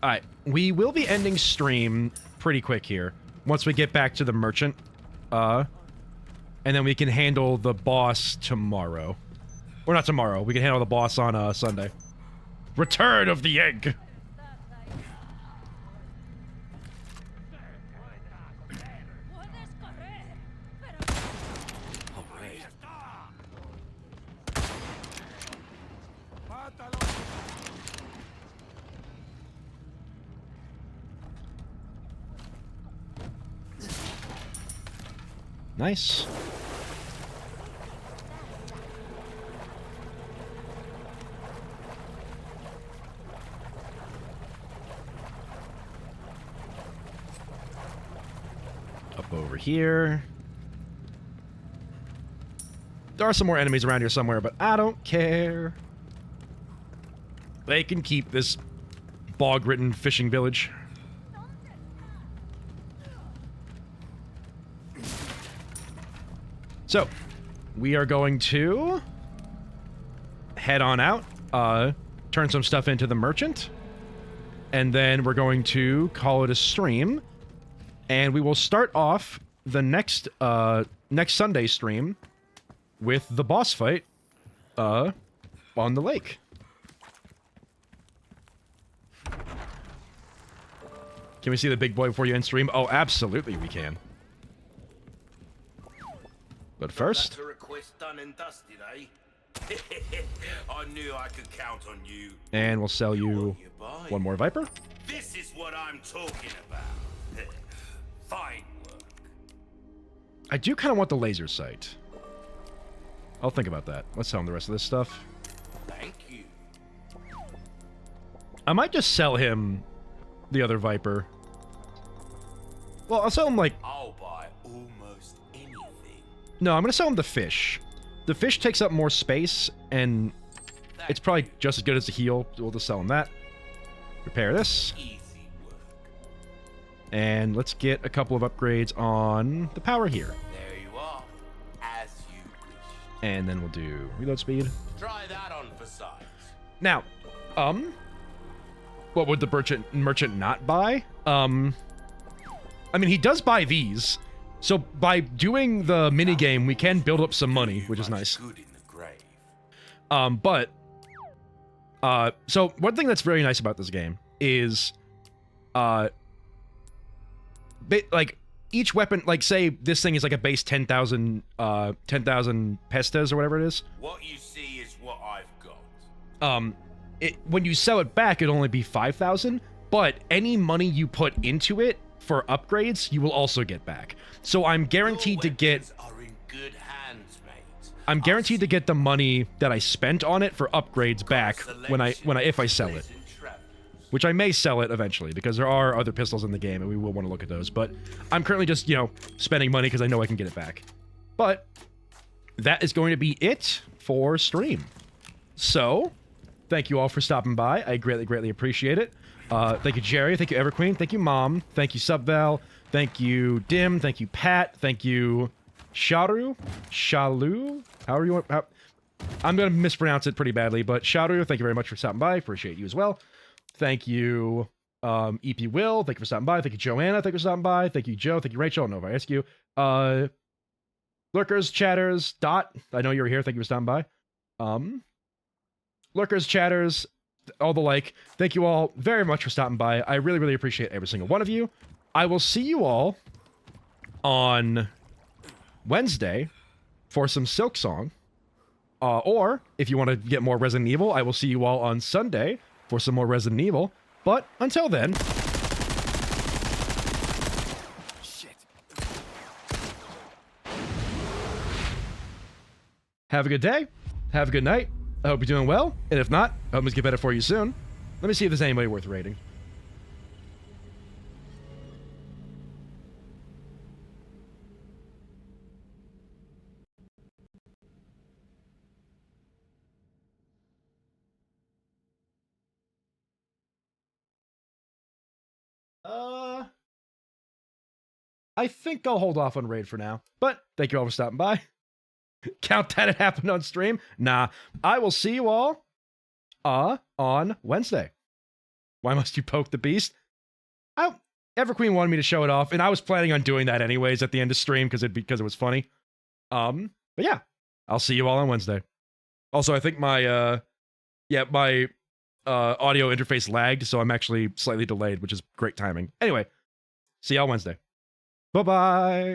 Alright, we will be ending stream pretty quick here. Once we get back to the merchant. And then we can handle the boss tomorrow. Or not tomorrow, we can handle the boss on Sunday. Return of the egg! Nice. Up over here. There are some more enemies around here somewhere, but I don't care. They can keep this bog-ridden fishing village. So, we are going to head on out, turn some stuff into the merchant, and then we're going to call it a stream, and we will start off the next Sunday stream with the boss fight on the lake. Can we see the big boy before you end stream? Oh, absolutely we can. But first, That's a request done and dusted, eh? I knew I could count on you. And we'll sell you one more Viper. This is what I'm talking about. Fine work. I do kind of want the laser sight. I'll think about that. Let's sell him the rest of this stuff. Thank you. I might just sell him the other Viper. Well, I'll sell him like... I'll buy almost anything. No, I'm going to sell him the fish. The fish takes up more space, and it's probably just as good as the heal. We'll just sell him that. Repair this. Easy work. And let's get a couple of upgrades on the power here. There you are. As you wish. And then we'll do reload speed. Try that on for size. Now, what would the merchant not buy? I mean, he does buy these. So by doing the minigame, we can build up some money, which is nice. Good in the grave. So one thing that's very nice about this game is, like, each weapon, like, say this thing is like a base 10,000 pestes or whatever it is. What you see is what I've got. When you sell it back, it'll only be 5,000, but any money you put into it for upgrades, you will also get back. So I'm guaranteed to get... Are in good hands, mate. I'm guaranteed to get the money that I spent on it for upgrades back when if I sell it. which I may sell it eventually because there are other pistols in the game and we will want to look at those. But I'm currently just, you know, spending money because I know I can get it back. But that is going to be it for stream. So, thank you all for stopping by. I greatly, greatly appreciate it. Thank you, Jerry. Thank you, Everqueen. Thank you, Mom. Thank you, Subval. Thank you, Dim. Thank you, Pat. Thank you, Sharu. Shalu? However you want. I'm going to mispronounce it pretty badly, but Sharu, thank you very much for stopping by. Appreciate you as well. Thank you, EP Will. Thank you for stopping by. Thank you, Joanna. Thank you for stopping by. Thank you, Joe. Thank you, Rachel. No, if I ask you. Lurkers, chatters, Dot. I know you were here. Thank you for stopping by. Lurkers, chatters, all the like. Thank you all very much for stopping by. I really, really appreciate every single one of you. I will see you all on Wednesday for some Silk Song. Or, if you want to get more Resident Evil, I will see you all on Sunday for some more Resident Evil. But until then... Shit. Have a good day. Have a good night. I hope you're doing well. And if not, I hope things get better for you soon. Let me see if there's anybody worth rating. I think I'll hold off on raid for now. But thank you all for stopping by. Count that it happened on stream? Nah. I will see you all on Wednesday. Why must you poke the beast? Everqueen wanted me to show it off, and I was planning on doing that anyways at the end of stream because it was funny. But yeah, I'll see you all on Wednesday. Also, I think my audio interface lagged, so I'm actually slightly delayed, which is great timing. Anyway, see y'all Wednesday. Bye-bye.